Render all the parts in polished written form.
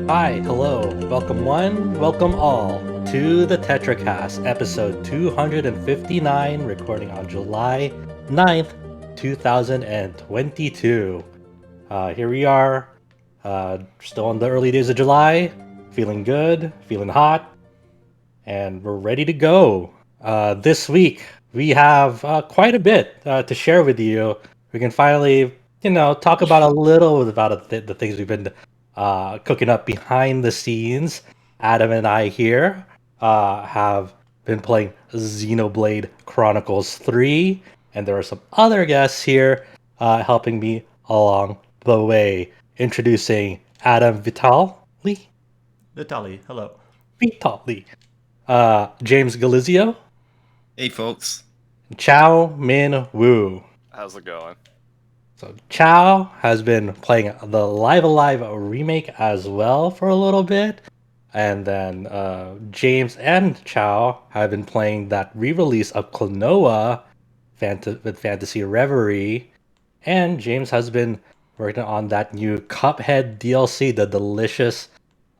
Hi, hello, welcome one, welcome all to the Tetracast, episode 259, recording on July 9th, 2022. Here we are, still in the early days of July, feeling good, feeling hot, and we're ready to go. This week, we have quite a bit to share with you. We can finally, talk about a little bit about the things we've been cooking up behind the scenes. Adam and I here have been playing Xenoblade Chronicles 3, and there are some other guests here helping me along the way. Introducing Adam Vitali. Vitali, hello. Vitali. James Galizio. Hey, folks. Chow Min Woo. How's it going? So Chow has been playing the Live Alive remake as well for a little bit, and then James and Chow have been playing that re-release of Klonoa with Fantasy Reverie, and James has been working on that new Cuphead DLC, the delicious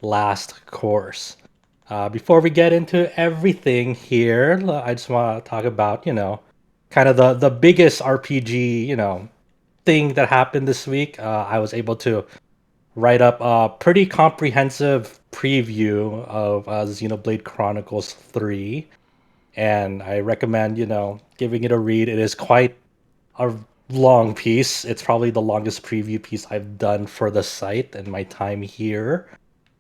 last course. Before we get into everything here, I just want to talk about, kind of the biggest RPG, thing that happened this week. I was able to write up a pretty comprehensive preview of Xenoblade Chronicles 3, and I recommend, giving it a read. It is quite a long piece. It's probably the longest preview piece I've done for the site in my time here.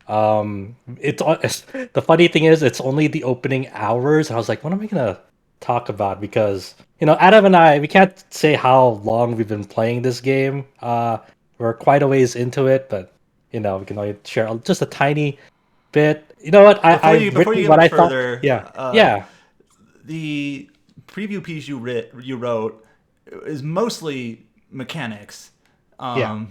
It's the funny thing is it's only the opening hours. I was like, what am I gonna talk about? Because Adam and I, we can't say how long we've been playing this game. We're quite a ways into it, but we can only share just a tiny bit. You know what? I've Before you written get what much I thought. further, Yeah. the preview piece you wrote is mostly mechanics. Yeah.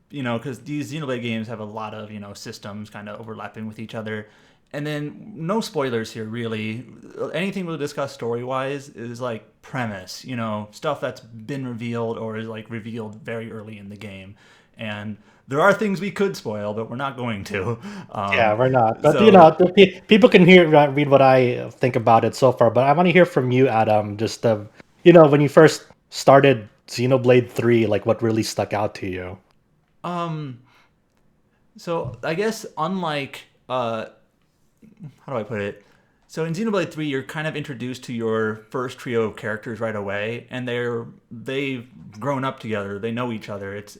Because these Xenoblade games have a lot of systems kind of overlapping with each other, and then no spoilers here really. Anything we'll discuss story wise is like premise, stuff that's been revealed or is like revealed very early in the game, and there are things we could spoil, but we're not going to. Yeah, we're not. But So people can read what I think about it so far. But I want to hear from you, Adam. Just when you first started Xenoblade 3, like what really stuck out to you? Um, so I guess unlike how do I put it? So in Xenoblade 3, you're kind of introduced to your first trio of characters right away, and they've grown up together. They know each other. It's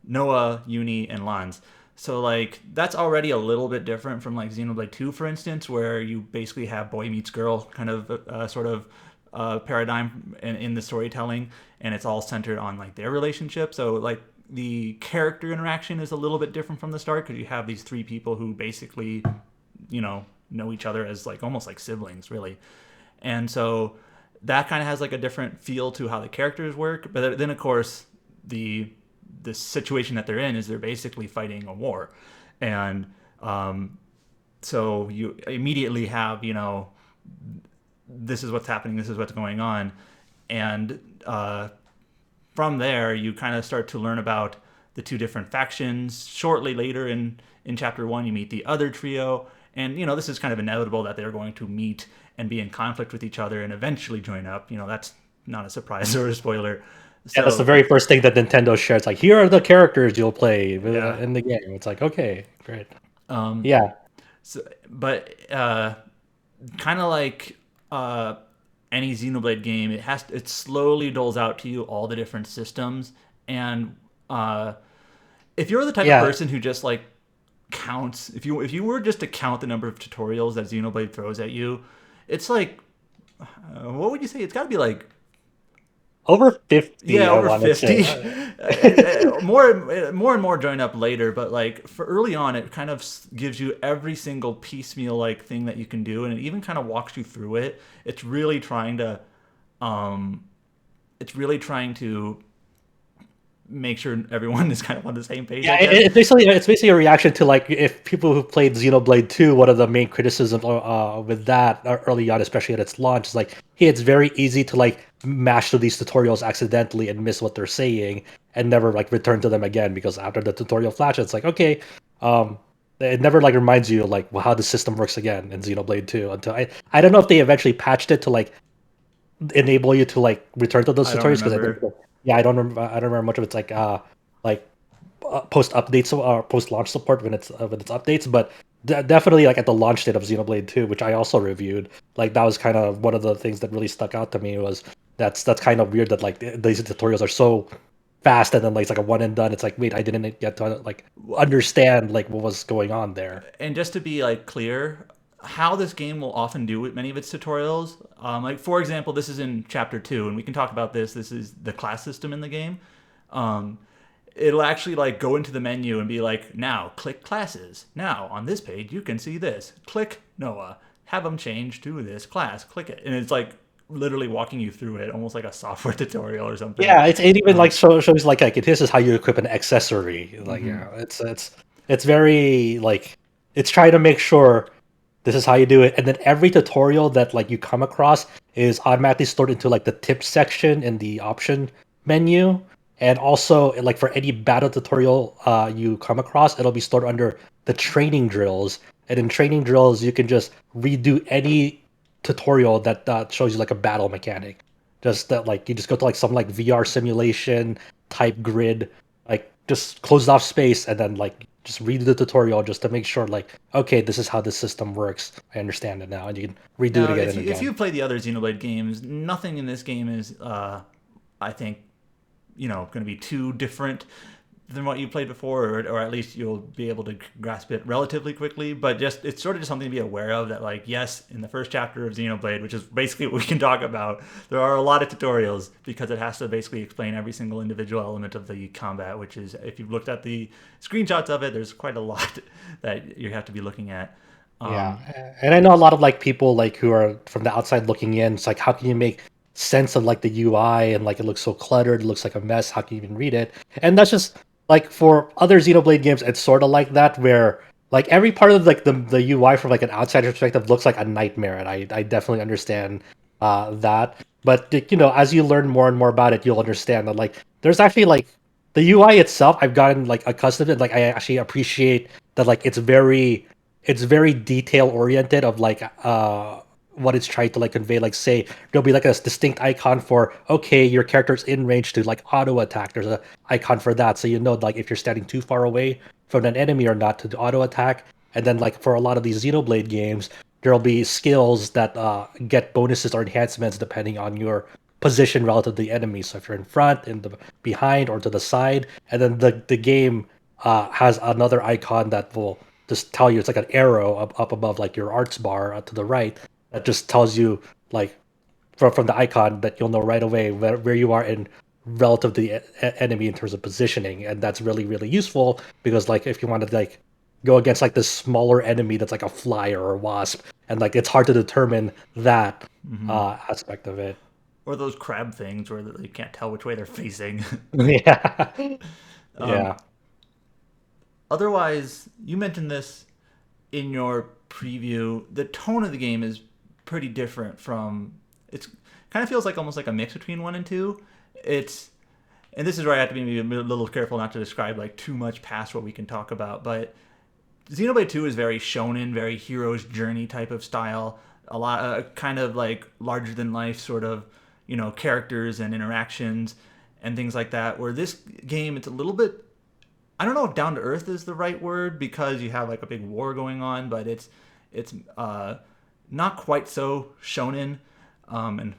Noah, Uni, and Lance. So like that's already a little bit different from like Xenoblade 2, for instance, where you basically have boy meets girl kind of sort of paradigm in the storytelling, and it's all centered on like their relationship. So like the character interaction is a little bit different from the start because you have these three people who basically know each other as like almost like siblings really, and so that kind of has like a different feel to how the characters work. But then of course the situation that they're in is they're basically fighting a war, and so you immediately have this is what's happening, this is what's going on, and from there you kind of start to learn about the two different factions. Shortly later in chapter 1 you meet the other trio, and this is kind of inevitable that they're going to meet and be in conflict with each other and eventually join up. That's not a surprise or a spoiler. Yeah, that's the very first thing that Nintendo shares. Like, here are the characters you'll play in the game. It's like, okay, great. Yeah. So, but kind of like any Xenoblade game, it slowly doles out to you all the different systems, and if you're the type of person who just like counts, if you were just to count the number of tutorials that Xenoblade throws at you, it's like what would you say? It's got to be like over 50. Yeah, over 50. more and more join up later, but like for early on, it kind of gives you every single piecemeal like thing that you can do, and it even kind of walks you through it. It's really trying to, make sure everyone is kind of on the same page. Yeah, it's basically a reaction to like if people who played Xenoblade 2, one of the main criticisms with that early on, especially at its launch, is like, hey, it's very easy to like mash through these tutorials accidentally and miss what they're saying and never like return to them again, because after the tutorial flash, it's like, okay, it never like reminds you like how the system works again in Xenoblade 2 until I don't know if they eventually patched it to like enable you to like return to those I don't tutorials because I think remember. yeah I don't remember much of it's like post updates or post launch support when it's updates, but definitely like at the launch date of Xenoblade 2, which I also reviewed, like that was kind of one of the things that really stuck out to me was that's kind of weird that like these tutorials are so fast and then like it's like a one and done. It's like wait, I didn't get to like understand like what was going on there. And just to be like clear, how this game will often do with many of its tutorials, like for example, this is in chapter 2, and we can talk about this. This is the class system in the game. Um, it'll actually like go into the menu and be like, now click classes. Now on this page you can see this. Click Noah. Have them change to this class. Click it, and it's like literally walking you through it, almost like a software tutorial or something. Yeah, it even like Um, shows like this is how you equip an accessory. Like yeah, it's very like it's trying to make sure this is how you do it, and then every tutorial that like you come across is automatically stored into like the tips section in the option menu, and also like for any battle tutorial you come across, it'll be stored under the training drills, and in training drills you can just redo any tutorial that shows you like a battle mechanic. Just that like you just go to like some like VR simulation type grid, like just closed off space, and then like just read the tutorial just to make sure like okay, this is how this system works. I understand it now, and you can redo it Now, again and if again. you play the other Xenoblade games, nothing in this game is, I think, going to be too different than what you played before, or at least you'll be able to grasp it relatively quickly. But just it's sort of just something to be aware of that, like, yes, in the first chapter of Xenoblade, which is basically what we can talk about, there are a lot of tutorials because it has to basically explain every single individual element of the combat. Which is, if you've looked at the screenshots of it, there's quite a lot that you have to be looking at. Yeah, Um, and I know a lot of like people like who are from the outside looking in. It's like how can you make sense of like the UI and like it looks so cluttered, it looks like a mess. How can you even read it? And that's just like for other Xenoblade games, it's sort of like that where like every part of like the UI from like an outsider perspective looks like a nightmare, and I definitely understand that. But like, you know, as you learn more and more about it, you'll understand that like there's actually like the UI itself. I've gotten like accustomed to it. Like I actually appreciate that like it's very detail oriented of like what it's trying to like convey. Like say there'll be like a distinct icon for okay, your character's in range to like auto attack. There's a icon for that, so you know like if you're standing too far away from an enemy or not to auto attack. And then like for a lot of these Xenoblade games, there'll be skills that get bonuses or enhancements depending on your position relative to the enemy. So if you're in front, in the behind, or to the side, and then the game has another icon that will just tell you it's like an arrow up above like your arts bar to the right that just tells you like from the icon that you'll know right away where you are in relative to the enemy in terms of positioning, and that's really really useful because like if you want to like go against like this smaller enemy that's like a fly or a wasp, and like it's hard to determine that aspect of it. or those crab things where you can't tell which way they're facing. Yeah, um, yeah, Otherwise, you mentioned this in your preview. The tone of the game is pretty different from. It's kind of feels like almost like a mix between 1 and 2. It's and this is where I have to be a little careful not to describe like too much past what we can talk about. But Xenoblade 2 is very shonen, very hero's journey type of style. A lot, kind of like larger than life sort of, characters and interactions and things like that. Where this game, it's a little bit. I don't know if down to earth is the right word because you have like a big war going on, but it's not quite so shonen, and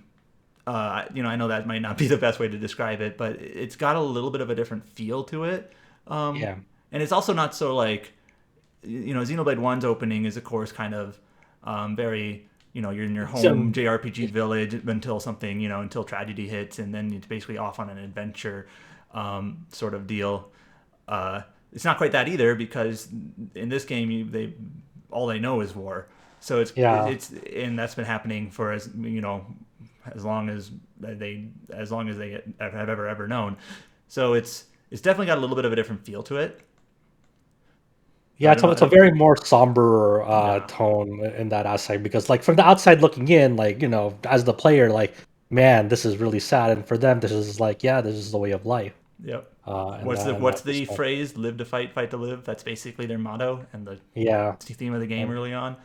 I know that might not be the best way to describe it, but it's got a little bit of a different feel to it, um, yeah. and it's also not so like Xenoblade One's opening is of course kind of very you're in your home So JRPG village until something until tragedy hits, and then it's basically off on an adventure sort of deal. It's not quite that either because in this game they all they know is war. So yeah, and that's been happening for as long as they have ever known. So it's definitely got a little bit of a different feel to it. yeah, I don't know. it's a very more somber Yeah. tone in that aspect because, like, from the outside looking in, like, as the player, like, man, this is really sad, and for them, this is like, yeah, this is the way of life. Yep. and What's that the respect. phrase? Live to fight, fight to live. That's basically their motto and the Yeah. theme of the game And early on.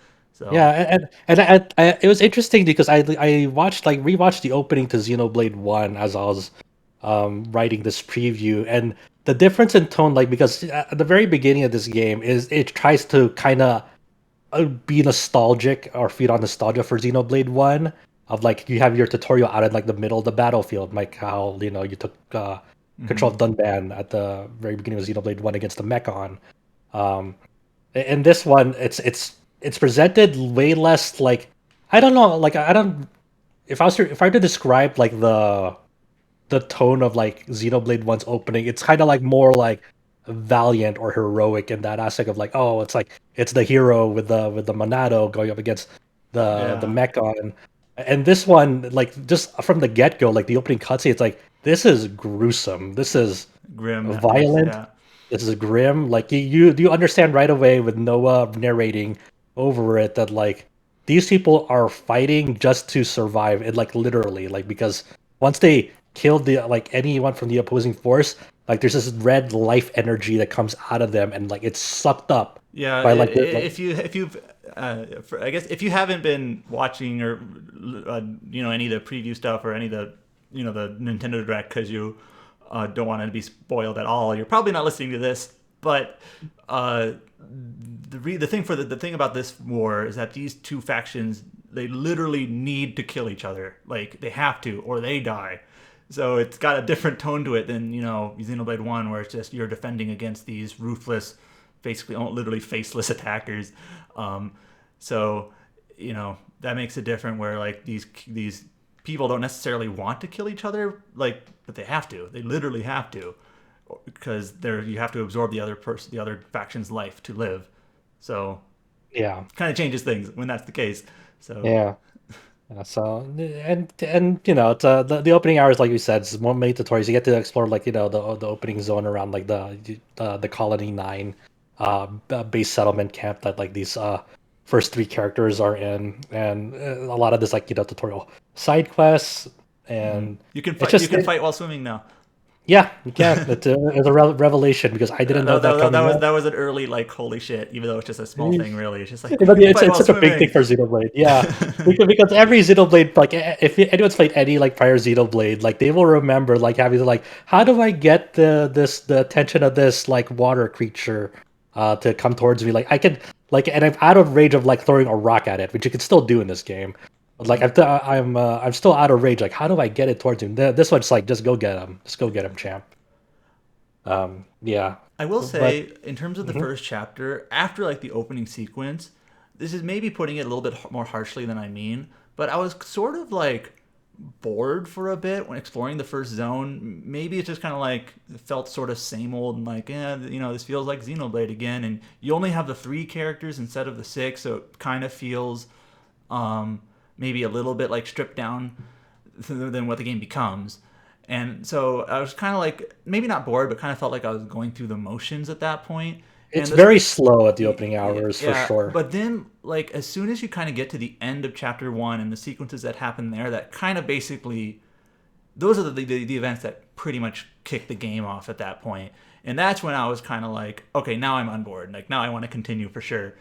yeah, So it was interesting because I watched like rewatched the opening to Xenoblade 1 as I was writing this preview, and the difference in tone, like because at the very beginning of this game is it tries to kind of be nostalgic or feed on nostalgia for Xenoblade 1 of like you have your tutorial out in like the middle of the battlefield, like how you took control mhm. of Dunban at the very beginning of Xenoblade 1 against the Mechon. Um, in this one, it's presented way less like I don't know, like I don't if I were to describe like the tone of like Xenoblade One's opening, it's kind of like more like valiant or heroic in that aspect of like, oh, it's like it's the hero with the Monado going up against the Yeah, Mechon, and this one like just from the get go, like the opening cutscene, it's like this is gruesome, this is grim at least. violent, Yeah, this is grim. Like you understand right away with Noah narrating over it that like these people are fighting just to survive, and like literally, like because once they killed the like anyone from the opposing force, like there's this red life energy that comes out of them, and like it's sucked up yeah. by like the like If you've I guess if you haven't been watching or any of the preview stuff or any of the the Nintendo Direct because you don't want to be spoiled at all, you're probably not listening to this. But uh, the thing the thing about this war is that these two factions, they literally need to kill each other. Like they have to, or they die. So it's got a different tone to it than Xenoblade One, where it's just you're defending against these ruthless, basically literally faceless attackers. Um, so that makes it different. Where like these people don't necessarily want to kill each other, like, but they have to. They literally have to, because you have to absorb the other faction's life to live. So yeah, kind of changes things when that's the case. So yeah. Yeah, so and it's the opening hours, like you said, is more made tutorials. You get to explore like the opening zone around like the Colony 9 base settlement camp that like these first three characters are in, and a lot of this like tutorial side quests, and it's you just can fight while swimming now. yeah, you can. It's a revelation because I didn't know that coming That up. was an early like holy shit. Even though it's just a small thing, really, it's just like But you yeah, can fight it's while such a big thing swimming. for Xenoblade. Yeah, because every Xenoblade, like if anyone's played any like prior Xenoblade, like they will remember like having to like, how do I get the attention of this like water creature to come towards me? Like I could like, and I'm out of range of like throwing a rock at it, which you can still do in this game. But like I'm still out of range. Like how do I get it towards him? This one's like just go get him, just go get him, champ. Yeah, I will but say, in terms of the mhm. first chapter, after like the opening sequence, this is maybe putting it a little bit more harshly than I mean, but I was sort of like bored for a bit when exploring the first zone. Maybe it just kind of like felt sort of same old and like, this feels like Xenoblade again. And you only have the three characters instead of the six, so it kind of feels um, maybe a little bit like stripped down than what the game becomes. And so I was kind of like maybe not bored, but kind of felt like I was going through the motions at that point. It's And this, very slow at the opening hours for yeah, sure. but then like as soon as you kind of get to the end of chapter one and the sequences that happen there, that kind of basically those are the events that pretty much kick the game off at that point. And that's when I was kind of like, okay, now I'm on board. Like now I want to continue for sure.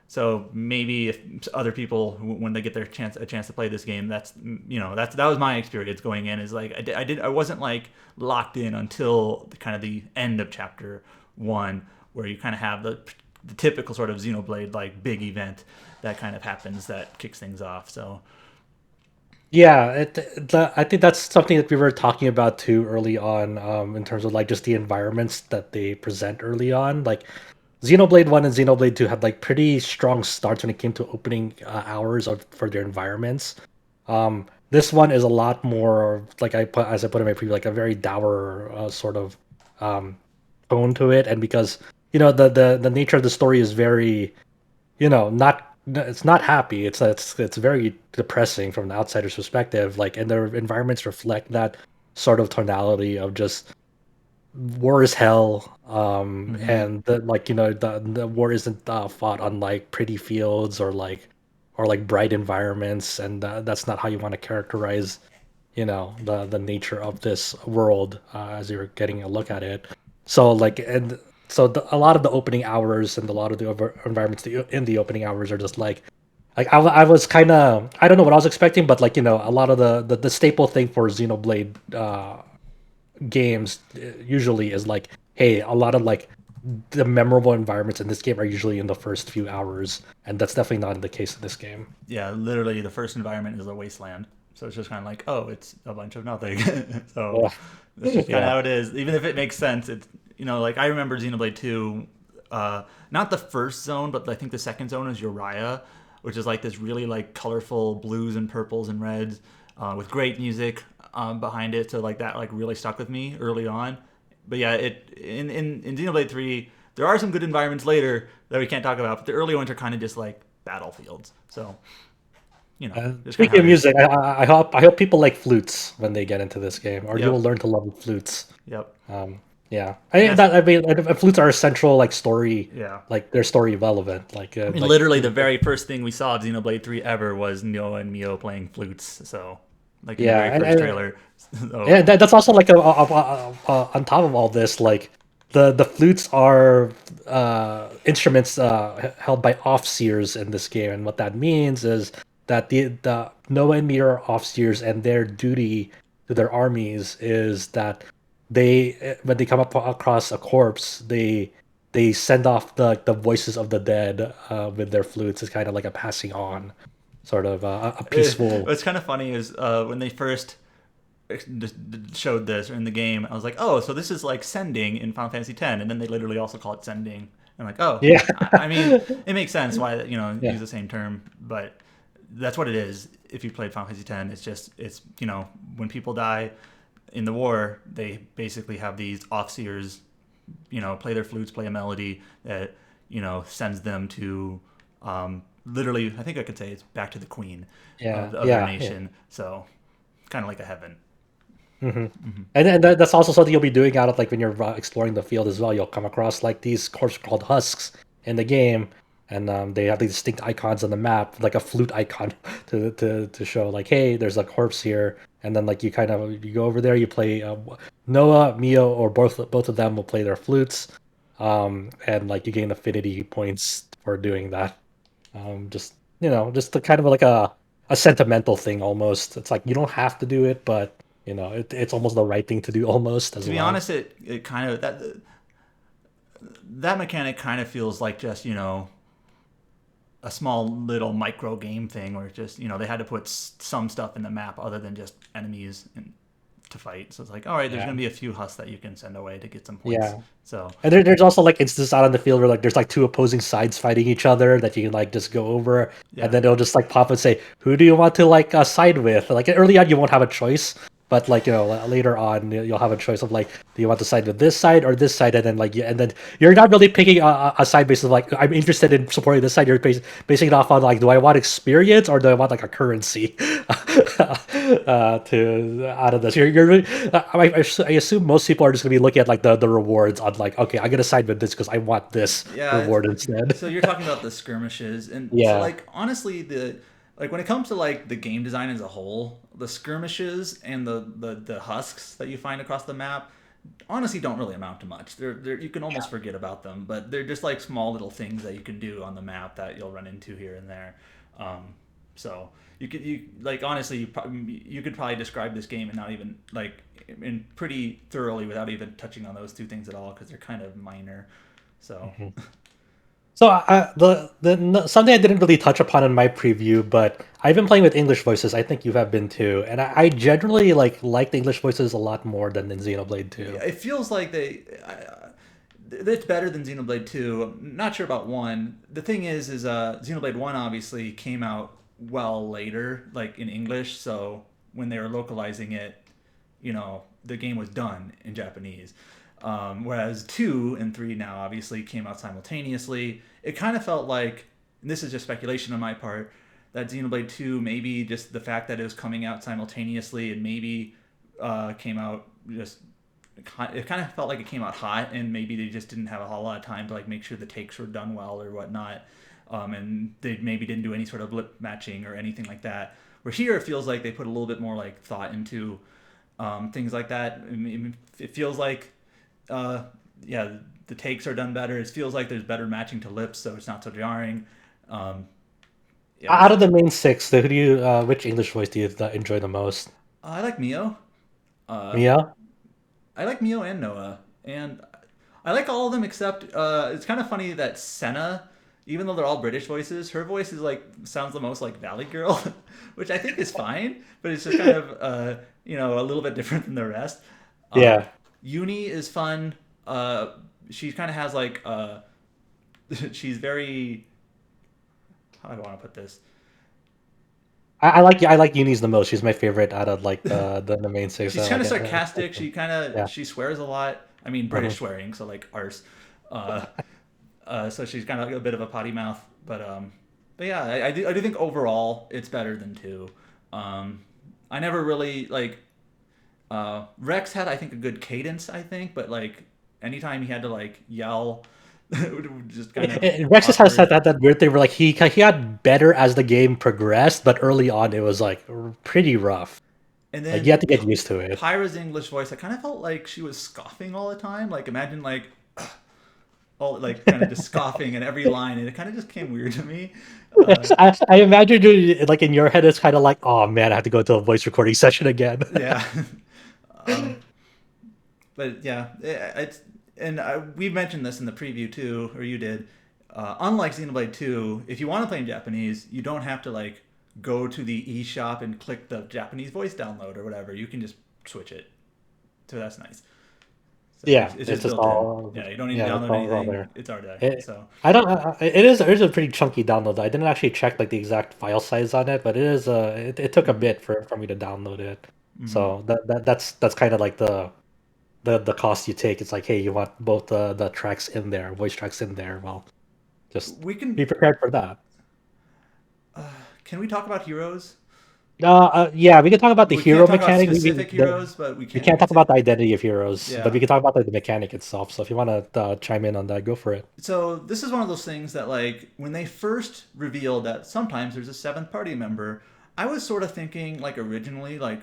So maybe if other people, when they get a chance to play this game, that was my experience going in. Is like I wasn't like locked in until kind of the end of chapter one, where you kind of have the typical sort of Xenoblade like big event that kind of happens that kicks things off. So Yeah, I think that's something that we were talking about too early on, in terms of like just the environments that they present early on. Like Xenoblade 1 and Xenoblade 2 had like pretty strong starts when it came to opening hours for their environments. This one is a lot more like as I put in my preview, like a very dour sort of um, tone to it, and because the nature of the story is very not it's not happy. It's very depressing from the outsider's perspective. Like, and their environments reflect that sort of tonality of just war is hell. mm-hmm. And the like the war isn't fought on like pretty fields or like bright environments, and that's not how you want to characterize the nature of this world as you're getting a look at it. So like and so a lot of the opening hours and a lot of the environments in the opening hours are just I was kind of I don't know what I was expecting, but a lot of the staple thing for Xenoblade games usually is like, hey, a lot of the memorable environments in this game are usually in the first few hours, and that's definitely not the case in this game. Yeah, literally the first environment is a wasteland. So it's just kind of like, oh, it's a bunch of nothing. So Yeah, that's just kind of yeah, how it is. Even if it makes sense, it's like I remember Xenoblade 2, not the first zone, but I think the second zone is Uriah, which is like this really like colorful blues and purples and reds with great music behind it. So like that like really stuck with me early on. But yeah, it in Xenoblade 3, there are some good environments later that we can't talk about, but the early ones are kind of just like battlefields. So just kind of Speaking how of it is. music, I hope people like flutes when they get into this game, or you will Yep. learn to love flutes. Yep. Yeah, And that's I mean, flutes are essential, like story, yeah. like they're story relevant. I mean, literally the very first thing we saw of Xenoblade 3 ever was Noah and Mio playing flutes. So, like in the yeah, very first trailer. So, and that's also like on top of all this, like the flutes are instruments held by offseers in this game, and what that means is that the Noah and Mira are offseers, and their duty to their armies is that when they come up across a corpse, they send off the voices of the dead with their flutes. It's kind of like a passing on, sort of a peaceful. what's kind of funny is when they first just showed this in the game, I was like, oh, so this is like sending in Final Fantasy X, and then they literally also call it sending. I'm like, oh, Yeah, I mean, it makes sense why use yeah. the same term, but that's what it is. If you played Final Fantasy X, it's when people die in the war, they basically have these offseers, play their flutes, play a melody that sends them to literally. I think I could say it's back to the queen Yeah, of their yeah, yeah. nation. So kind of like a heaven. hmm And then that's also something you'll be doing out of like when you're exploring the field as well. You'll come across like these corpses called husks in the game, and they have these distinct icons on the map, like a flute icon to show like, hey, there's a corpse here. And then like you go over there, you play Noah, Mio, or both of them will play their flutes, and like you gain affinity points for doing that. Just just the kind of like a sentimental thing almost. It's like you don't have to do it, but it's almost the right thing to do almost as To be well. honest, it kind of that mechanic kind of feels like just a small little micro game thing where just they had to put some stuff in the map other than just enemies to fight. So it's like, all right, there's Yeah, gonna be a few husks that you can send away to get some points. yeah. So And there's also like instances out on the field where like there's like two opposing sides fighting each other that you can like just go over, and yeah, then it'll just like pop and say, "Who do you want to like side with?" Like early on, you won't have a choice, but like later on, you'll have a choice of like, do you want to side with this side or this side, and then and then you're not really picking a side basis of like I'm interested in supporting this side. You're basing it off on like, do I want experience or do I want like a currency to out of this? You're really, I assume most people are just gonna be looking at like the rewards on like, okay, I'm gonna side with this because I want this yeah. reward instead. So you're talking about the skirmishes, and so Yeah, like honestly, like when it comes to like the game design as a whole, the skirmishes and the husks that you find across the map honestly don't really amount to much. They're you can almost forget about them, but they're just like small little things that you can do on the map that you'll run into here and there. So you like honestly you could probably describe this game and not even like in pretty thoroughly without even touching on those two things at all because they're kind of minor. So So something I didn't really touch upon in my preview, but I've been playing with English voices. I think you have been too, and I generally like the English voices a lot more than in Xenoblade 2. it feels like it's better than Xenoblade 2. I'm not sure about 1. The thing is Xenoblade 1 obviously came out well later, like in English, so when they were localizing it, the game was done in Japanese. Whereas 2 and 3 now obviously came out simultaneously. It kind of felt like, and this is just speculation on my part, that Xenoblade 2, maybe just the fact that it was coming out simultaneously and maybe came out just it kind of felt like it came out hot and maybe they just didn't have a whole lot of time to like make sure the takes were done well or whatnot, and they maybe didn't do any sort of lip matching or anything like that, Where here it feels like they put a little bit more like thought into things like that. I mean, it feels like yeah, the takes are done better. It feels like there's better matching to lips, so it's not so jarring. Um, yeah, Out of the main six, who do you which English voice do you enjoy the most? I like Mio. Uh, Mia? I like Mio and Noah, and I like all of them except it's kind of funny that Senna, even though they're all British voices, her voice is like sounds the most like Valley Girl, which I think is fine, but it's just kind of a little bit different than the rest. Uh, Yeah. Uni is fun. She kind of has like she's very, how do I want to put this? I like Uni's the most. She's my favorite out of like the main six. She's kind of sarcastic. Yeah. She swears a lot. I mean, British Mhm. swearing, so like arse. Uh, so she's kind of a bit of a potty mouth, but yeah, I do think overall it's better than two. I never really like Rex had I think a good cadence I think, but like anytime he had to like yell, it would just kind of Rex just has awkward. that weird thing where like he got better as the game progressed, but early on it was like pretty rough. And Like you have then to get used to it. Pyra's English voice, I kind of felt like she was scoffing all the time. Like imagine like all like kind of just scoffing in every line, and it kind of just came weird to me. I imagine like in your head it's kind of like, oh man, I have to go to a voice recording session again. Yeah, um, but yeah, it's and we mentioned this in the preview too, or you did. Unlike Xenoblade 2, if you want to play in Japanese, you don't have to like go to the eShop and click the Japanese voice download or whatever. You can just switch it. So that's nice. So Yeah, it's it's just just built in. all Yeah, you don't need to yeah, download it's all anything. there. It's already there. It, So I don't. It is a pretty chunky download. I didn't actually check like the exact file size on it, but it is. It took a bit for me to download it. mhm. So that's kind of like the cost you take. It's like, hey, you want both the tracks in there, voice tracks in there. Well, just We be can. prepared for that. Can we talk about heroes? Yeah, we can talk about the We can't hero talk about mechanic. specific heroes, but we We can. We can't can talk say about the identity of heroes, but we yeah. can talk about like the mechanic itself. So if you want to chime in on that, go for it. So this is one of those things that like when they first revealed that sometimes there's a seventh party member, I was sort of thinking like originally like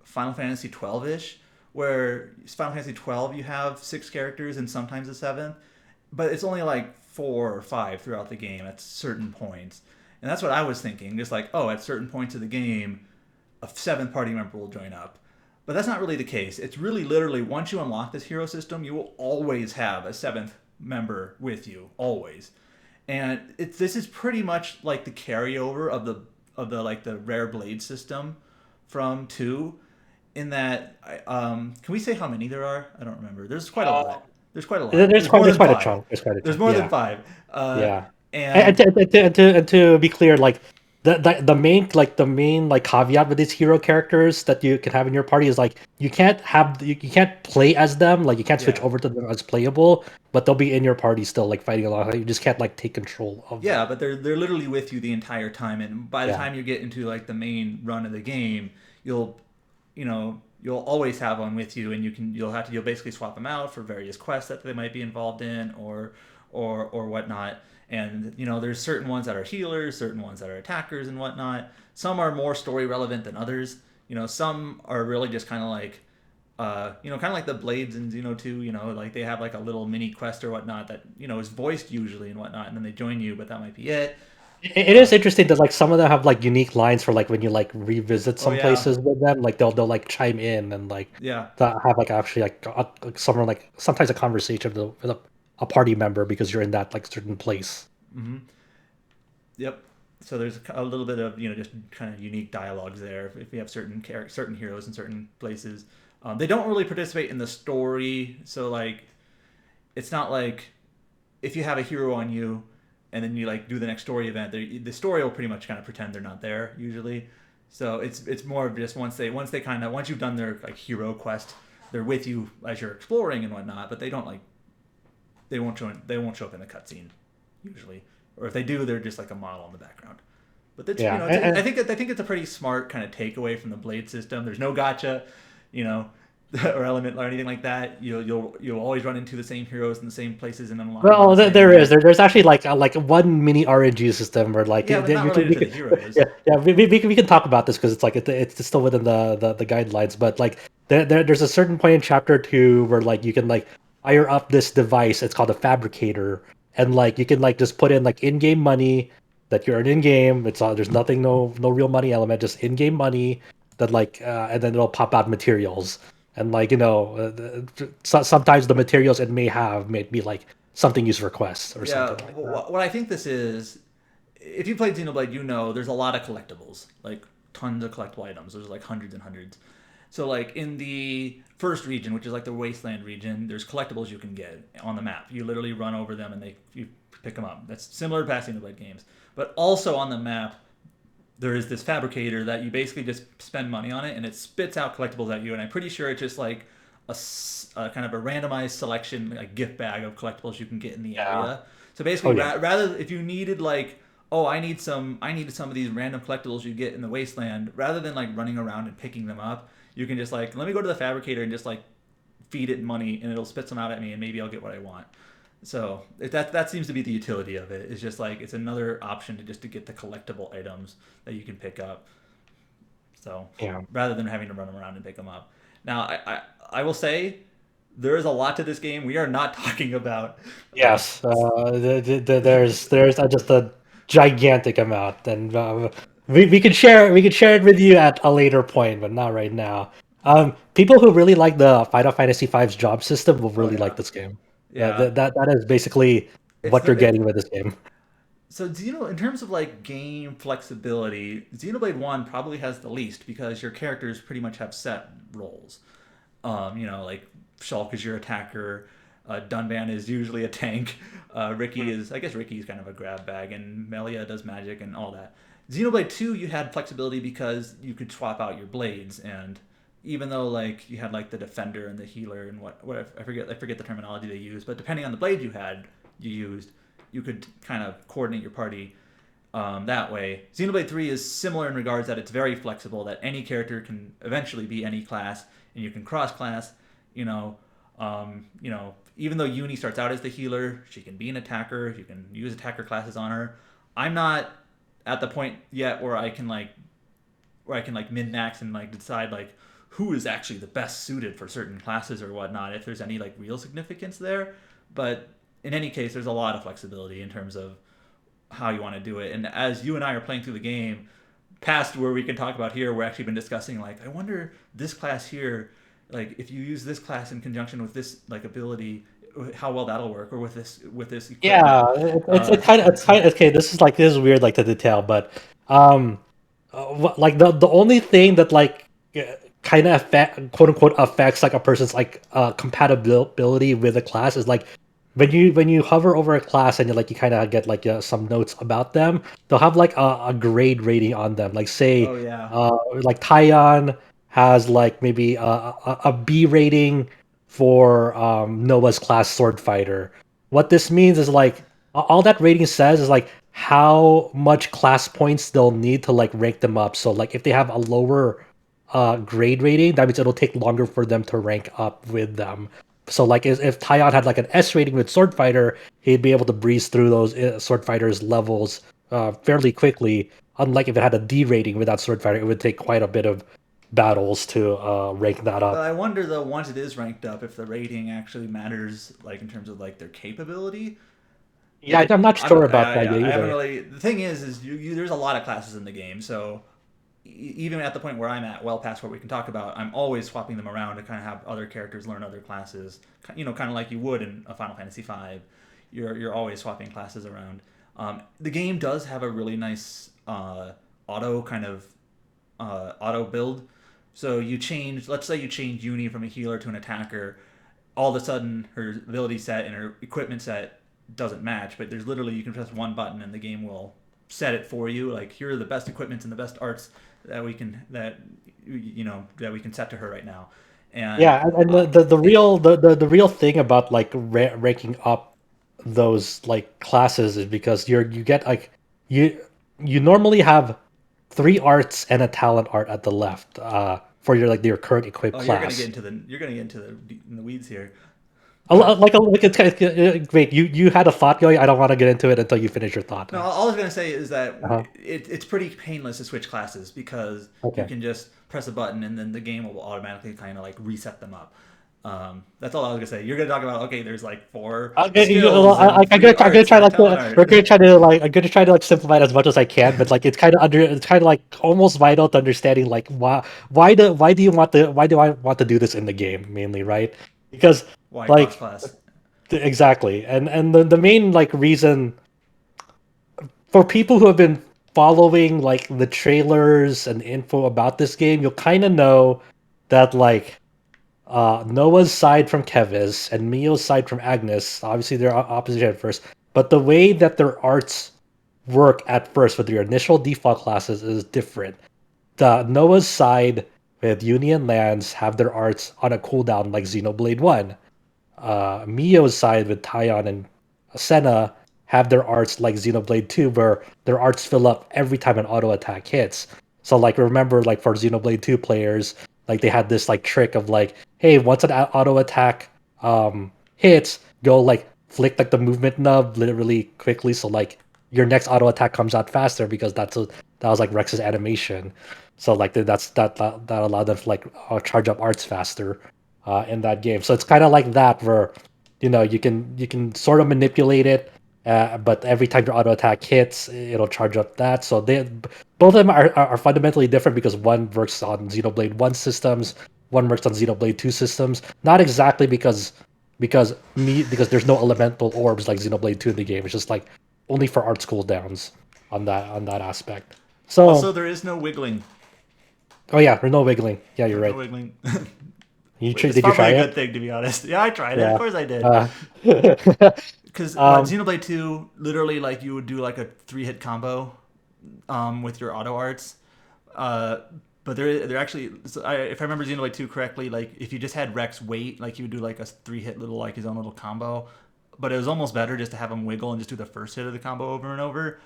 Final Fantasy 12 ish, where Final Fantasy 12 you have six characters and sometimes a seventh, but it's only like four or five throughout the game at certain points. And that's what I was thinking, just like, oh, at certain points of the game, a seventh party member will join up. But that's not really the case. It's really literally once you unlock this hero system, you will always have a seventh member with you, always. And this is pretty much like the carryover of the like the rare blade system from two. In that, can we say how many there are? I don't remember. There's quite a lot. There's quite a lot. There's more There's than quite a five. chunk. There's quite a There's chunk. more than Yeah. five. Yeah, and, And and to be clear, like the main like caveat with these hero characters that you can have in your party is like you can't play as them, like you can't switch yeah, over to them as playable, but they'll be in your party still, like fighting along. Like, you just can't like take control of them. yeah, but they're literally with you the entire time, and by the Yeah, time you get into like the main run of the game, you'll you'll always have one with you, and you'll basically swap them out for various quests that they might be involved in or whatnot. And there's certain ones that are healers, certain ones that are attackers and whatnot. Some are more story relevant than others. Some are really just kind of like kind of like the blades in Xeno 2, like they have like a little mini quest or whatnot that, is voiced usually and whatnot, and then they join you, but that might be it. it is interesting that like some of them have like unique lines for like when you like revisit Oh, some yeah. places with them, like they'll like chime in and like Yeah. that have like actually like someone like sometimes a conversation with a party member because you're in that like certain place. Hmm. Yep. So there's a little bit of just kind of unique dialogues there if you have certain heroes in certain places. They don't really participate in the story, so like it's not like if you have a hero on you and then you like do the next story event, the story will pretty much kind of pretend they're not there usually. So it's more of just once you've done their like hero quest, they're with you as you're exploring and whatnot, but they don't like they won't show up in the cutscene usually, or if they do, they're just like a model in the background. But that's Yeah, I think it's a pretty smart kind of takeaway from the blade system. There's no gotcha, you know. or element or anything like that. You'll always run into the same heroes in the same places and unlock them Well, the same there is way. there's actually like one mini RNG system where like Yeah, but not you can related we to the can heroes. yeah we can talk about this because it's like it's still within the guidelines, but like there's a certain point in chapter 2 where like you can like fire up this device. It's called a fabricator, and like you can like just put in like in-game money that you earn in game. It's there's nothing, no real money element, just in-game money that like and then it'll pop out materials. And like sometimes the materials it may have may be like something used for quests or Yeah, something like that. what I think this is, if you played Xenoblade, you know there's a lot of collectibles, like tons of collectible items. There's like hundreds and hundreds. So like in the first region, which is like the wasteland region, there's collectibles you can get on the map. You literally run over them and you pick them up. That's similar to past Xenoblade games. But also on the map, there is this fabricator that you basically just spend money on it and it spits out collectibles at you. And I'm pretty sure it's just like a kind of a randomized selection, like gift bag of collectibles you can get in the Yeah. area. So Oh basically, yeah. rather if you needed like, oh, I needed some of these random collectibles you get in the wasteland, rather than like running around and picking them up, you can just like let me go to the fabricator and just like feed it money and it'll spit some out at me and maybe I'll get what I want. So that seems to be the utility of it. It's just like it's another option to just to get the collectible items that you can pick up. So Yeah. rather than having to run around and pick them up. Now I will say there is a lot to this game. We are not talking about. Uh, Yes. There's just a gigantic amount, and we could share it with you at a later point, but not right now. People who really like the Final Fantasy V's job system will oh really like yeah, this game. yeah. That is basically It's what the you're getting with this game. So in terms of like game flexibility, Xenoblade One probably has the least because your characters pretty much have set roles. Like Shulk is your attacker, Dunban is usually a tank, I guess Ricky is kind of a grab bag, and Melia does magic and all that. Xenoblade Two, you had flexibility because you could swap out your blades, and even though like you had like the defender and the healer and what I forget the terminology they use, but depending on the blade you used, you could kind of coordinate your party that way. Xenoblade 3 is similar in regards that it's very flexible, that any character can eventually be any class, and you can cross class. Even though Uni starts out as the healer, she can be an attacker. You can use attacker classes on her. I'm not at the point yet where I can like min max and like decide like who is actually the best suited for certain classes or whatnot. If there's any like real significance there, but in any case, there's a lot of flexibility in terms of how you want to do it. And as you and I are playing through the game, past where we can talk about here, we're actually been discussing like, I wonder this class here, like if you use this class in conjunction with this like ability, how well that'll work, or with this equipment. Yeah, it's kind of okay. This is weird, like the detail, but um, like the only thing that like kind of affect quote unquote affects like a person's like compatibility with a class is like when you hover over a class and you kind of get like some notes about them, they'll have like a grade rating on them. Like say Oh yeah. like Tyon has like maybe a B rating for Noah's class sword fighter. What this means is like all that rating says is like how much class points they'll need to like rank them up. So like if they have a lower grade rating, that means it'll take longer for them to rank up with them. So like if Tyon had like an S rating with sword fighter, he'd be able to breeze through those sword fighters levels fairly quickly. Unlike if it had a D rating without sword fighter, it would take quite a bit of battles to rank that But up. I wonder though, once it is ranked up, if the rating actually matters, like in terms of like their capability. Yeah, I'm not sure about that yet I haven't either. really. The thing is there's a lot of classes in the game, so even at the point where I'm at, well past what we can talk about, I'm always swapping them around to kind of have other characters learn other classes. Kind of like you would in a Final Fantasy V. You're always swapping classes around. The game does have a really nice auto kind of auto build. So you change, let's say you change Uni from a healer to an attacker. All of a sudden, her ability set and her equipment set doesn't match, but there's literally you can press one button and the game will set it for you. Like here are the best equipments and the best arts that we can set to her right now. And Yeah, and the real thing about like ranking up those like classes is because you get like you you normally have three arts and a talent art at the left. for your current equipped Oh, class. you're gonna get into the weeds here. Like it's kind of, wait, you had a thought going. I don't want to get into it until you finish your thought. No, all I was gonna say is that Uh-huh. it's pretty painless to switch classes because you Okay. can just press a button and then the game will automatically kind of like reset them up. That's all I was gonna say. You're gonna talk about okay, there's like 4 Well, skills and I'm 3 gonna arts try and a like talent art. I'm gonna try to like simplify it as much as I can, but like it's kind of like almost vital to understanding like why do I want to do this in the game mainly, right? Because Why cross like class? exactly, and the main like reason for people who have been following like the trailers and info about this game, you'll kind of know that like Noah's side from Kevis and Mio's side from Agnes. Obviously, they're opposition at first, but the way that their arts work at first with their initial default classes is different. The Noah's side with Union Lands have their arts on a cooldown like Xenoblade One. Mio's side with Tyon and Senna have their arts like Xenoblade 2, where their arts fill up every time an auto attack hits. So like remember like for Xenoblade 2 players, like they had this like trick of like, hey, once an auto attack hits, go like flick like the movement nub really quickly so like your next auto attack comes out faster because that was like Rex's animation. So like that allowed them to like charge up arts faster in that game. So it's kind of like that where you can sort of manipulate it, but every time your auto attack hits, it'll charge up that. So they both of them are fundamentally different because one works on Xenoblade One systems, one works on Xenoblade Two systems. Not exactly because there's no elemental orbs like Xenoblade Two in the game. It's just like only for arts cooldowns on that aspect. Also, So there is no wiggling. oh yeah, there's no wiggling. Yeah, you're There's no right. wiggling. Did It's you probably try a it? good thing to be honest. Yeah, I tried it. Of Yeah. course I did. Uh, Because um, Xenoblade 2, literally, like, you would do, like, a 3-hit combo with your auto arts. Uh, but they're actually, so if I remember Xenoblade 2 correctly, like, if you just had Rex wait, like, he would do, like, a 3-hit little, like, his own little combo. But it was almost better just to have him wiggle and just do the first hit of the combo over and over.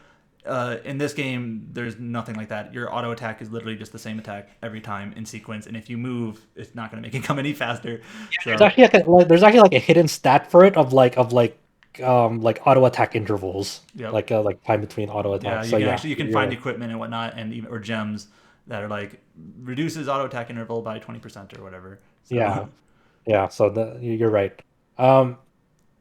In this game, there's nothing like that. Your auto attack is literally just the same attack every time in sequence, and if you move, it's not going to make it come any faster. there's So actually there's actually like a hidden stat for it of like auto attack intervals, yep. like time between auto Yeah, attacks. So you can yeah, actually you can you're find right. equipment and whatnot, and even or gems that are like reduces auto attack interval by 20% or whatever. Yeah, So yeah. So you're right. Um,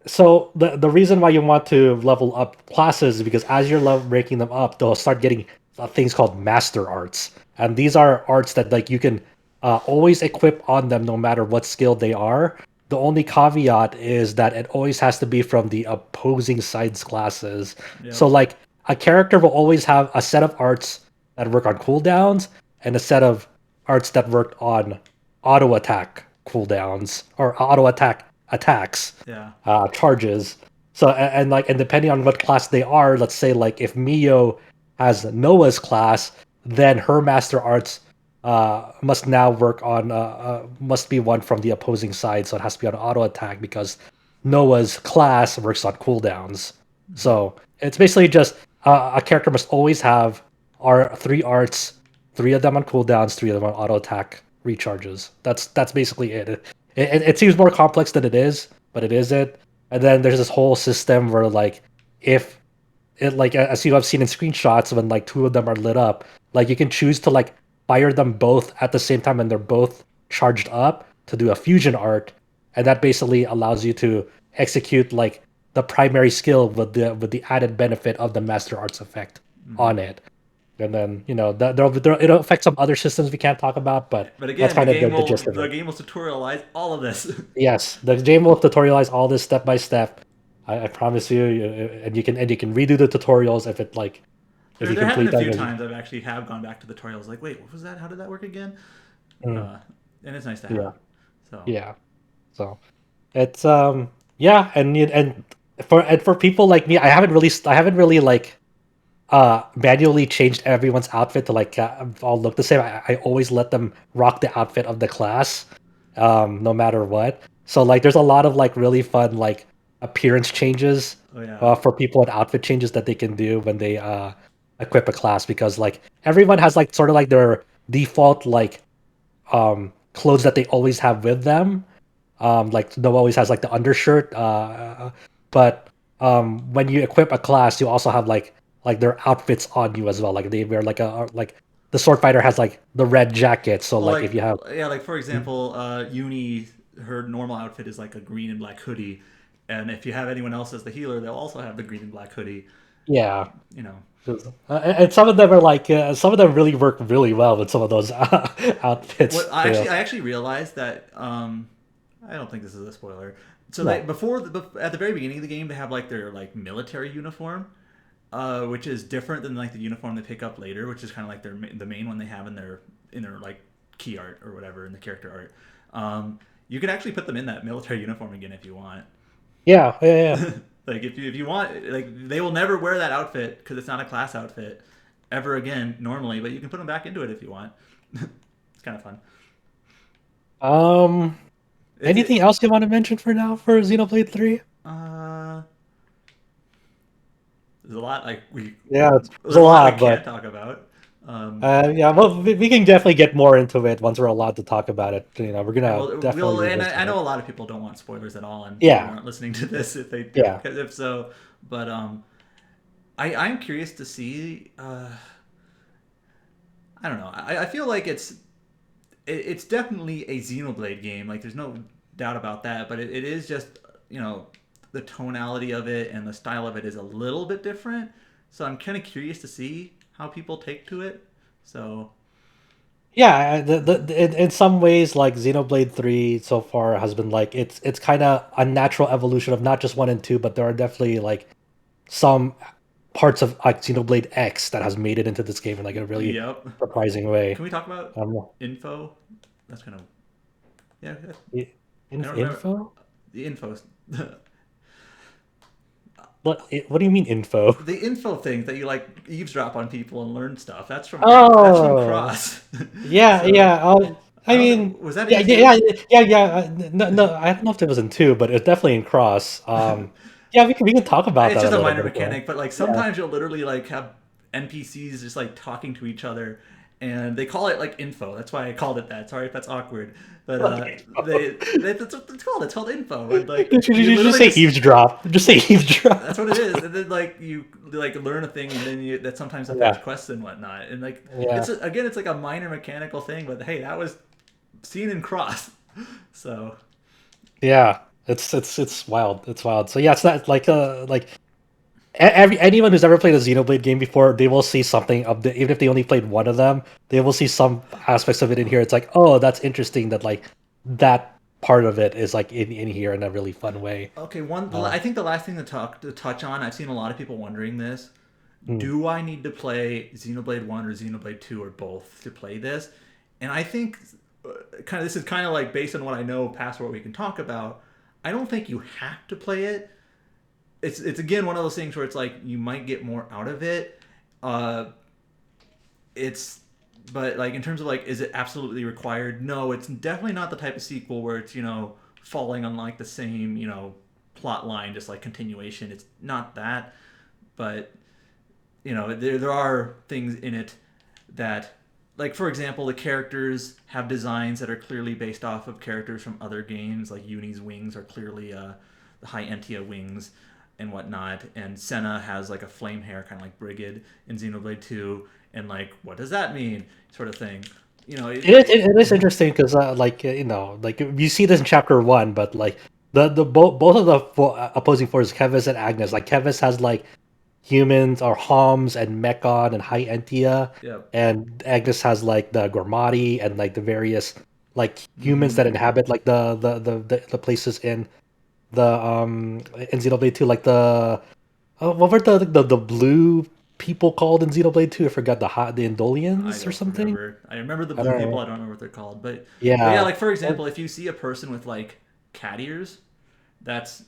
so the reason why you want to level up classes is because as you're ranking them up, they'll start getting things called master arts, and these are arts that like you can always equip on them no matter what skill they are. The only caveat is that it always has to be from the opposing side's classes. So yep. like a character will always have a set of arts that work on cooldowns and a set of arts that work on auto attack cooldowns or auto attack attacks Yeah. charges. So and depending on what class they are, let's say like if Mio has Noah's class, then her master arts must now work on must be one from the opposing side, so it has to be on auto attack because Noah's class works on cooldowns. Mhm. So it's basically just a character must always have our three arts, three of them on cooldowns, three of them on auto attack recharges. That's basically it. It seems more complex than it is, but it isn't. And then there's this whole system where like if it like as you have seen in screenshots when like two of them are lit up, like you can choose to like fire them both at the same time and they're both charged up to do a fusion art, and that basically allows you to execute like the primary skill with the added benefit of the master arts effect Mhm. on it. And then that it'll affect some other systems we can't talk about, but But that's again, kind of the gist of the it. game will tutorialize all of this. Yes, the game will tutorialize all this step by step. I promise you, and you can redo the tutorials if you There have been complete a them. few times I've actually have gone back to the tutorials like, wait, what was that? How did that work again? Mm, Uh, and it's nice to yeah, have. So yeah. So it's yeah, and for people like me, I haven't really like manually changed everyone's outfit to like all look the same. I always let them rock the outfit of the class, no matter what. So like there's a lot of like really fun like appearance changes oh yeah. for people and outfit changes that they can do when they equip a class because like everyone has like sort of like their default like clothes that they always have with them. Like Noah always has like the undershirt. But when you equip a class, you also have like their outfits on you as well. Like they wear like the sword fighter has like the red jacket. So Well, like if like you have yeah, like for example, Uni, her normal outfit is like a green and black hoodie, and if you have anyone else as the healer, they'll also have the green and black hoodie. yeah. You know, And some of them are like some of them really work really well with some of those outfits. what Too. I actually realized that I don't think this is a spoiler. So they No. before at the very beginning of the game, they have like their like military uniform, which is different than like the uniform they pick up later, which is kind of like the main one they have in their like key art or whatever in the character art. You can actually put them in that military uniform again if you want. Yeah, yeah, yeah. Like if you want, like they will never wear that outfit because it's not a class outfit ever again normally, but you can put them back into it if you want. It's kind of fun. Um, It's anything it, else you want to mention for now for Xenoblade 3? uh, there's a lot like we Yeah, it's there's a a lot we lot, can't but talk about. yeah, well, we can definitely get more into it once we're allowed to talk about it. You know, we're And gonna definitely we'll and revisit I know it. a lot of people don't want spoilers at all, and probably Yeah, aren't listening to this yeah, if so. But I'm curious to see. I don't know. I feel like it's definitely a Xenoblade game. Like there's no doubt about that. But it is just you know the tonality of it and the style of it is a little bit different. So I'm kind of curious to see how people take to it. So yeah. In some ways, like Xenoblade 3 so far has been like it's kind of a natural evolution of not just one and two, but there are definitely like some parts of like Xenoblade X that has made it into this game in like a really yep. surprising way. Can we talk about Um, info? That's kind of yeah. I don't remember info? the info. What do you mean info? The info thing that you like eavesdrop on people and learn stuff. That's from Oh, Cross. yeah, So yeah. I I don't think mean, was that yeah, in yeah, two. yeah, yeah, yeah. No, no, I don't know if it was in two, but it's definitely in Cross. Yeah, we can talk about It's that a just a little minor bit. Yeah, mechanic, but like yeah. sometimes you'll literally like have NPCs just like talking to each other, and they call it like info. That's why I called it that. Sorry if that's awkward, but that's what it's called. It's called info, and like you You just literally say just eavesdrop. Just say that's eavesdrop. what it is. And then like you like learn a thing, and then that sometimes affects Yeah, quests and whatnot. And like yeah, again, it's like a minor mechanical thing, but hey, that was seen in Cross, so yeah. It's wild. It's wild. So yeah, it's not like anyone who's ever played a Xenoblade game before, they will see something of the even if they only played one of them, they will see some aspects of it in here. It's like, oh, that's interesting that like that part of it is like in here in a really fun way. okay. Um, I think the last thing to touch on. I've seen a lot of people wondering this. mm, Do I need to play Xenoblade 1 or Xenoblade 2 or both to play this? And I think kind of this is kind of like based on what I know past what we can talk about. I don't think you have to play it. It's again one of those things where it's like you might get more out of it. Uh, it's but like in terms of like is it absolutely required? No, it's definitely not the type of sequel where it's falling on like the same plot line, just like continuation. It's not that, but there are things in it that like for example the characters have designs that are clearly based off of characters from other games. Like Uni's wings are clearly the high Entia wings and whatnot, and Senna has like a flame hair kind of like Brigid in Xenoblade 2, and like what does that mean sort of thing. you know it, it is interesting because like you see this in chapter one, but like the both of the opposing forces, Kevis and Agnes, like Kevis has like humans or Homs and Mechon and High Entia, yeah. and Agnes has like the Gormati and like the various like humans that Mm-hmm. inhabit like the places in Xenoblade 2, like the what were the blue people called in Xenoblade 2? I forgot the I Indolians or don't something. remember. I remember the I blue don't people. know. I don't remember what they're called. But yeah, Yeah. like for Oh, example, if you see a person with like cat ears, that's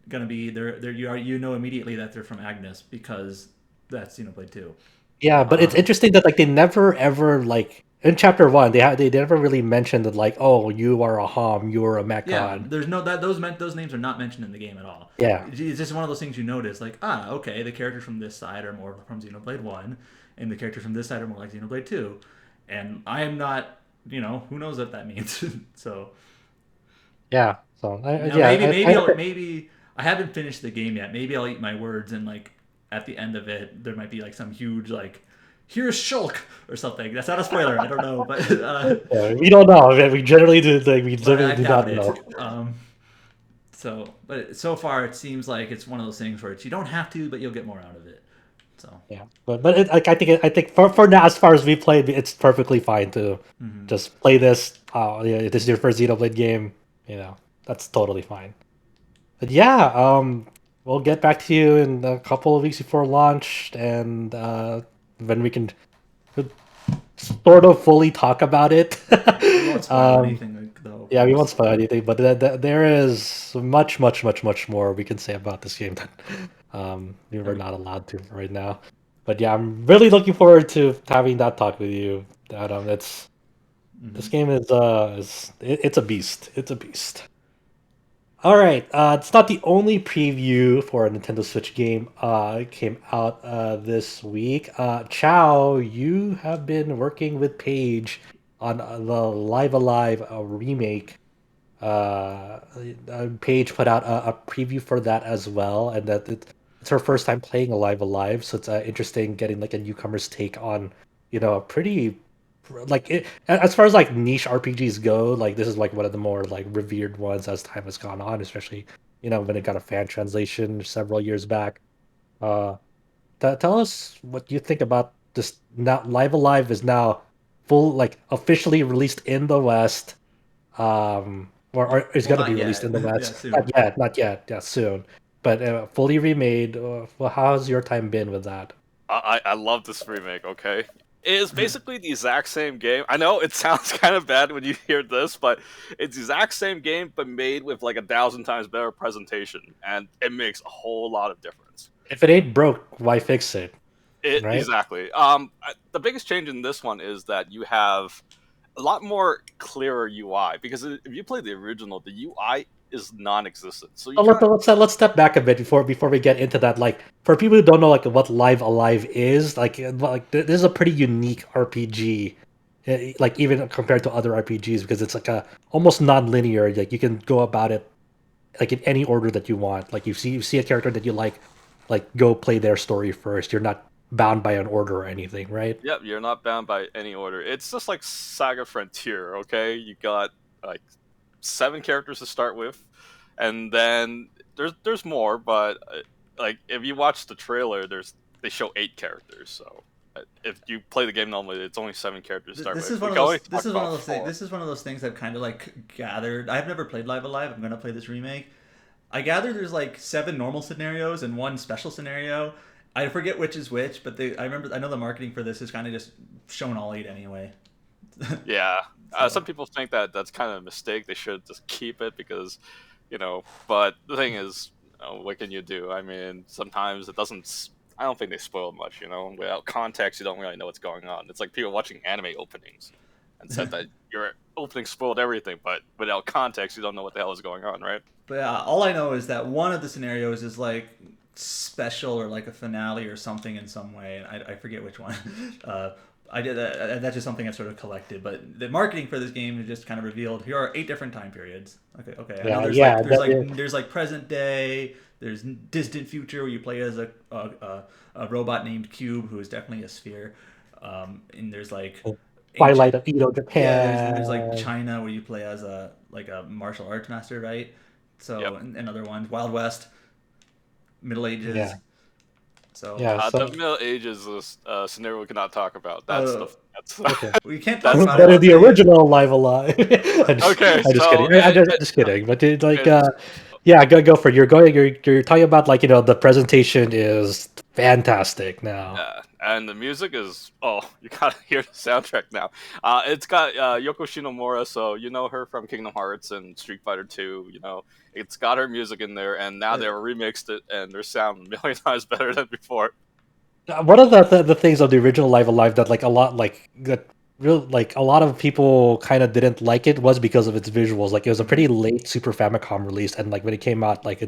gonna be they're you know immediately that they're from Agnes because that's Xenoblade 2. yeah, but it's Uh, interesting that like they never ever like in chapter one they never really mentioned that like, oh, you are a Hom, you are a yeah, Mechon. there's no those names are not mentioned in the game at all. Yeah. It's just one of those things you notice, like okay, the characters from this side are more from Xenoblade 1, and the characters from this side are more like Xenoblade 2, and I am not who knows what that means. So Yeah. So now yeah, maybe I haven't finished the game yet. Maybe I'll eat my words and like at the end of it there might be like some huge like here's Shulk or something. That's not a spoiler. I don't know, but we don't know. I mean, we generally do. Like, we but generally I do doubt not it. know. But so far it seems like it's one of those things where you don't have to, but you'll get more out of it. So Yeah, but like I think for now, as far as we played, it's perfectly fine to just play this. Yeah, this is your first Xenoblade game. That's totally fine. But yeah, we'll get back to you in a couple of weeks before launch, and when we can sort of fully talk about it. we won't spoil anything though, of Yeah, we won't course. spoil anything, but there is much, much, much, much more we can say about this game that we're not allowed to right now. But yeah, I'm really looking forward to having that talk with you, Adam. This game it's a beast. It's a beast. All right, it's not the only preview for a Nintendo Switch game came out this week. Chow, you have been working with Paige on the Live Alive remake. Paige put out a preview for that as well, and it's her first time playing Alive Alive, so it's interesting getting like a newcomer's take on a pretty as far as like niche RPGs go, like this is like one of the more like revered ones as time has gone on, especially when it got a fan translation several years back. Uh, tell us what you think about this. Now, Live Alive is now full like officially released in the West, or is Well, going to not be released yet. in the Yeah, West. soon. Not yet. Yeah, soon. But fully remade. Well, how's your time been with that? I love this remake, okay? It is basically the exact same game. I know it sounds kind of bad when you hear this, but it's the exact same game, but made with like 1,000 times better presentation, and it makes a whole lot of difference. If it ain't broke, why fix it? Right? Exactly. The biggest change in this one is that you have a lot more clearer UI, because if you play the original, the UI is non-existent. So you So kind of let's step back a bit before we get into that. Like for people who don't know like what Live Alive is, this is a pretty unique RPG. Like even compared to other RPGs, because it's like a almost non-linear. Like you can go about it like in any order that you want. Like you see a character that you like go play their story first. You're not bound by an order or anything, right? Yep, you're not bound by any order. It's just like Saga Frontier, okay? You got like 7 characters to start with, and then there's more, but like if you watch the trailer, they show 8 characters. So if you play the game normally, it's only 7 characters to start This with. is one We of can those. only This talk is one of about those things. 4. This is one of those things I've kind of like gathered. I've never played Live Alive. I'm gonna play this remake. I gather there's like 7 normal scenarios and 1 special scenario. I forget which is which, but I know the marketing for this is kind of just showing all 8 anyway. Yeah, So some people think that that's kind of a mistake. They should just keep it because, But the thing is, what can you do? I mean, sometimes it doesn't. I don't think they spoil much. Without context, you don't really know what's going on. It's like people watching anime openings and said that your opening spoiled everything, but without context, you don't know what the hell is going on, right? But all I know is that one of the scenarios is like special or like a finale or something in some way. I forget which one. I did that's just something I sort of collected. But the marketing for this game just kind of revealed here are 8 different time periods. Okay. I know Yeah, there's yeah. there's present day. There's distant future where you play as a robot named Cube who is definitely a sphere. And there's like Twilight ancient of Edo, yeah, there's like Japan. China where you play as a martial arts master, right? So Yep. and other ones, Wild West, Middle Yeah, Ages. So yeah. The So Middle Ages is a scenario we cannot talk about. uh, That's okay. we can't talk that's about it. But in I'll the say original Live Alive, okay. I'm just So kidding. Just kidding. But it's yeah, go for it. You're talking about like the presentation is fantastic now. Yeah, and the music is you gotta hear the soundtrack now. It's got Yoko Shinomura, so you know her from Kingdom Hearts and Street Fighter 2. It's got her music in there, and now uh, they've remixed it, and their sound a million times better than before. One of the things of the original Live Alive that like a lot like that real like a lot of people kind of didn't like it was because of its visuals. Like it was a pretty late Super Famicom release, and like when it came out, like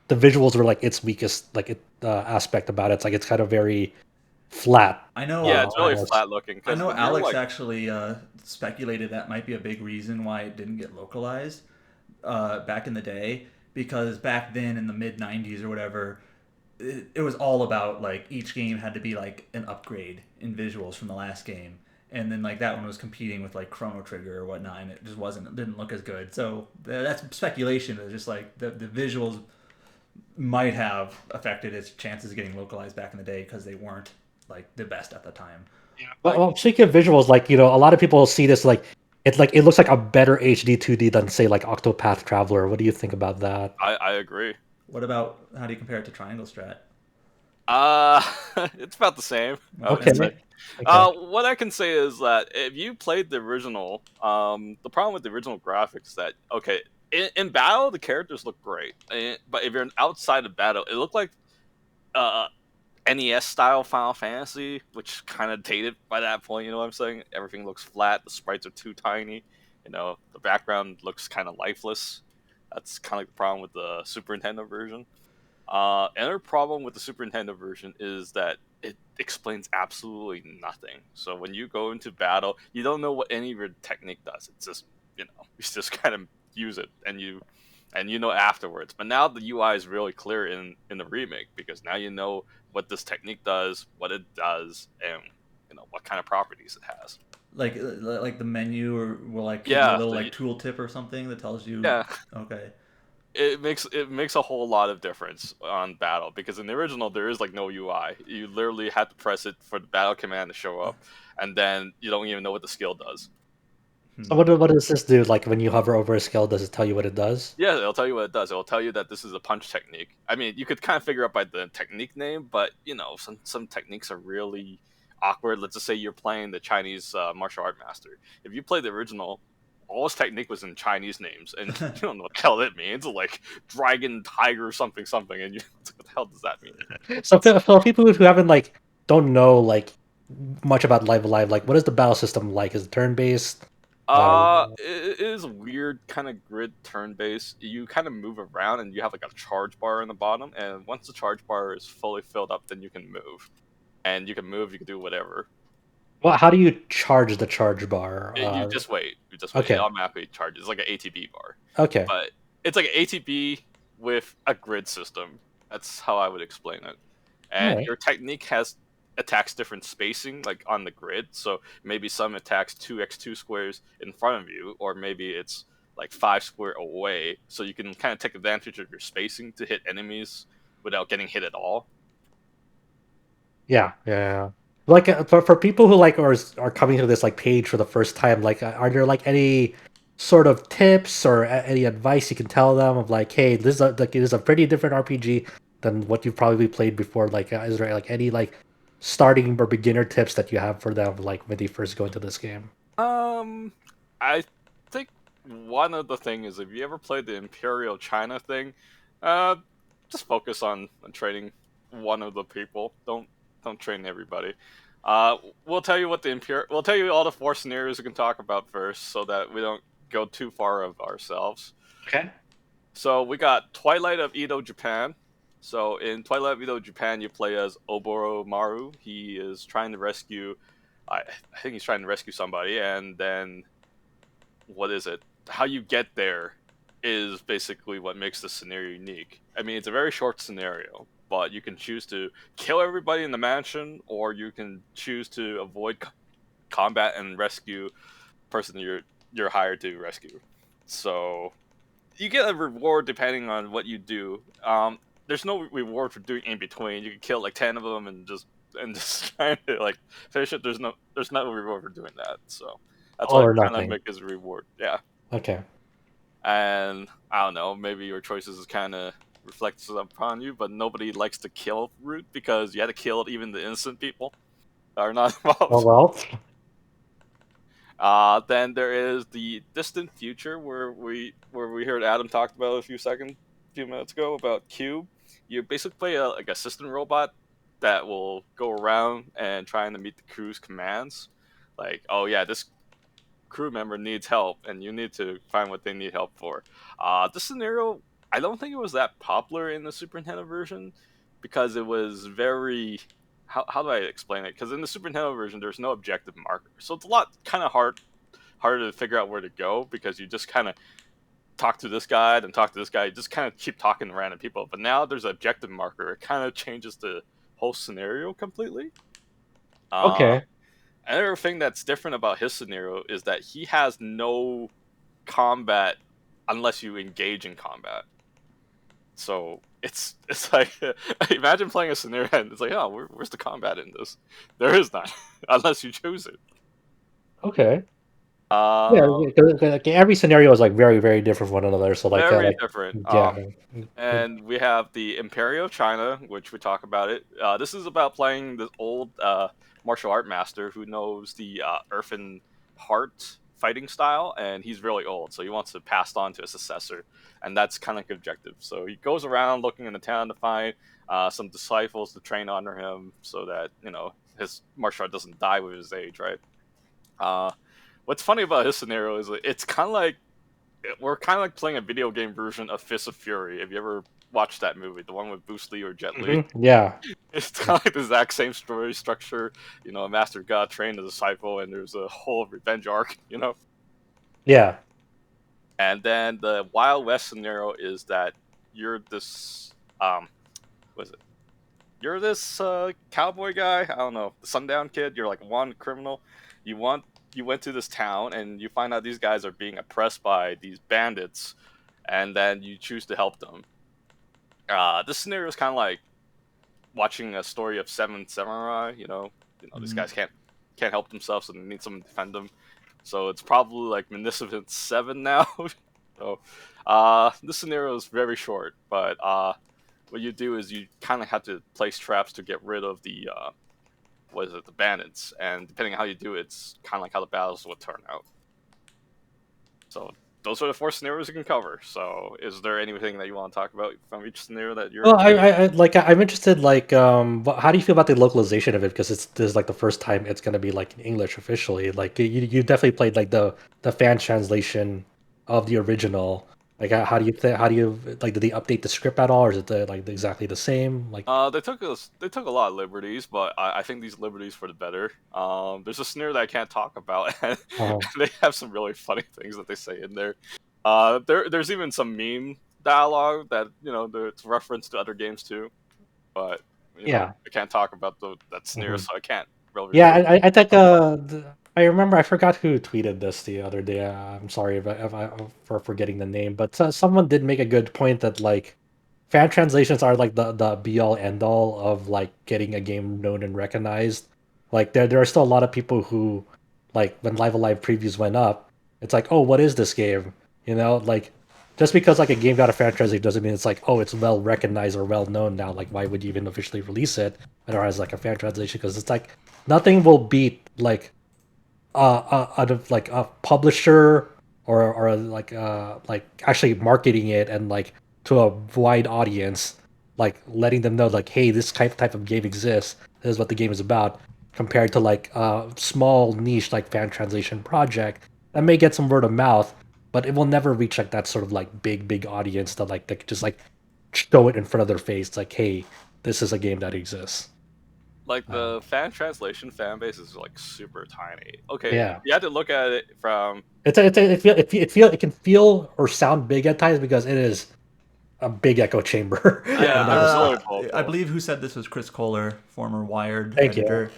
the visuals were like its weakest aspect about it. It's like it's kind of very flat. I know. Yeah, it's really Almost. flat looking I because know the real Alex like actually speculated that might be a big reason why it didn't get localized back in the day, because back then in the mid '90s or whatever, it was all about like each game had to be like an upgrade in visuals from the last game, and then like that one was competing with like Chrono Trigger or whatnot, and it just wasn't, it didn't look as good. So that's speculation. It's just like the visuals might have affected its chances of getting localized back in the day because they weren't like the best at the time. Well, like well, speaking of visuals, like a lot of people see this like it looks like a better HD 2D than say like Octopath Traveler. What do you think about that? I agree. What about, how do you compare it to Triangle Strat? Uh, it's about the same, I would Okay. say. Okay, okay. What I can say is that if you played the original, the problem with the original graphics is that okay, in battle the characters look great, but if you're outside of battle, it looked like uh NES style Final Fantasy, which kind of dated by that point. You know what I'm saying? Everything looks flat. The sprites are too tiny. The background looks kind of lifeless. That's kind of like the problem with the Super Nintendo version. Another problem with the Super Nintendo version is that it explains absolutely nothing. So when you go into battle, you don't know what any of your technique does. It's just you just kind of use it and you know afterwards. But now the UI is really clear in the remake because now you know what this technique does, what it does, and what kind of properties it has. Like the menu or will like give you a Yeah, little like tooltip or something that tells you. yeah. Okay. It makes a whole lot of difference on battle because in the original there is like no UI. You literally have to press it for the battle command to show up, and then you don't even know what the skill does. So Hmm. what does this do? Like when you hover over a skill, does it tell you what it does? Yeah, it'll tell you what it does. It'll tell you that this is a punch technique. I mean, you could kind of figure out by the technique name, but some techniques are really awkward. Let's just say you're playing the Chinese martial art master. If you play the original, all his technique was in Chinese names, and you don't know what the hell it means. Like dragon, tiger, something, something, and what the hell does that mean? So for people who haven't don't know much about Live Alive, like what is the battle system like? Is it turn based? It is a weird kind of grid turn base. You kind of move around and you have like a charge bar in the bottom, and once the charge bar is fully filled up, then you can move. And you can move, you can do whatever. Well, how do you charge the charge bar? You just wait. You just wait. It Okay, automatically charges. It's like an ATB bar. okay, But it's like an ATB with a grid system. That's how I would explain it. all And right. your technique has attacks different spacing, like on the grid. So maybe some attacks 2x2 squares in front of you, or maybe it's like 5 square away. So you can kind of take advantage of your spacing to hit enemies without getting hit at all. Yeah, yeah, yeah. Like for people who are coming to this page for the first time, are there any sort of tips or any advice you can tell them of hey, this is it is a pretty different RPG than what you've probably played before. Is there any starting or beginner tips that you have for them when they first go into this game? Um, I think one of the thing is if you ever played the Imperial China thing, uh, just focus on training one of the people. Don't train everybody. Uh, we'll tell you what the Imperial. We'll tell you all the four scenarios we can talk about first, so that we don't go too far of ourselves. Okay. So we got Twilight of Edo, Japan. So in Twilight of Edo, Japan, you play as Oboromaru. He is trying to rescue. I think he's trying to rescue somebody, and then what is it? How you get there is basically what makes the scenario unique. I mean, it's a very short scenario, but you can choose to kill everybody in the mansion, or you can choose to avoid combat and rescue person you're hired to rescue. So you get a reward depending on what you do. There's no reward for doing in between. You can kill like 10 of them and just trying to finish it. There's no reward for doing that. So that's All why or kind of nothing. make as a reward. Yeah, Okay. and I don't know. Maybe your choices kind of reflects upon you, but nobody likes to kill route because you had to kill even the innocent people that are not Oh involved. well. Then there is the distant future where we heard Adam talked about few minutes ago about Cube. You basically play like a system robot that will go around and trying to meet the crew's commands. Like, oh yeah, this crew member needs help, and you need to find what they need help for. This scenario, I don't think it was that popular in the Super Nintendo version because it was very how do I explain it? Because in the Super Nintendo version, there's no objective marker, so it's a lot kind of harder to figure out where to go because you just kind of talk to this guy, then talk to this guy. You just kind of keep talking to random people. But now there's an objective marker. It kind of changes the whole scenario completely. Okay. Another thing that's different about his scenario is that he has no combat unless you engage in combat. So it's like imagine playing a scenario and it's like, oh, where's the combat in this? There is none unless you choose it. Okay. Yeah, Uh, like, every scenario is like very, very different from one another. So very like different. yeah. And we have the Imperio of China, which we talk about it. This is about playing the old martial art master who knows the Earth and Heart fighting style, and he's really old, so he wants to pass on to a successor, and that's kind of like objective. So he goes around looking in the town to find some disciples to train under him, so that his martial art doesn't die with his age, right? Uh, what's funny about his scenario is it's kind of like we're kind of like playing a video game version of Fist of Fury. Have you ever watched that movie, the one with Bruce Lee or Jet Li? Yeah. It's kind of like the exact same story structure. A master god trained a disciple, and there's a whole revenge arc. Yeah. And then the Wild West scenario is that you're this what is it? You're this cowboy guy. I don't know, the Sundown Kid. You're like one criminal. You went to this town and you find out these guys are being oppressed by these bandits, and then you choose to help them. This scenario is kind of like watching a story of Seven Samurai. These guys can't help themselves, so they need someone to defend them. So it's probably like Magnificent Seven now. So this scenario is very short, but what you do is you kind of have to place traps to get rid of the the bandits, and depending on how you do it, it's kind of like how the battles will turn out. So those are the 4 scenarios you can cover. So is there anything that you want to talk about from each scenario that you're? Well, I'm interested. How do you feel about the localization of it? Because this is like the first time it's gonna be like in English officially. Like you definitely played like the fan translation of the original. Like how do you like did they update the script at all, or is it exactly the same? Like They took a lot of liberties, but I think these liberties for the better. There's a scenario that I can't talk about, and uh, they have some really funny things that they say in there. There's even some meme dialogue that it's reference to other games too, but yeah. I can't talk about that scenario, Mhm. so I can't really Yeah, reveal. I think I remember I forgot who tweeted this the other day. I'm sorry if I for forgetting the name, but someone did make a good point that like fan translations are like the be all end all of like getting a game known and recognized. Like there are still a lot of people who like when Live Alive previews went up, it's like, oh, what is this game? Like just because like a game got a fan translation doesn't mean it's like, oh, it's well recognized or well known now. Like why would you even officially release it when it has like a fan translation? Because it's like nothing will beat like out of like a publisher or like actually marketing it and like to a wide audience, like letting them know like, hey, this type of game exists. This is what the game is about. Compared to like a small niche like fan translation project that may get some word of mouth, but it will never reach like that sort of like big audience that like they could just like show it in front of their face, like, hey, this is a game that exists. Like Uh, the fan translation fan base is like super tiny. Okay, yeah. you had to look at it from. It can feel or sound big at times because it is a big echo chamber Yeah, in that respect. really I vocal. believe who said this was Chris Kohler, former Wired Thank you. editor.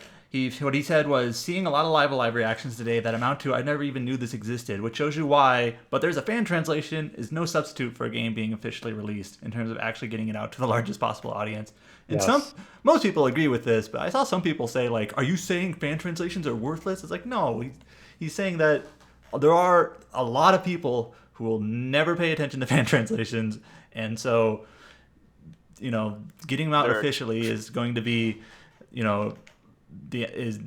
What he said was seeing a lot of live reactions today that amount to I never even knew this existed, which shows you why. But there's a fan translation is no substitute for a game being officially released in terms of actually getting it out to the largest possible audience. And Yes. most people agree with this, but I saw some people say like, "Are you saying fan translations are worthless?" It's like no, he's saying that there are a lot of people who will never pay attention to fan translations, and so getting them out They're officially is going to be, you know, the is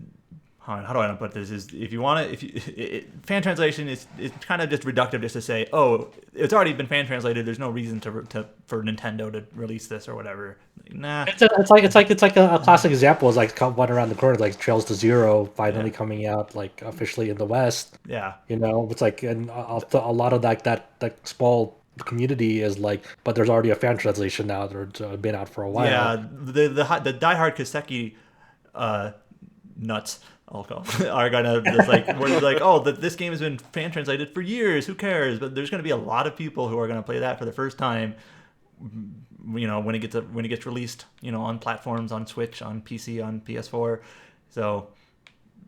how do I put this? Is if you want to, if you fan translation is it's kind of just reductive, just to say, oh, it's already been fan translated. There's no reason for Nintendo to release this or whatever. Nah. It's like a classic example is like one around the corner, like Trails to Zero finally Yeah. coming out like officially in the West. Yeah. It's like and a lot of that small community is like, but there's already a fan translation now that's been out for a while. Yeah. The diehard Kaseki nuts, I'll call are gonna just like we're like, oh, this game has been fan translated for years. Who cares? But there's gonna be a lot of people who are gonna play that for the first time. When it gets released, on platforms, on Switch, on PC, on PS4. So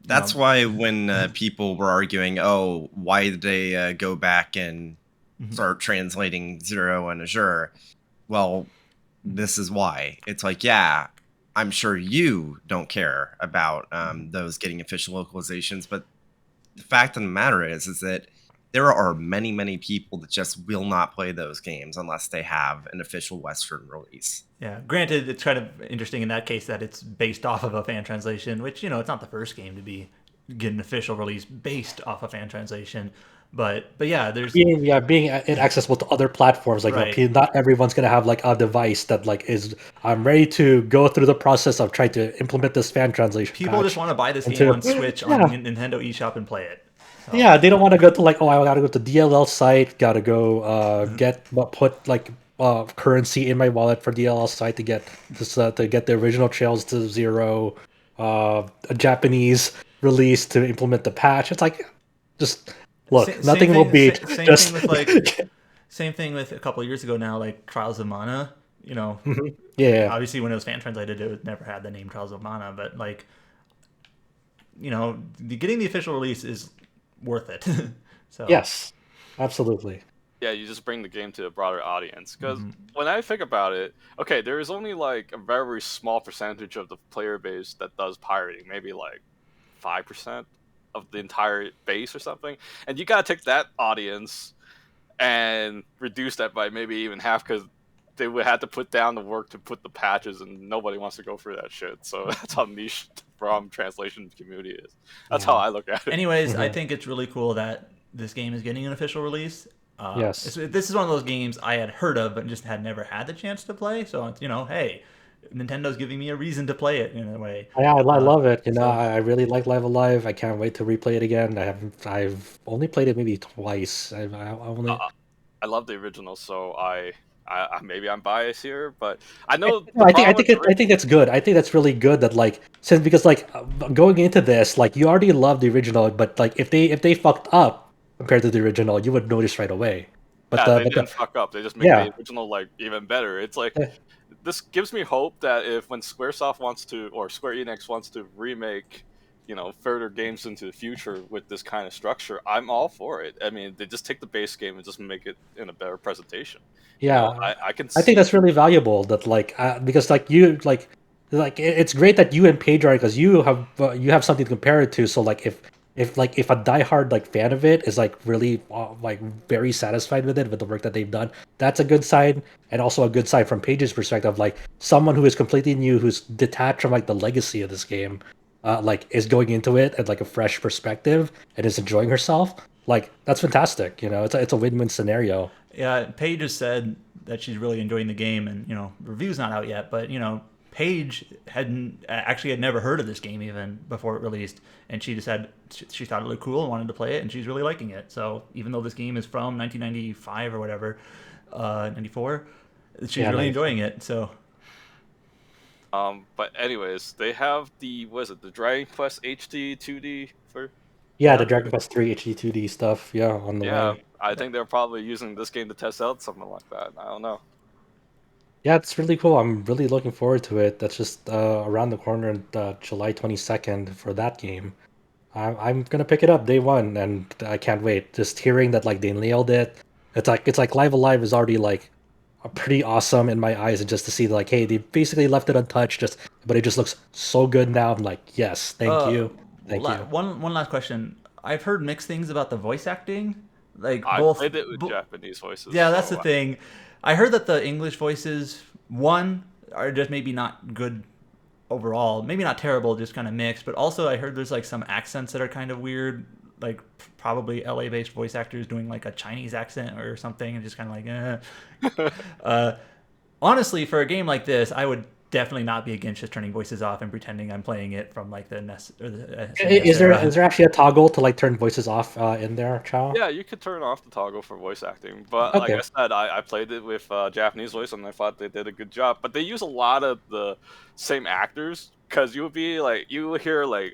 That's why when people were arguing, oh, why did they go back and start translating Zero and Azure? Well, this is why. It's like, yeah, I'm sure you don't care about those getting official localizations, but the fact of the matter is that there are many, many people that just will not play those games unless they have an official Western release. Yeah, granted, it's kind of interesting in that case that it's based off of a fan translation, which, it's not the first game to get an official release based off a fan translation. But yeah, there's being accessible to other platforms. Like, right. Not everyone's gonna have like a device that like is I'm ready to go through the process of trying to implement this fan translation. People just want to buy this game into on Switch on Nintendo eShop and play it. So. Yeah, they don't want to go to like, oh, I gotta go to DLL site, gotta go put like currency in my wallet for DLL site to get this to get the original Trails to Zero, a Japanese release to implement the patch. It's like, just look, nothing will beat. Same thing with a couple of years ago now, like Trials of Mana. Yeah. Obviously, when it was fan translated, it never had the name Trials of Mana, but like, getting the official release is worth it. So yes, absolutely. Yeah, you just bring the game to a broader audience. Because when I think about it, okay, there is only like a very small percentage of the player base that does pirating, maybe like 5% of the entire base or something. And you gotta take that audience and reduce that by maybe even half, because they would have to put down the work to put the patches, and nobody wants to go through that shit. So that's how niche the ROM translation community is. That's how I look at it. Anyways, I think it's really cool that this game is getting an official release. Yes. This is one of those games I had heard of but just had never had the chance to play. So, hey, Nintendo's giving me a reason to play it in a way. Yeah, I love it. I really like Live Alive. I can't wait to replay it again. I've only played it maybe twice. I love the original, so I maybe I'm biased here, but I know. I think that's good. I think that's really good that because going into this, like, you already love the original, but like if they fucked up compared to the original, you would notice right away. But they didn't fuck up. They just made the original like even better. It's like this gives me hope that when Squaresoft wants to, or Square Enix wants to remake, further games into the future with this kind of structure, I'm all for it. I mean, they just take the base game and just make it in a better presentation. Yeah, I can. I think that's really valuable. That because it's great that you and Paige are, because you have something to compare it to. So if a diehard fan of it is really very satisfied with it, with the work that they've done, that's a good sign, and also a good sign from Paige's perspective. Like, someone who is completely new, who's detached from the legacy of this game, is going into it at a fresh perspective and is enjoying herself. That's fantastic. It's a win-win scenario. Yeah, Paige has said that she's really enjoying the game, and review's not out yet, but Paige had never heard of this game even before it released, and she thought it looked cool and wanted to play it, and she's really liking it. So even though this game is from 1995 or whatever, 94, she's really enjoying it. So. But anyways, they have the Dragon Quest HD 2D for. Yeah, the Dragon Quest 3 HD 2D stuff. Yeah, on the way. I think they're probably using this game to test out something like that. I don't know. Yeah, it's really cool. I'm really looking forward to it. That's just around the corner, July 22nd for that game. I'm gonna pick it up day one, and I can't wait. Just hearing that they nailed it. It's like Live Alive is already pretty awesome in my eyes, and just to see hey, they basically left it untouched, but it just looks so good now. I'm like, yes, thank you. One last question. I've heard mixed things about the voice acting. I played it with Japanese voices. Yeah, that's the thing. I heard that the English voices, are just maybe not good overall. Maybe not terrible, just kind of mixed. But also I heard there's some accents that are kind of weird. Probably LA-based voice actors doing a Chinese accent or something, and just kind of honestly, for a game like this, I would definitely not be against just turning voices off and pretending I'm playing it from the NES or the is there actually a toggle to turn voices off in there, Chow? Yeah, you could turn off the toggle for voice acting, but like I said, I played it with Japanese voice, and I thought they did a good job. But they use a lot of the same actors because you would be like, you would hear like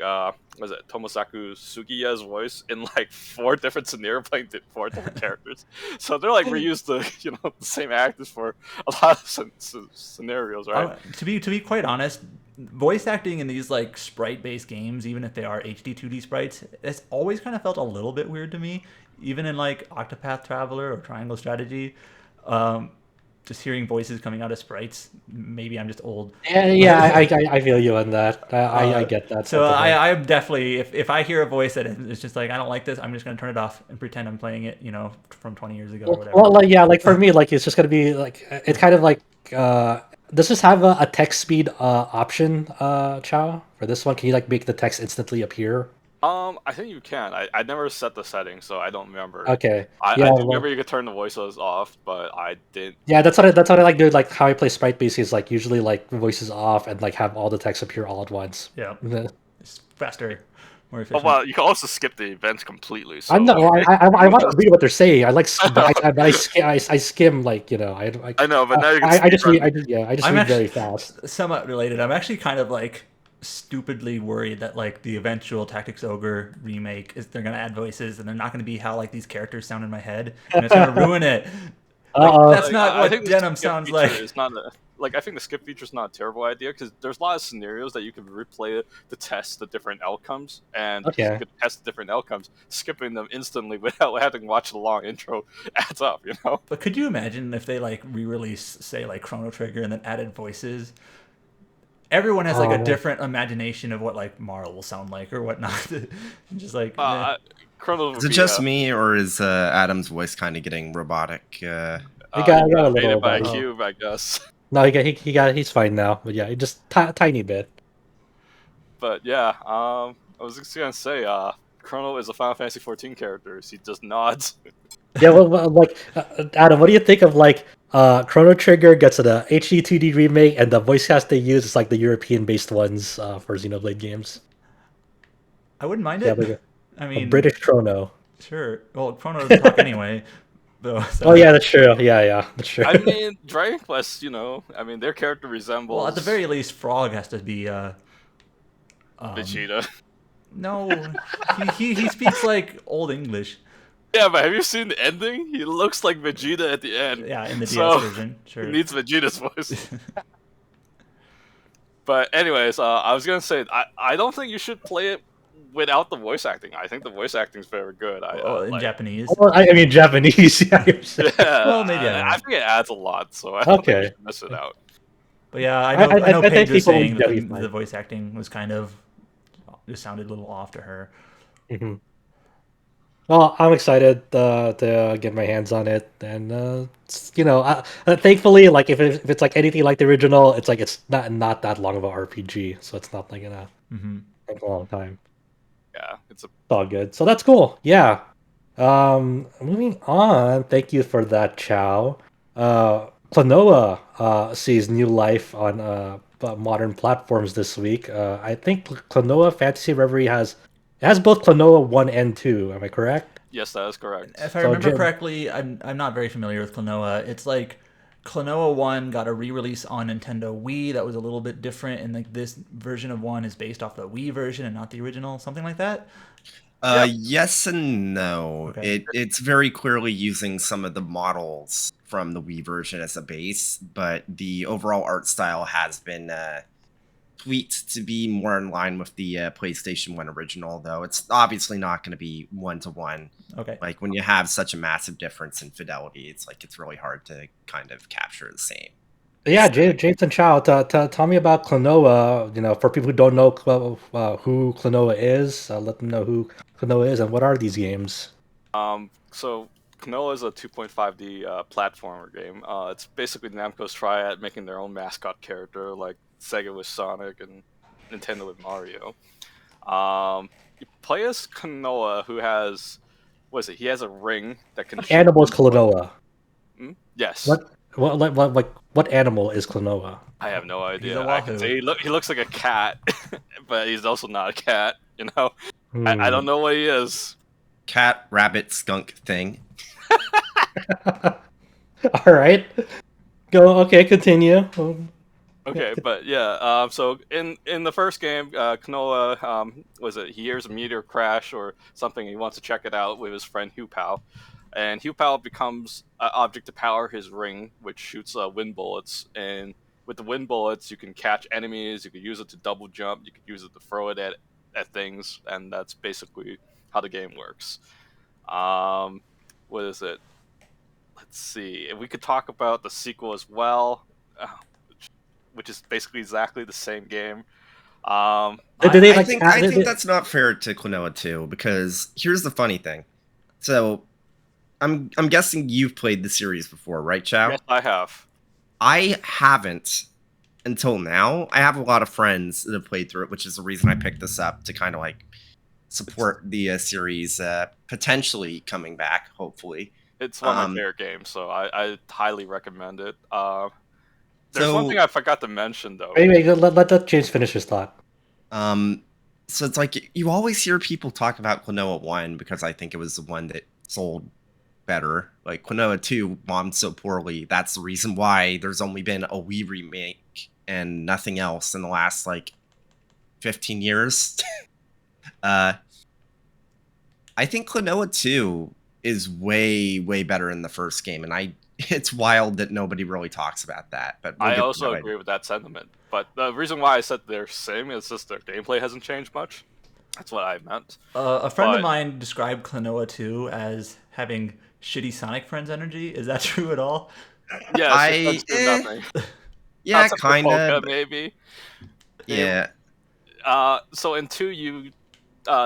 was it Tomosaku Sugiya's voice in like 4 different scenarios playing 4 different characters. So they're like reused the same actors for a lot of scenarios, right? To be quite honest, voice acting in these like sprite based games, even if they are HD 2D sprites, it's always kind of felt a little bit weird to me. Even in like Octopath Traveler or Triangle Strategy, just hearing voices coming out of sprites. Maybe I'm just old. Yeah, I feel you on that. I get that So sentiment. I'm definitely, if I hear a voice that it's just like I don't like this, I'm just gonna turn it off and pretend I'm playing it, from 20 years ago or whatever. Well, like yeah, like for me, like it's just gonna be like it's kind of like does this have a text speed option, Chow? For this one, can you like make the text instantly appear? I think you can. I never set the settings, so I don't remember. Okay, I yeah, do well, remember you could turn the voices off, but I didn't. yeah, that's what I like doing. Like how I play sprite based is like usually like voices off and like have all the text appear all at once. Yeah, Yeah. it's faster, more Oh efficient. well, you can also skip the events completely. I So know. I want to read what they're saying. I like, but I I skim like know, but now you can I just read. speedrun. I just I'm read actually very fast. somewhat related. I'm actually kind of like stupidly worried that like the eventual Tactics Ogre remake is they're gonna add voices and they're not gonna be how like these characters sound in my head and it's gonna ruin it. Like Uh-oh. that's Like, not I think what the Denim skip sounds feature like. is not a like. I think the skip feature is not a terrible idea because there's a lot of scenarios that you can replay it to test the different outcomes, and because you Okay. could test the different outcomes, skipping them instantly without having to watch the long intro adds up. But could you imagine if they like re-release say like Chrono Trigger and then added voices? Everyone has like a Oh, different imagination of what like Marl will sound like or whatnot. Just like Chrono Is would it be just me, or is Adam's voice kind of getting robotic? he got a little invaded by a body. oh, cube, I guess. No, he's fine now. But yeah, just tiny bit. But yeah, I was just gonna say, Chrono is a Final Fantasy 14 character. He just nods. Yeah, like Adam, what do you think of like Chrono Trigger gets an HD 2D remake, and the voice cast they use is like the European based ones for Xenoblade games. I wouldn't mind Yeah, it. like I a mean, British Chrono. sure. Well, Chrono doesn't talk anyway, though. Oh So, yeah, that's true. Yeah, that's true. I mean, Dragon Quest, I mean, their character well, at the resembles very least, Frog has to be. Vegeta. No, he speaks like old English. Yeah, but have you seen the ending? He looks like Vegeta at the end. Yeah, in the DS So version, he sure. needs Vegeta's voice. But anyways, I was gonna say I don't think you should play it without the voice acting. I think the voice acting is very good. I Oh, in like. Japanese. Oh, I mean Japanese. Yeah, you're saying. Yeah, Well, maybe I I won't. think it adds a lot, so I don't think you Okay. should miss it out. But yeah, I know I think Paige was people saying would that be the fine. voice acting was kind of just sounded a little off to her. Hmm. Well, I'm excited to get my hands on it, and thankfully, like if it's like anything like the original, it's like it's not that long of a RPG, so it's not like gonna Hmm. take a long time. Yeah, it's a It's all good, so that's cool. Yeah. Moving on. Thank you for that, Chow. Klonoa sees new life on modern platforms this week. I think Klonoa Fantasy Reverie has both Klonoa 1 and 2. Am I correct? yes, that is correct. If I So remember Jim, correctly, I'm not very familiar with Klonoa. It's like Klonoa 1 got a re-release on Nintendo Wii that was a little bit different, and like this version of 1 is based off the Wii version and not the original, something like that. Yeah. Yes and no. Okay. It's very clearly using some of the models from the Wii version as a base, but the overall art style has been tweaked to be more in line with the PlayStation 1 original, though it's obviously not going to be one-to-one. Okay. Like, when you have such a massive difference in fidelity, it's really hard to kind of capture the same. yeah, James and Chow, tell me about Klonoa. For people who don't know who Klonoa is, let them know who Klonoa is and what are these games. So Klonoa is a 2.5D platformer game. It's basically Namco's try at making their own mascot character, like Sega with Sonic and Nintendo with Mario. You play as Klonoa, who has, what is it? He has a ring that can What shoot. animal is Klonoa? Yes. What animal is Klonoa? I have no He's idea. a I can wahoo. say he looks like a cat, but he's also not a cat. I Hmm. don't know what he is. Cat, rabbit, skunk thing. All right. Go. Okay, continue. Okay, but yeah, so in the first game, Klonoa, was it he hears a meteor crash or something, he wants to check it out with his friend Hupao, and Hupao becomes an object to power his ring, which shoots wind bullets, and with the wind bullets, you can catch enemies, you can use it to double jump, you can use it to throw it at things, and that's basically how the game works. Um, what is it? Let's see. If we could talk about the sequel as well, uh, which is basically exactly the same game. Did they I like think add, I think that's not fair to Klonoa too, because here's the funny thing. So I'm guessing you've played the series before, right, Chow? Yes, I have. I haven't until now. I have a lot of friends that have played through it, which is the reason I picked this up to kind of like support the series potentially coming back, hopefully. It's one of my Um, favorite games, so I highly recommend it. There's one thing so I forgot to mention though. anyway, let James finish his thought. um, so it's like you always hear people talk about Klonoa 1 because I think it was the one that sold better. Like Klonoa 2 bombed so poorly. That's the reason why there's only been a Wii remake and nothing else in the last like 15 years. I think Klonoa 2 is way better in the first game, and it's wild that nobody really talks about that. But we'll I get to also that. agree with that sentiment, but the reason why I said they're same is just their gameplay hasn't changed much. That's what I meant. A friend of But- mine described Klonoa 2 as having shitty Sonic Friends energy. Is that true at all? Yeah, I- it's do nothing. Yeah, Except for kind Polka, of. maybe. Yeah. So in 2, you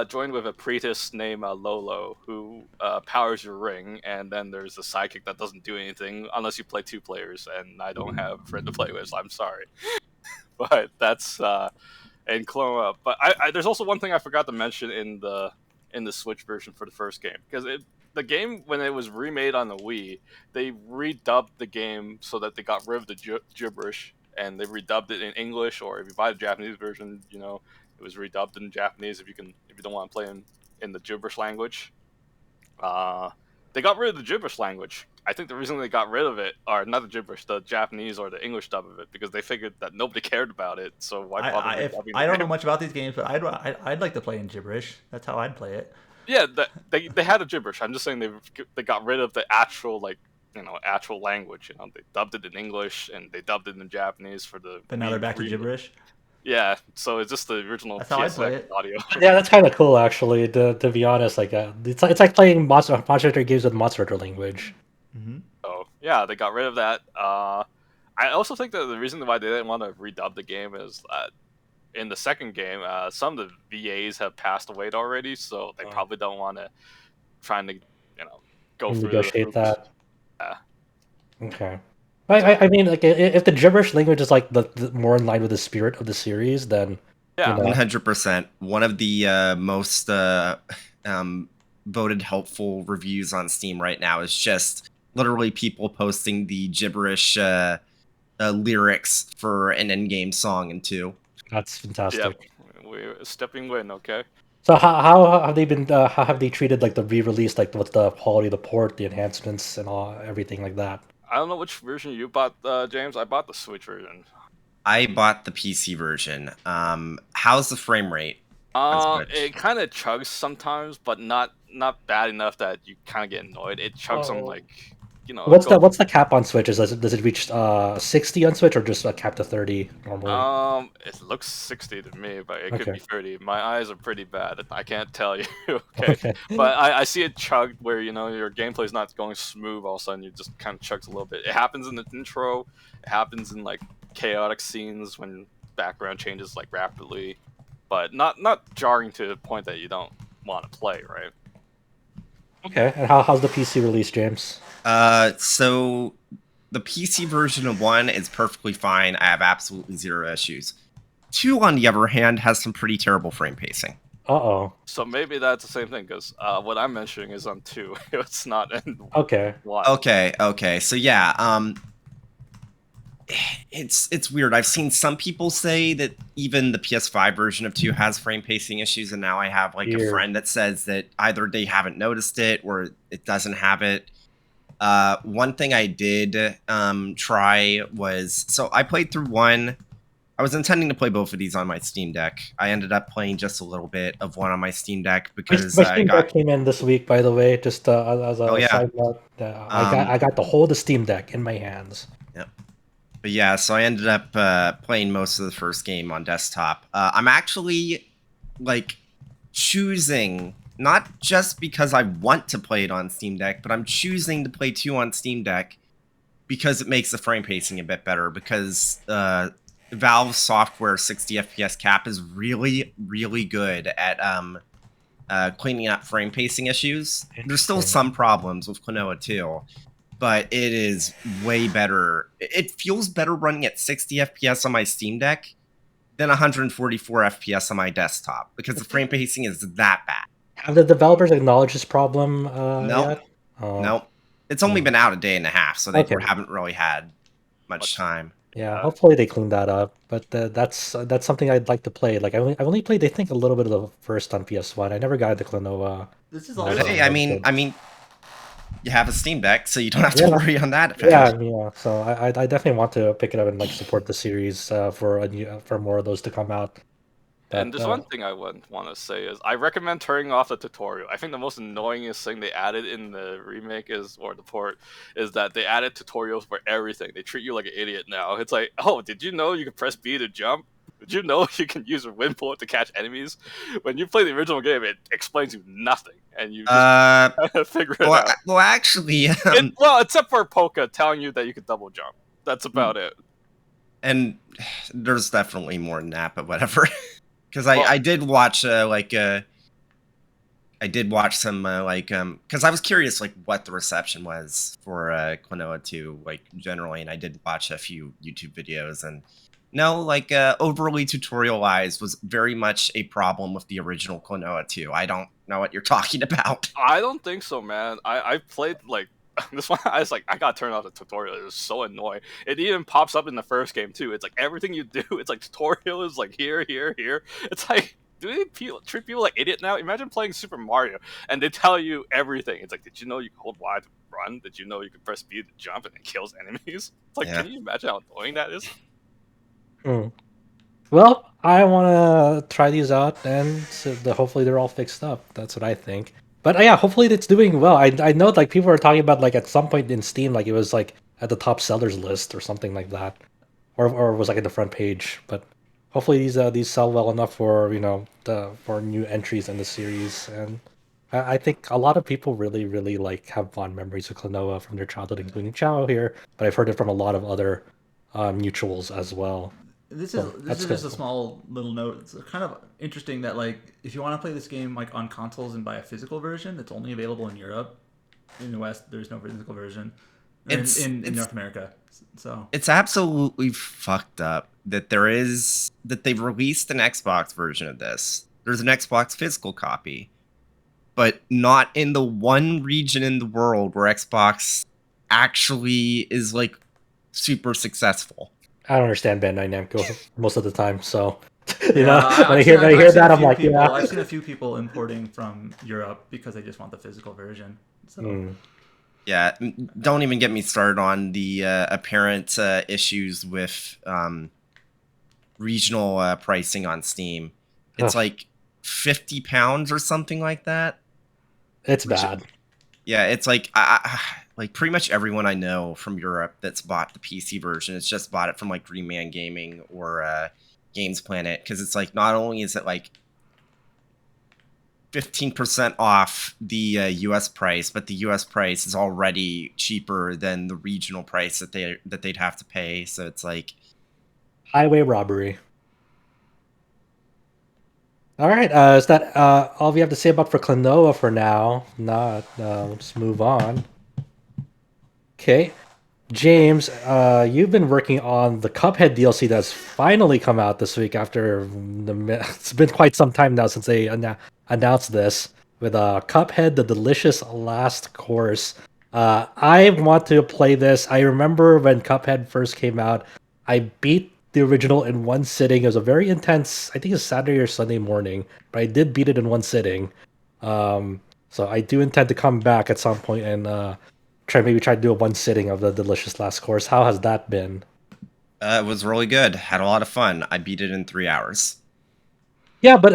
joined with a priestess named Lolo, who powers your ring, and then there's a sidekick that doesn't do anything unless you play 2 players, and I don't have a friend to play with, so I'm sorry. But that's in Klonoa. But there's also one thing I forgot to mention in the Switch version for the first game, because the game, when it was remade on the Wii, they redubbed the game so that they got rid of the gibberish, and they redubbed it in English. Or if you buy the Japanese version, it was redubbed in Japanese if you don't want to play in the gibberish language. They got rid of the gibberish language. I think the reason they got rid of it, or not the gibberish, the Japanese or the English dub of it, because they figured that nobody cared about it. So why bother redubbing the I don't know game? much about these games, but I'd like to play in gibberish. That's how I'd play it. Yeah, they had a gibberish. I'm just saying they got rid of the actual actual language. They dubbed it in English and they dubbed it in Japanese for the. But now they're back to gibberish. Yeah, so it's just the original That's how I'd play PSX it. audio. Yeah, that's kind of cool actually. To be honest, like it's like playing Monster Hunter games with Monster Hunter language. So yeah, they got rid of that. I also think that the reason why they didn't want to redub the game is that in the second game, some of the VAs have passed away already, so they probably don't want to trying to go through the Negotiate hoops. that. Yeah. Okay. I mean, like if the gibberish language is like the more in line with the spirit of the series, then Yeah. 100%. One of the most voted helpful reviews on Steam right now is just literally people posting the gibberish lyrics for an in-game song in 2. that's fantastic. Yep. We're stepping in, okay? So how have they been? How have they treated like the re-release? Like what's the quality of the port, the enhancements, and all everything like that? I don't know which version you bought, James. I bought the Switch version. I bought the PC version. How's the frame rate? on Switch? It kind of chugs sometimes, but not bad enough that you kind of get annoyed. It chugs on What's the cap on Switch? Does it reach 60 on Switch or just a cap to 30 normally? It looks 60 to me, but it Okay. could be 30. My eyes are pretty bad. I can't tell you. Okay. But I see it chugged where your gameplay's not going smooth. All of a sudden, you just kind of chugs a little bit. It happens in the intro. It happens in like chaotic scenes when background changes like rapidly, but not jarring to the point that you don't want to play, right? Okay, and how's the PC release, James? So the PC version of 1 is perfectly fine. I have absolutely 0 issues. 2, on the other hand, has some pretty terrible frame pacing. Uh-oh. So maybe that's the same thing, because what I'm mentioning is on 2. It's not in Okay. 1. Okay. So yeah, it's weird. I've seen some people say that even the PS5 version of 2 has frame pacing issues, and now I have like a Weird. friend that says that either they haven't noticed it or it doesn't have it. One thing I did try was, so I played through 1 I was intending to play both of these on my Steam Deck. I ended up playing just a little bit of one on my Steam Deck because My I Steam Deck got. came in this week, by the way. Just as Oh a yeah. side note, Um. I got the whole the Steam Deck in my hands. Yep. But yeah, so I ended up playing most of the first game on desktop. I'm actually like choosing, not just because I want to play it on Steam Deck, but I'm choosing to play 2 on Steam Deck because it makes the frame pacing a bit better. Because Valve software 60 FPS cap is really, really good at cleaning up frame pacing issues. There's still some problems with Klonoa too, but it is way better. It feels better running at 60 FPS on my Steam Deck than 144 FPS on my desktop because the frame pacing is that bad. Have the developers acknowledged this problem Nope. yet? Nope. It's only been out a day and a half, so they Okay. haven't really had much time. Yeah, hopefully they clean that up. But that's something I'd like to play. Like I only played, I think, a little bit of the first on PS1. I never got the Klonoa. This is But also hey, I mean, you have a Steam Deck, so you don't have to Yeah. worry on that. Yeah. So I definitely want to pick it up and like support the series for more of those to come out. And But there's one thing I would want to say is I recommend turning off the tutorial. I think the most annoyingest thing they added in the remake or the port is that they added tutorials for everything. They treat you like an idiot now. It's like, oh, did you know you can press B to jump? Did you know you can use a wind bullet to catch enemies? When you play the original game, it explains you nothing, and you just figure it out. Well, actually, Well, except for Polka telling you that you can double jump. That's about it. And there's definitely more than that, but whatever. Because I did watch I did watch some because I was curious like what the reception was for Klonoa 2 like generally, and I did watch a few YouTube videos, and no, like overly tutorialized was very much a problem with the original Klonoa 2. I don't know what you're talking about. I don't think so, man. I played like this one. I was like, I gotta turn off the tutorial. It was so annoying. It even pops up in the first game too. It's like everything you do. It's like tutorial is like here. It's like, do they treat people like idiot now? Imagine playing Super Mario and they tell you everything. It's like, did you know you can hold Y to run? Did you know you can press B to jump and it kills enemies? It's like, Can you imagine how annoying that is? Well, I want to try these out, and hopefully they're all fixed up. That's what I think. But yeah, hopefully it's doing well. I know like people are talking about like at some point in Steam, like it was like at the top sellers list or something like that, or it was like at the front page. But hopefully these sell well enough for for new entries in the series. And I think a lot of people really like have fond memories of Klonoa from their childhood, including Chao here. But I've heard it from a lot of other mutuals as well. This is just a small little note. It's kind of interesting that like if you want to play this game like on consoles and buy a physical version, it's only available in Europe. In the West, there's no physical version. In North America. So it's absolutely fucked up that they've released an Xbox version of this. There's an Xbox physical copy, but not in the one region in the world where Xbox actually is like super successful. I don't understand Bandai Namco most of the time, so when I hear that, I'm like, yeah. I've seen a few people importing from Europe because they just want the physical version. So. Yeah, don't even get me started on the apparent issues with regional pricing on Steam. It's like £50 or something like that. It's bad. Yeah, it's like like pretty much everyone I know from Europe that's bought the PC version has just bought it from like Green Man Gaming or Games Planet, because it's like not only is it like 15% off the US price, but the US price is already cheaper than the regional price that they'd have to pay. So it's like highway robbery. All right, is that all we have to say about for Klonoa for now? Not, we'll just move on. Okay, James, you've been working on the Cuphead DLC that's finally come out this week after it's been quite some time now since they announced this with Cuphead, the Delicious Last Course. I want to play this. I remember when Cuphead first came out, I beat the original in one sitting. It was a very intense, I think it's Saturday or Sunday morning, but I did beat it in one sitting. So I do intend to come back at some point and try to do a one sitting of the Delicious Last Course. How has that been? It was really good. Had a lot of fun. I beat it in 3 hours. Yeah, but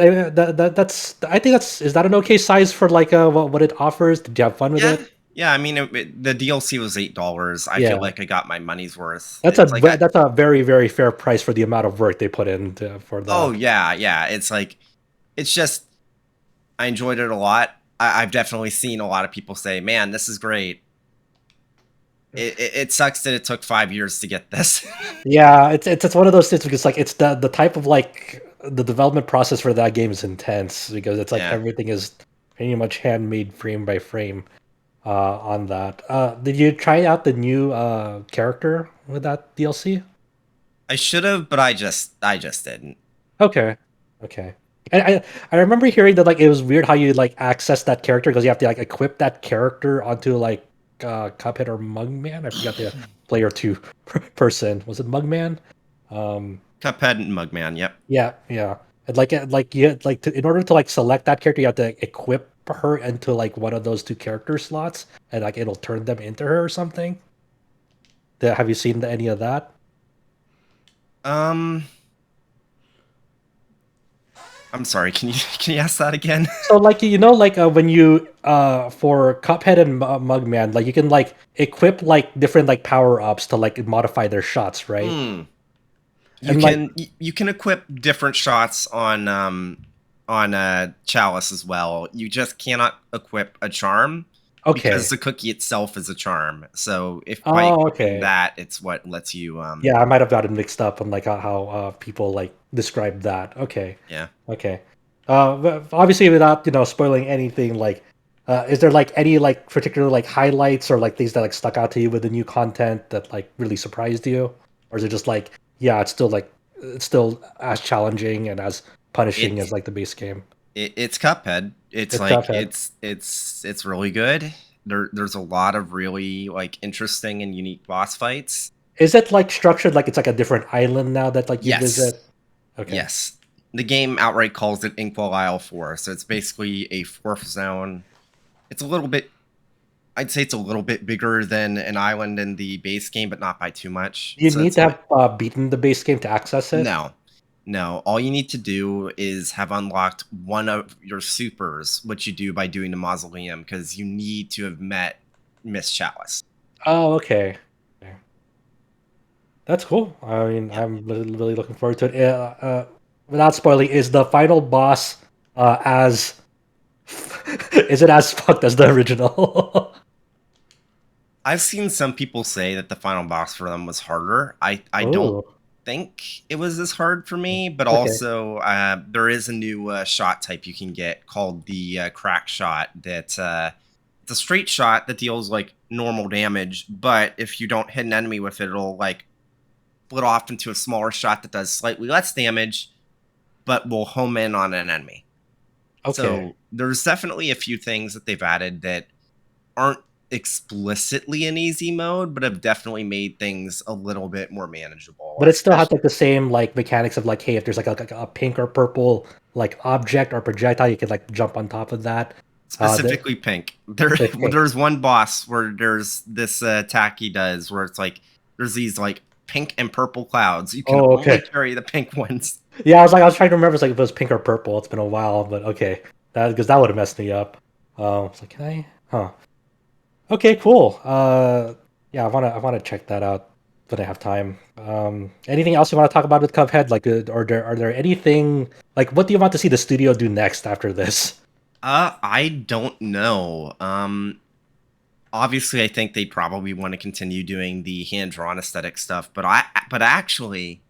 that's I think that's is that an okay size for like what it offers? Did you have fun with Yeah, it? yeah. I mean, the DLC was $8. I feel Yeah, like I got my money's worth. that's It's like that's a very very fair price for the amount of work they put in for oh that. yeah, yeah. It's like it's just I enjoyed it a lot. I've definitely seen a lot of people say, "Man, this is great." It sucks that it took 5 years to get this. Yeah, it's one of those things because like it's the type of like the development process for that game is intense because it's like Yeah, everything is pretty much handmade frame by frame on that. Did you try out the new character with that DLC? I should have, but I just didn't. Okay, okay. And I remember hearing that like it was weird how you like access that character because you have to like equip that character onto like Cuphead or Mugman. I forgot the player two person. Was it Mugman? Um, Cuphead and Mugman. Yep. yeah, yeah. And like you like in order to like select that character, you have to equip her into like one of those two character slots, and like it'll turn them into her or something. Have you seen any of that? Um, I'm sorry. Can you can you ask that again? So like you know like when you for Cuphead and Mugman like you can like equip like different like power ups to like modify their shots, right? Hmm. You And like can you can equip different shots on Chalice as well. You just cannot equip a charm because okay, the cookie itself is a charm. So if by oh equipping okay, that, it's what lets you yeah, I might have gotten mixed up on like how people like describe that. Okay, yeah. okay. But obviously without spoiling anything, like is there like any like particular like highlights or like things that like stuck out to you with the new content that like really surprised you, or is it just like yeah, it's still as challenging and as punishing It's as like the base game? it's Cuphead. It's It's like Cuphead. it's really good. There's a lot of really like interesting and unique boss fights. Is it like structured like it's like a different island now that like you Yes. visit? Okay. Yes. The game outright calls it Inkwell Isle 4, so it's basically a fourth zone. It's a little bit I'd say it's a little bit bigger than an island in the base game, but not by too much. You So need it's to like have beaten the base game to access it. no. No, all you need to do is have unlocked one of your supers, which you do by doing the mausoleum, because you need to have met Miss Chalice. Oh, okay. Okay. That's cool. I mean, Yep. I'm really looking forward to it. Without spoiling, is the final boss as is it as fucked as the original? I've seen some people say that the final boss for them was harder. I don't Oh, think it was as hard for me, but okay. also there is a new shot type you can get called the crack shot. That it's a straight shot that deals like normal damage, but if you don't hit an enemy with it, it'll like split off into a smaller shot that does slightly less damage, but will home in on an enemy. Okay. So there's definitely a few things that they've added that aren't explicitly an easy mode, but have definitely made things a little bit more manageable. But it still has Especially like the same like mechanics of like, hey, if there's like a pink or purple like object or projectile, you can like jump on top of that. The specifically pink. pink. There's one boss where there's this attack he does where it's like there's these like pink and purple clouds. You can Oh, only okay. carry the pink ones. Yeah, I was trying to remember if it was pink or purple. It's been a while, but okay, that because that would have messed me up. It's like, can I? Huh. Okay, cool. Yeah, I wanna check that out when I have time. Anything else you want to talk about with Cuphead? Like, are there anything like what do you want to see the studio do next after this? I don't know. Obviously I think they probably want to continue doing the hand-drawn aesthetic stuff, but actually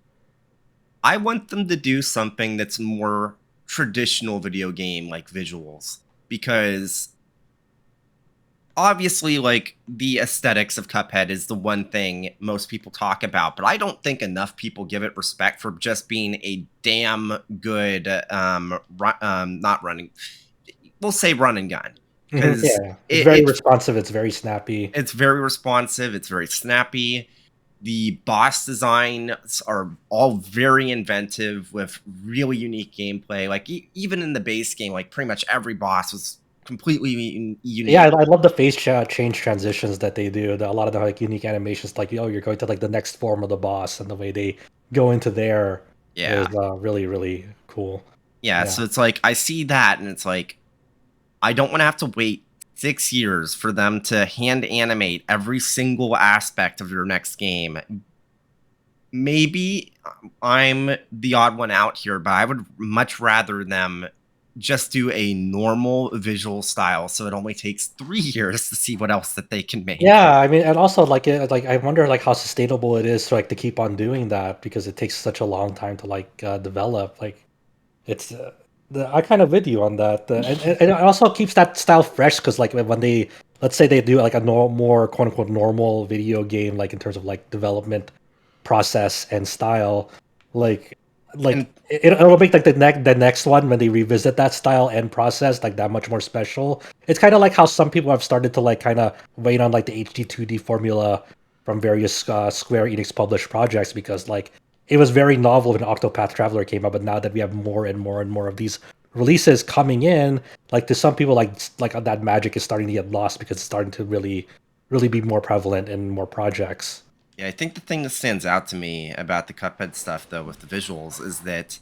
I want them to do something that's more traditional video game like visuals because obviously like the aesthetics of Cuphead is the one thing most people talk about, but I don't think enough people give it respect for just being a damn good not running, we'll say run and gun, because Yeah, it's very responsive. It's very snappy. it's very responsive, it's very snappy. The boss designs are all very inventive with really unique gameplay. Like even in the base game, like pretty much every boss was completely unique. Yeah, I love the face change transitions that they do. A lot of the like unique animations, like you're going to like the next form of the boss, and the way they go into there Yeah. is really really cool. Yeah, Yeah. so it's like I see that and it's like I don't want to have to wait 6 years for them to hand animate every single aspect of your next game. Maybe I'm the odd one out here, but I would much rather them just do a normal visual style so it only takes 3 years to see what else that they can make. Yeah, I mean, and also like I wonder like how sustainable it is to keep on doing that because it takes such a long time to develop. Like it's I kind of with you on that, and it also keeps that style fresh because like when they let's say they do like a more quote unquote normal video game like in terms of like development process and style, like And it'll make like the next one when they revisit that style and process like that much more special. It's kind of like how some people have started to like kind of wait on like the HD 2D formula from various Square Enix published projects because like it was very novel when Octopath Traveler came out, but now that we have more and more and more of these releases coming in, like to some people, like that magic is starting to get lost because it's starting to really be more prevalent in more projects. yeah, I think the thing that stands out to me about the Cuphead stuff, though, with the visuals, is that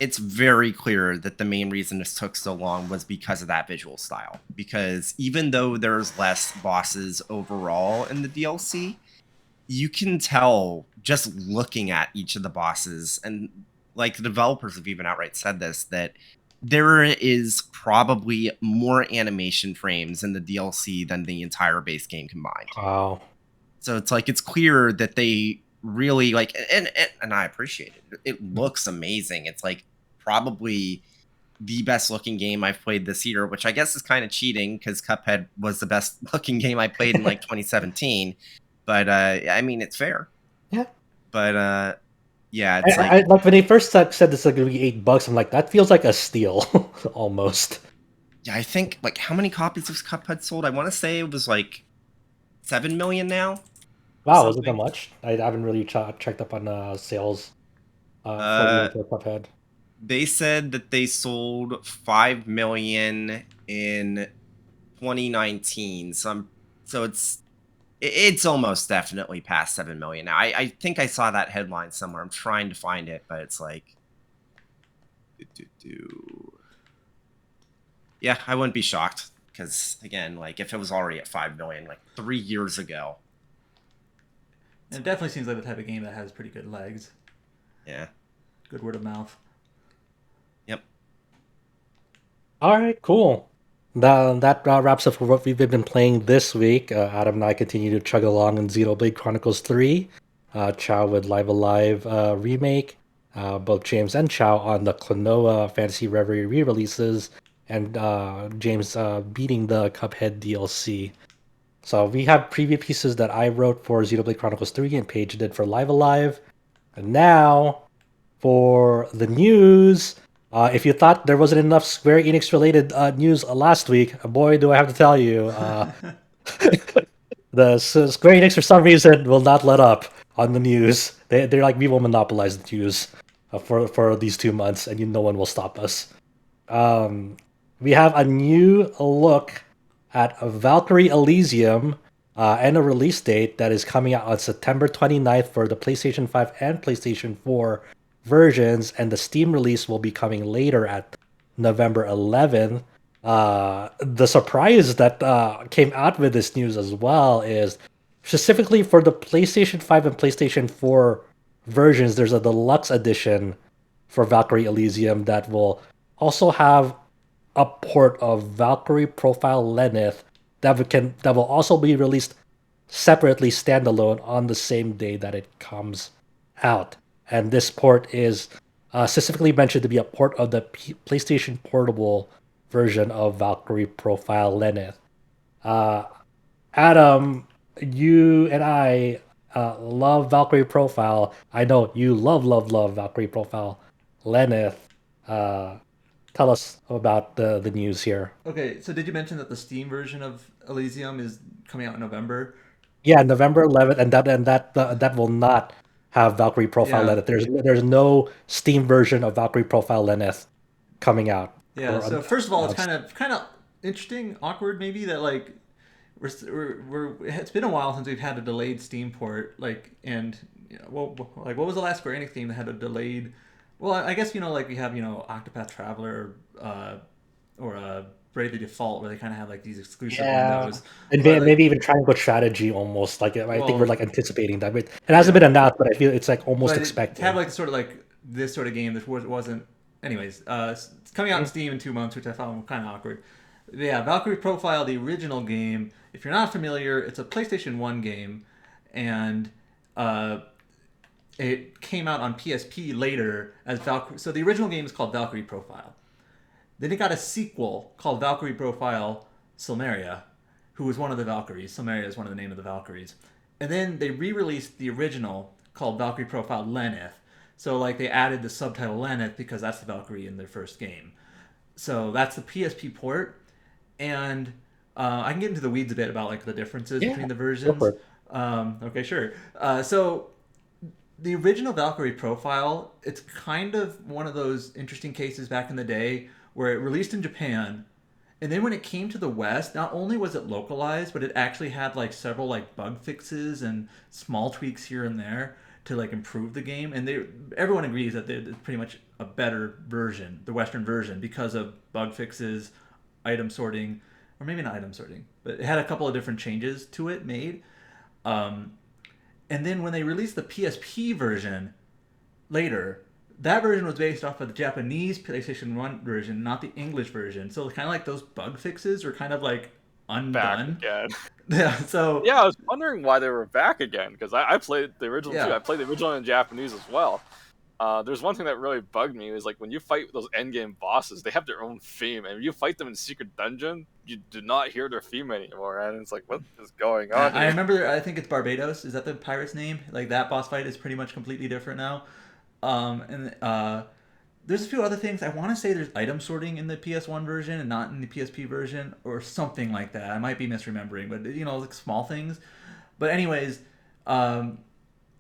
it's very clear that the main reason this took so long was because of that visual style. Because even though there's less bosses overall in the DLC, you can tell just looking at each of the bosses, and like the developers have even outright said this, that there is probably more animation frames in the DLC than the entire base game combined. Wow. So it's like it's clear that they really like, and I appreciate it. It looks amazing. It's like probably the best looking game I've played this year, which I guess is kind of cheating because Cuphead was the best looking game I played in like 2017. But I mean, it's fair. Yeah. But yeah, it's I like like when they first said this is gonna be $8. I'm like, that feels like a steal almost. yeah, I think like how many copies of Cuphead sold? I want to say it was like 7 million now. Wow, was it that Something. much? I haven't really checked up on sales Uh, for Cuphead. they said that they sold 5 million in 2019. So it's almost definitely past 7 million now. I think I saw that headline somewhere. I'm trying to find it, but it's like yeah, I wouldn't be shocked because again, like if it was already at 5 million like 3 years ago. And it definitely seems like the type of game that has pretty good legs. Yeah. Good word of mouth. Yep. All right, cool. That wraps up for what we've been playing this week. Adam and I continue to chug along in Xenoblade Chronicles 3. Chow with Live Alive remake. Both James and Chow on the Klonoa Fantasy Reverie re-releases, and James beating the Cuphead DLC. So we have preview pieces that I wrote for Xenoblade Chronicles 3 and Paige did for Live Alive. And now for the news. If you thought there wasn't enough Square Enix related news last week, boy, do I have to tell you. Square Enix, for some reason, will not let up on the news. They're like, we will monopolize the news for these 2 months, and no one will stop us. We have a new look at Valkyrie Elysium and a release date that is coming out on September 29th for the PlayStation 5 and PlayStation 4 versions, and the Steam release will be coming later at November 11th. The surprise that came out with this news as well is specifically for the PlayStation 5 and PlayStation 4 versions, there's a deluxe edition for Valkyrie Elysium that will also have a port of Valkyrie Profile Lenneth that will also be released separately standalone on the same day that it comes out. And this port is specifically mentioned to be a port of the PlayStation Portable version of Valkyrie Profile Lenneth. Uh, Adam, you and I love Valkyrie Profile. I know you love Valkyrie Profile Lenneth. Uh, Tell us about the news here. Okay, so did you mention that the Steam version of Elysium is coming out in November? Yeah, November 11th, that will not have Valkyrie Profile Yeah. Lenneth. There's no Steam version of Valkyrie Profile Lenneth coming out. Yeah. So first of all, it's kind of interesting, awkward maybe that like it's been a while since we've had a delayed Steam port, like, and well, like what was the last Square Enix game that had a delayed? Well, I guess like we have Octopath Traveler, or Bravely Default, where they kind of have like these exclusive Yeah, windows, and but like, maybe even Triangle Strategy almost. Like I think we're well, like anticipating that. It hasn't yeah, been announced, but I feel it's like almost but to have expected. like sort of like this sort of game that wasn't. Anyways, it's coming out in Steam in 2 months, which I found kind of awkward. Yeah, Valkyrie Profile, the original game. If you're not familiar, it's a PlayStation 1 game, and uh, it came out on PSP later as Valkyrie. So the original game is called Valkyrie Profile. Then it got a sequel called Valkyrie Profile Silmeria, who was one of the Valkyries. Silmeria is one of the name of the Valkyries. And then they re-released the original called Valkyrie Profile Lenneth. So like they added the subtitle Lenneth because that's the Valkyrie in their first game. So that's the PSP port, and I can get into the weeds a bit about like the differences Yeah, between the go for versions. it. Okay, sure. So the original Valkyrie Profile, it's kind of one of those interesting cases back in the day where it released in Japan, and then when it came to the West, not only was it localized, but it actually had like several like bug fixes and small tweaks here and there to like improve the game. And everyone agrees that it's pretty much a better version, the Western version, because of bug fixes, item sorting, or maybe not item sorting, but it had a couple of different changes to it made. Um, and then when they released the PSP version later, that version was based off of the Japanese PlayStation 1 version, not the English version. So kind of like those bug fixes were kind of like Back undone. again. Yeah, so Yeah, I was wondering why they were back again because I played the original too. yeah. I played the original in Japanese as well. There's one thing that really bugged me is like when you fight those endgame bosses, they have their own theme, and when you fight them in Secret Dungeon, you do not hear their theme anymore, and it's like, what is going on I here? remember, I think it's Barbados. Is that the pirate's name? Like that boss fight is pretty much completely different now. And there's a few other things. I want to say there's item sorting in the PS1 version and not in the PSP version, or something like that. I might be misremembering, but like small things. But anyways, um,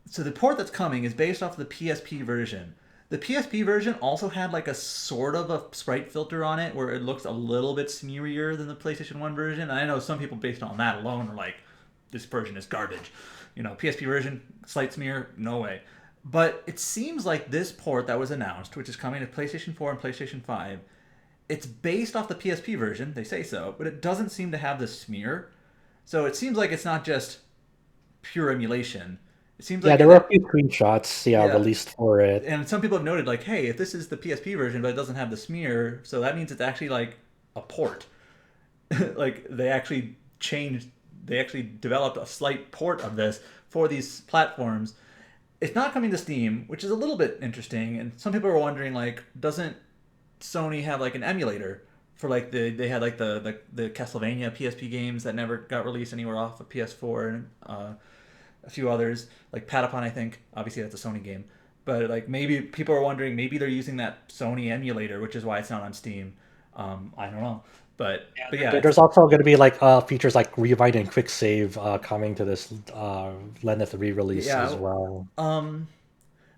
so the port that's coming is based off the PSP version. The PSP version also had like a sort of a sprite filter on it where it looks a little bit smearier than the PlayStation 1 version. And I know some people based on that alone are like, this version is garbage. PSP version, slight smear, no way. But it seems like this port that was announced, which is coming to PlayStation 4 and PlayStation 5, it's based off the PSP version, they say so, but it doesn't seem to have the smear. So it seems like it's not just pure emulation. It seems Yeah, like there were a few screenshots, yeah, yeah, released for it. and some people have noted like, hey, if this is the PSP version but it doesn't have the smear, so that means it's actually like a port. Like they actually developed a slight port of this for these platforms. It's not coming to Steam, which is a little bit interesting. And some people are wondering like, doesn't Sony have like an emulator for like they had like the Castlevania PSP games that never got released anywhere off of PS4, and a few others like Patapon, I think. Obviously, that's a Sony game, but like maybe people are wondering maybe they're using that Sony emulator, which is why it's not on Steam. I don't know, but yeah, There's also going to be like features like rewind and quick save coming to this Lenneth re-release as yeah. well. Um,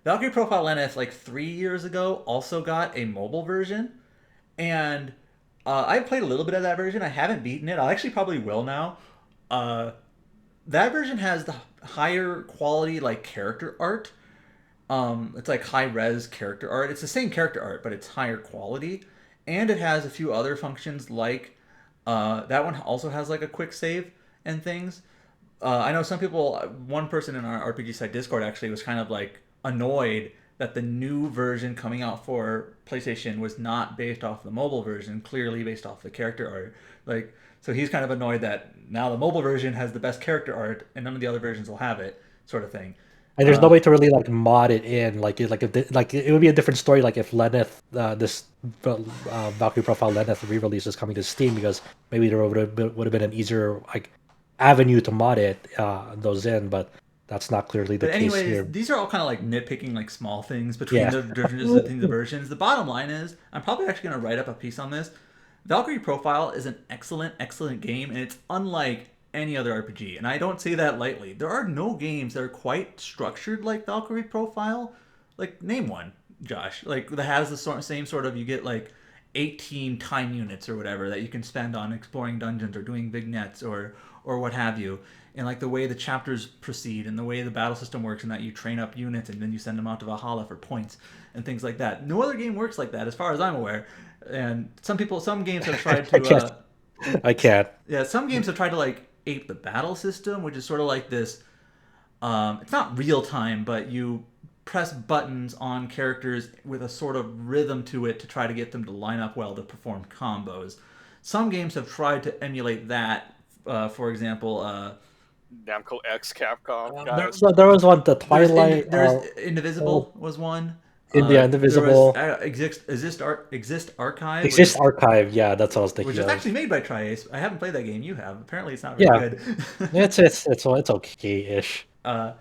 Valkyrie Profile Lenneth like 3 years ago also got a mobile version, and I played a little bit of that version. I haven't beaten it. I actually probably will now. Uh, that version has the higher quality like character art. It's like high res character art. It's the same character art, but it's higher quality, and it has a few other functions like that one also has like a quick save and things. I know some people. One person in our RPG site Discord actually was kind of like annoyed that the new version coming out for PlayStation was not based off the mobile version, clearly based off the character art. Like, so he's kind of annoyed that now the mobile version has the best character art and none of the other versions will have it, sort of thing. And there's no way to really like mod it in, like if like it would be a different story, like if Lenneth, this Valkyrie Profile Lenneth re-release is coming to Steam, because maybe there would have been an easier like avenue to mod it those in, but that's not clearly the But case anyways, here. these are all kind of like nitpicking like small things between Yeah. the differences between the versions. The bottom line is, I'm probably actually going to write up a piece on this. Valkyrie Profile is an excellent, excellent game, and it's unlike any other RPG. And I don't say that lightly. There are no games that are quite structured like Valkyrie Profile. Like, name one, Josh. Like, that has the same sort of, you get like 18 time units or whatever that you can spend on exploring dungeons or doing vignettes or what have you. And like the way the chapters proceed and the way the battle system works, and that you train up units and then you send them out to Valhalla for points and things like that. No other game works like that, as far as I'm aware. And some games have tried I to. can't. I can't. Yeah, some games have tried to like ape the battle system, which is sort of like this. It's not real time, but you press buttons on characters with a sort of rhythm to it to try to get them to line up well to perform combos. Some games have tried to emulate that. For example, Namco X Capcom guys. There was one, the Twilight. There's Indivisible was one. India Indivisible. There was Exist Archive. Exist Archive. Yeah, that's what I was thinking Which is of. actually made by Tri-Ace. I haven't played that game. You have. Apparently, it's not very good. it's okay-ish. But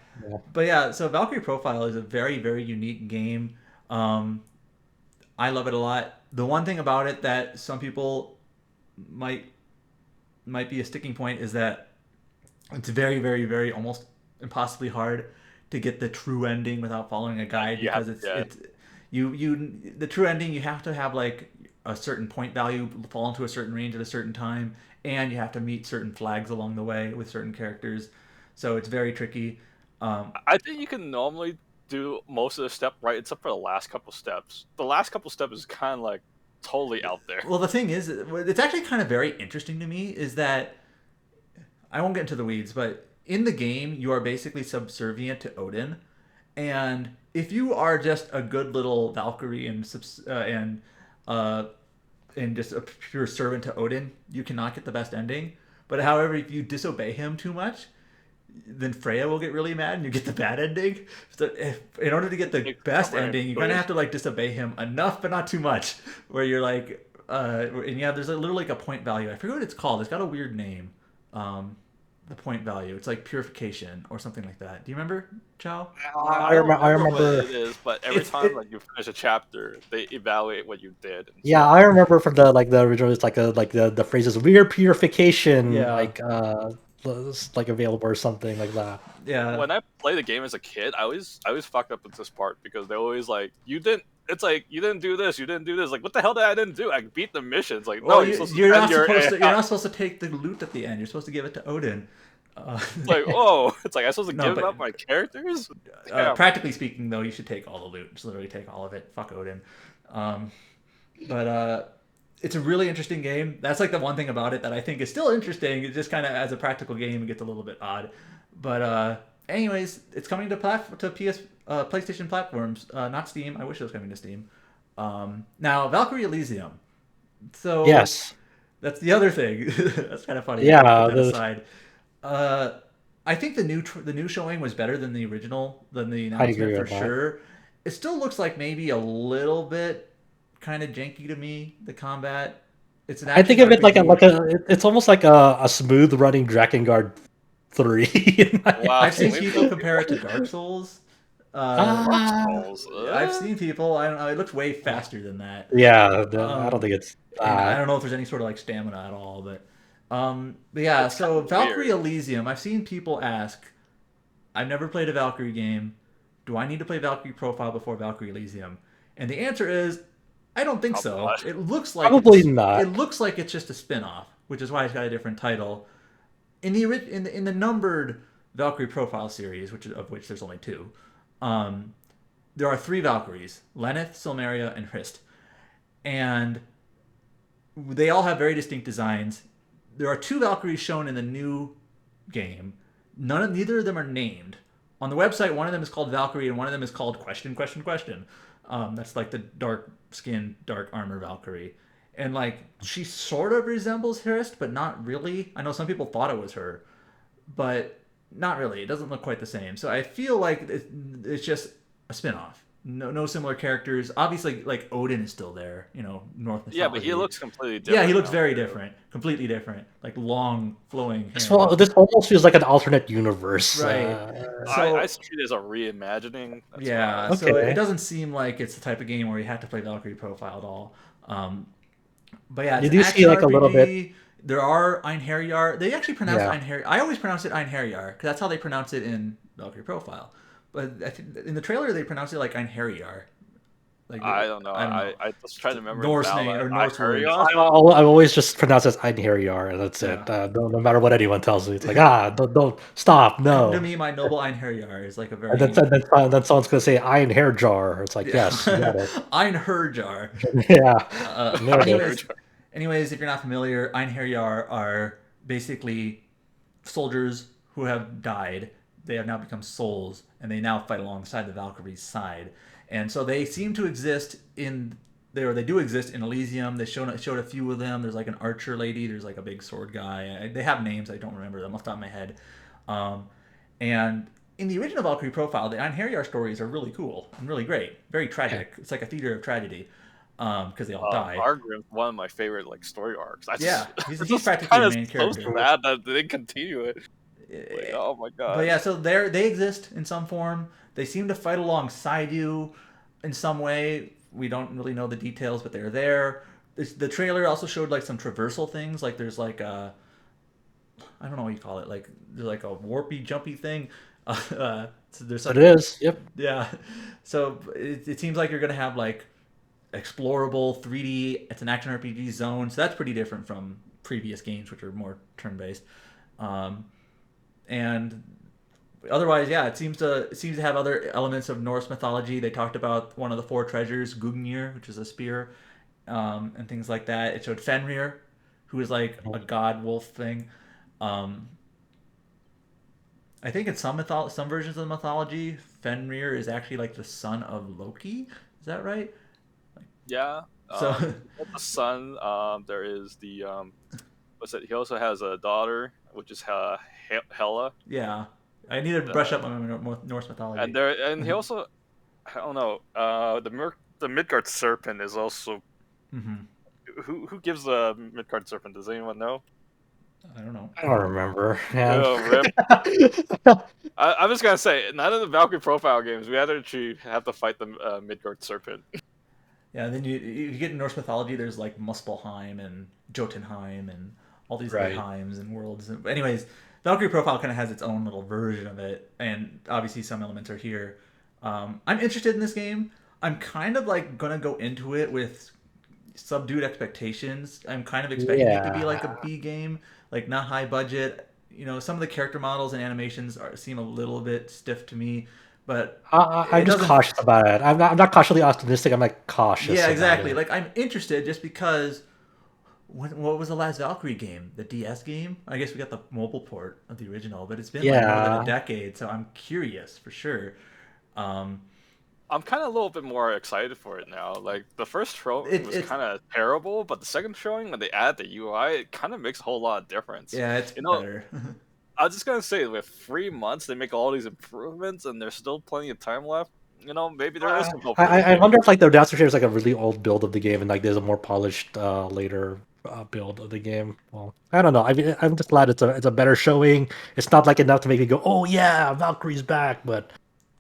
yeah, so Valkyrie Profile is a very, very unique game. I love it a lot. The one thing about it that some people might be a sticking point is that it's very, very, very almost impossibly hard to get the true ending without following a guide, because it's the true ending, you have to have like a certain point value, fall into a certain range at a certain time, and you have to meet certain flags along the way with certain characters. So it's very tricky. I think you can normally do most of the step right, except for the last couple steps. The last couple steps is kind of like totally out there. Well, the thing is, it's actually kind of very interesting to me is that I won't get into the weeds, but in the game, you are basically subservient to Odin, and if you are just a good little Valkyrie and just a pure servant to Odin, you cannot get the best ending. But however, if you disobey him too much, then Freya will get really mad and you get the bad ending. So in order to get the best ending, you're gonna have to like disobey him enough, but not too much. Where you're like, and yeah, there's literally like a point value. I forget what it's called. It's got a weird name. The point value. It's like purification or something like that. Do you remember, Chow? I remember what it is, but every time like you finish a chapter, they evaluate what you did. Yeah, I remember from the original. It's like the phrases "weird purification," like available or something like that. Yeah. When I played the game as a kid, I always fucked up with this part because they always like you didn't. It's like you didn't do this, you didn't do this. Like what the hell did I didn't do? I beat the missions. Like no, you're not supposed to take the loot at the end. You're supposed to give it to Odin. It's like oh, it's like I'm supposed to give up my characters. Practically speaking, though, you should take all the loot. Just literally take all of it. Fuck Odin. But it's a really interesting game. That's like the one thing about it that I think is still interesting. It just kind of as a practical game, it gets a little bit odd. But anyways, it's coming to PlayStation platforms, not Steam. I wish it was coming to Steam. Now, Valkyrie Elysium. So yes, that's the other thing. That's kind of funny. Yeah. Put that aside. I think the new showing was better than the original, than the announcement for sure. It still looks like maybe a little bit kind of janky to me. The combat. It's an. I think of it like it's almost like a smooth running Drakengard 3. Wow. I've seen people compare it to Dark Souls. I've seen people. I don't know. It looks way faster than that. Yeah, I don't think it's. I don't know if there's any sort of like stamina at all, but yeah. So Valkyrie Elysium. I've seen people ask. I've never played a Valkyrie game. Do I need to play Valkyrie Profile before Valkyrie Elysium? And the answer is, I don't think so. It looks like probably not. It looks like it's just a spin-off, which is why it's got a different title. In the numbered Valkyrie Profile series, of which there's only 2. There are 3 Valkyries: Lenneth, Silmeria, and Hrist, and they all have very distinct designs. There are 2 Valkyries shown in the new game. Neither of them are named. On the website, one of them is called Valkyrie, and one of them is called question. That's like the dark skin, dark armor Valkyrie, and like she sort of resembles Hrist, but not really. I know some people thought it was her, but not really. It doesn't look quite the same. So I feel like it's just a spin-off. No similar characters. Obviously, like Odin is still there. North mythology. Yeah, but he looks completely different. Yeah, he looks very different. Completely different. Like long, flowing hair. This almost feels like an alternate universe. Right. I see it as a reimagining. That's so it doesn't seem like it's the type of game where you have to play Valkyrie Profile at all. But yeah, you do see like RPG. A little bit. There are Einherjar. They actually pronounce Einherjar. I always pronounce it Einherjar because that's how they pronounce it in Valkyrie Profile. But I think in the trailer they pronounce it like Einherjar. Like I don't know. I don't know. I just try to remember in Norse Val name that or I Norse hurry words. on. I always just pronounce it as Einherjar, and that's it. Yeah. No matter what anyone tells me, it's like don't stop, Come to no. me, my noble Einherjar is like a And very then someone's gonna say Einherjar. It's like, yeah. yes, you got it. Einherjar. Yeah, But nailed I it. heard anyways, if you're not familiar, Einherjar are basically soldiers who have died. They have now become souls, and they now fight alongside the Valkyrie's side. And so they seem to exist in there. They do exist in Elysium. They showed a few of them. There's like an archer lady. There's like a big sword guy. They have names. I don't remember them off the top of my head. Um, and in the original Valkyrie Profile, the Einherjar stories are really cool and really great. Very tragic. It's like a theater of tragedy because they all die. Argrim's one of my favorite like story arcs. I Yeah, just he's, it's he's just practically kind a of main so character. sad that they didn't continue it. Like, oh my But god. yeah, so they exist in some form. They seem to fight alongside you in some way. We don't really know the details, but they're there. The trailer also showed like some traversal things. Like there's like a I don't know what you call it. Like there's like a warpy jumpy thing. So there's It some is. Yep. yeah. So it seems like you're gonna have like explorable 3D. It's an action RPG zone, so that's pretty different from previous games, which are more turn-based. Um, and otherwise, yeah, it seems to have other elements of Norse mythology. They talked about one of the four treasures, Gungnir, which is a spear, and things like that. It showed Fenrir, who is like a god wolf thing. Um, I think in some versions of the mythology, Fenrir is actually like the son of Loki. Is that right? Yeah. So The son. There is the what's it? He also has a daughter, which is Hela. yeah, I needed to brush up on my Norse mythology. And he also I don't know. The Midgard serpent is also Hmm. who gives the Midgard serpent? Does anyone know? I don't know. I don't remember. Yeah. Oh, rip. I'm just gonna say, none of the Valkyrie Profile games we actually have to fight the Midgard serpent. Yeah, and then you get in Norse mythology. There's like Muspelheim and Jotunheim and all these other Right. heims and worlds. Anyways, Valkyrie Profile kind of has its own little version of it, and obviously some elements are here. I'm interested in this game. I'm kind of like gonna go into it with subdued expectations. I'm kind of expecting it to be like a Yeah. B game, like not high budget. Some of the character models and animations seem a little bit stiff to me, but I'm it just doesn't. cautious about it. I'm not cautiously optimistic. I'm like cautious Yeah, about exactly. it. Like I'm interested just because. What was the last Valkyrie game? The DS game? I guess we got the mobile port of the original, but it's been like more than a Yeah. decade, so I'm curious for sure. Um, I'm kind of a little bit more excited for it now. Like the first showing was it's kind of terrible, but the second showing when they add the UI, it kind of makes a whole lot of difference. yeah, it's You know, better. I was just gonna say, with 3 months, they make all these improvements, and there's still plenty of time left. Maybe there is some hope for this I game. wonder if like the downstairs is like a really old build of the game and like there's a more polished later build of the game. Well, I don't know. I mean, I'm just glad it's a better showing. It's not like enough to make me go, oh yeah, Valkyrie's back. But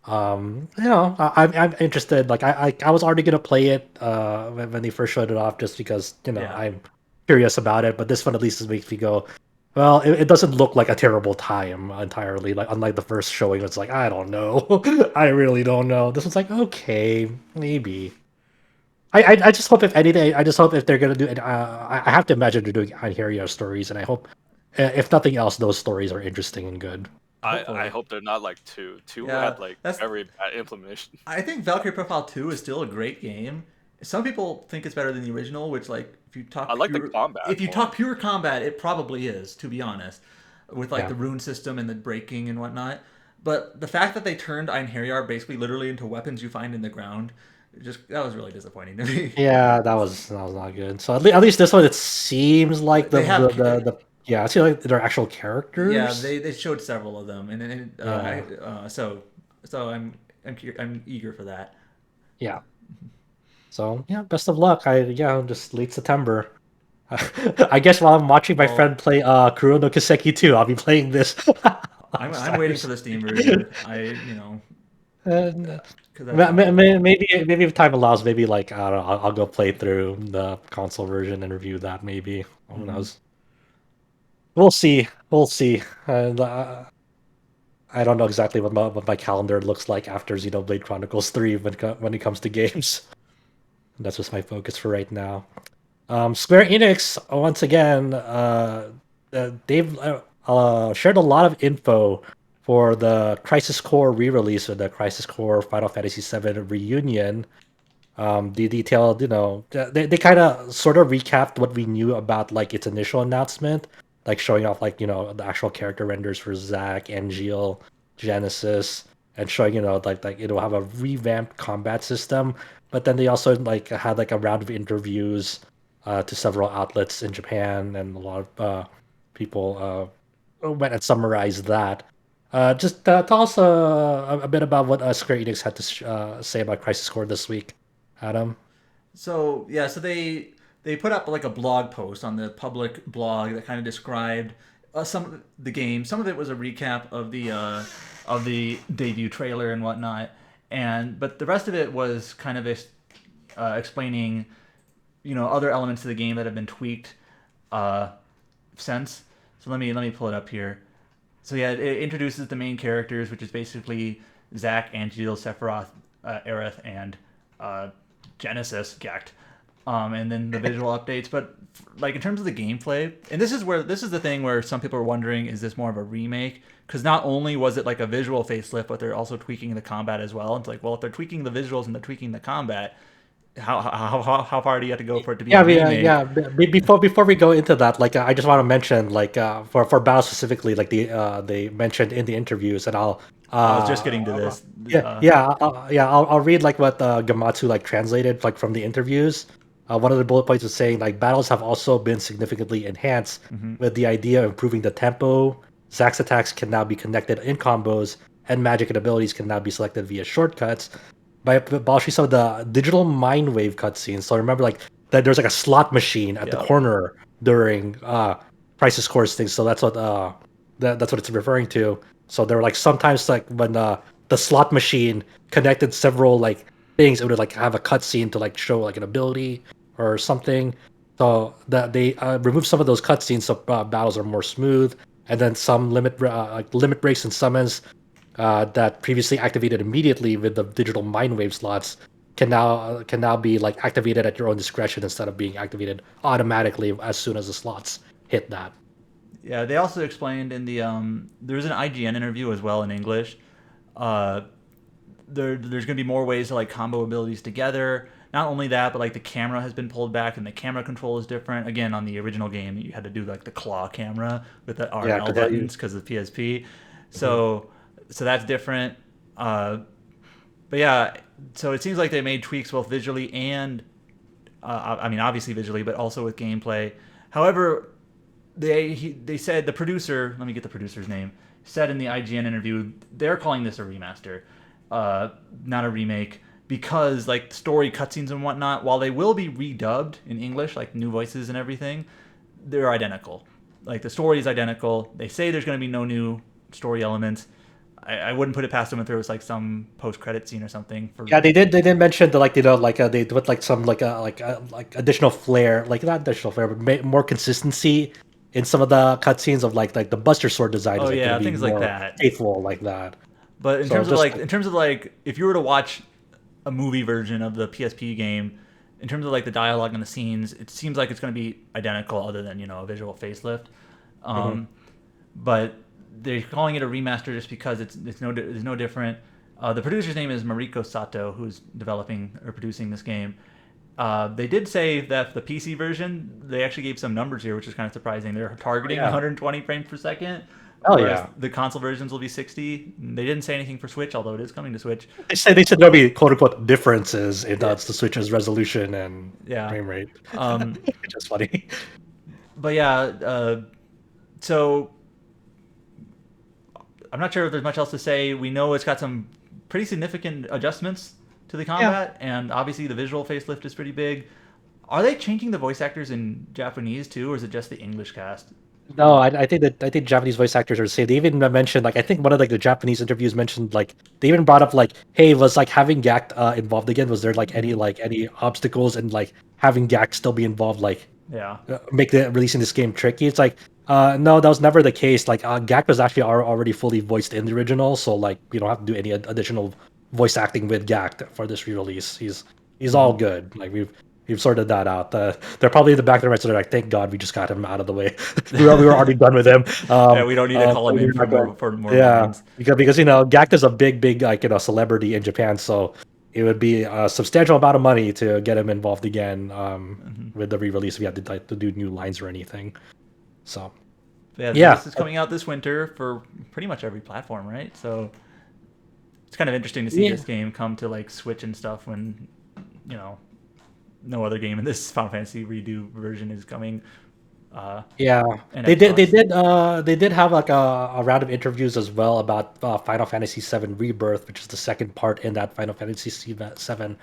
I'm interested. Like I was already gonna play it when they first showed it off, just because Yeah. I'm curious about it. But this one at least makes me go, well, it doesn't look like a terrible time entirely. Like unlike the first showing, it's like I don't know, I really don't know. This one's like okay, maybe. I just hope if anything, I just hope if they're gonna do it. I have to imagine they're doing Anheria stories, and I hope, if nothing else, those stories are interesting and good. I Hopefully. hope they're not like two. Two Yeah, had like that's. very bad implementation. I think Valkyrie Profile 2 is still a great game. Some people think it's better than the original, which like I like the combat if you more. talk pure combat, it probably is, to be honest, with like Yeah. the rune system and the breaking and whatnot. But the fact that they turned Einherjar basically literally into weapons you find in the ground, that was really disappointing to me. Yeah, that was not good. So at least this one, it seems like They have yeah, it seems like they're actual yeah, characters. they showed several of them, and then Yeah, so I'm eager for that. yeah. So yeah, best of luck. Just late September. I guess while I'm watching my Well, friend play Kuro no Kiseki 2, I'll be playing this. I'm waiting for the Steam version. And, Because that sounds really cool. maybe if time allows, maybe like I don't know, I'll go play through the console version and review that. Maybe who Hmm. knows? We'll see. We'll see. I don't know exactly what my calendar looks like after Xenoblade Chronicles 3 when it comes to games. That's just my focus for right now. Square Enix, once again, they've shared a lot of info for the Crisis Core re-release of the Crisis Core Final Fantasy VII Reunion. They detailed, they kind of sort of recapped what we knew about like its initial announcement, like showing off like the actual character renders for Zack, Angeal, Genesis, and showing like it'll have a revamped combat system. But then they also like had like a round of interviews to several outlets in Japan, and a lot of people went and summarized that. Just tell us a bit about what Square Enix had to say about Crisis Core this week, Adam. So yeah, so they put up like a blog post on the public blog that kind of described some of the game. Some of it was a recap of the debut trailer and whatnot, but the rest of it was kind of explaining other elements of the game that have been tweaked since. So let me pull it up here. So yeah, it introduces the main characters, which is basically Zack, Angeal, Sephiroth, Aerith, and Genesis, Gact. And then the visual updates. But like in terms of the gameplay, and this is the thing where some people are wondering, is this more of a remake? Because not only was it like a visual facelift, but they're also tweaking the combat as well. It's like, well, if they're tweaking the visuals and they're tweaking the combat, how far do you have to go for it to be a remake? Before we go into that, like I just want to mention, like for Battle specifically, like they mentioned in the interviews, and I'll I was just getting to this. I'll read like what Gamatsu like translated like from the interviews. One of the bullet points was saying like battles have also been significantly enhanced with the idea of improving the tempo. Zack's attacks can now be connected in combos, and magic and abilities can now be selected via shortcuts. By abolishing some of the digital mind wave cutscenes. So remember like that there's like a slot machine at the corner during Crisis Core's things. So that's what that's what it's referring to. So there were like sometimes like when the slot machine connected several like things, it would like have a cutscene to like show like an ability or something. So that they removed some of those cutscenes so battles are more smooth, and then some limit breaks and summons that previously activated immediately with the digital mind wave slots can now be like activated at your own discretion instead of being activated automatically as soon as the slots hit that. Yeah, they also explained in the there's an IGN interview as well in English. There's going to be more ways to like combo abilities together. Not only that, but like the camera has been pulled back and the camera control is different. Again, on the original game, you had to do like the claw camera with the R and L buttons because of the PSP. So that's different. But yeah, so it seems like they made tweaks both visually and, I mean, obviously visually, but also with gameplay. However, they said the producer, let me get the producer's name, said in the IGN interview they're calling this a remaster, not a remake, because like story cutscenes and whatnot, while they will be redubbed in English, like new voices and everything, they're identical. Like the story is identical. They say there's going to be no new story elements. I wouldn't put it past them if there was like some post-credit scene or something. They did mention that like they put like some like additional flair, like not additional flair, but more consistency in some of the cutscenes of like the Buster Sword design. Oh is, yeah, things like that. Faithful like that. But in terms of like if you were to watch a movie version of the PSP game, in terms of like the dialogue and the scenes, it seems like it's going to be identical, other than a visual facelift. But they're calling it a remaster just because it's no different. The producer's name is Mariko Sato, who's developing or producing this game. They did say that the PC version, they actually gave some numbers here, which is kind of surprising. They're targeting 120 frames per second. The console versions will be 60. They didn't say anything for Switch, although it is coming to Switch. They said there'll be quote unquote differences in the Switch's resolution and frame rate. Which is funny. But yeah, so I'm not sure if there's much else to say. We know it's got some pretty significant adjustments to the combat, and obviously the visual facelift is pretty big. Are they changing the voice actors in Japanese too, or is it just the English cast? No, I think Japanese voice actors are the same. They even mentioned like I think one of like the Japanese interviews mentioned like they even brought up like, hey, was like having Gact involved again? Was there like any obstacles and like having Gact still be involved make releasing this game tricky? It's like no, that was never the case. Like Gact was actually already fully voiced in the original, so like we don't have to do any additional voice acting with Gact for this re-release. He's He's all good. Like we've sorted that out. They're probably in the back of their minds. So they're like, thank God we just got him out of the way. we were already done with him. Yeah, we don't need to call him in for more lines. Because Gackt's a big like celebrity in Japan, so it would be a substantial amount of money to get him involved again with the re-release if you had to do new lines or anything. So this is coming out this winter for pretty much every platform, right? So it's kind of interesting to see this game come to like Switch and stuff when no other game in this Final Fantasy redo version is coming. They did have like a round of interviews as well about Final Fantasy VII Rebirth, which is the second part in that Final Fantasy VII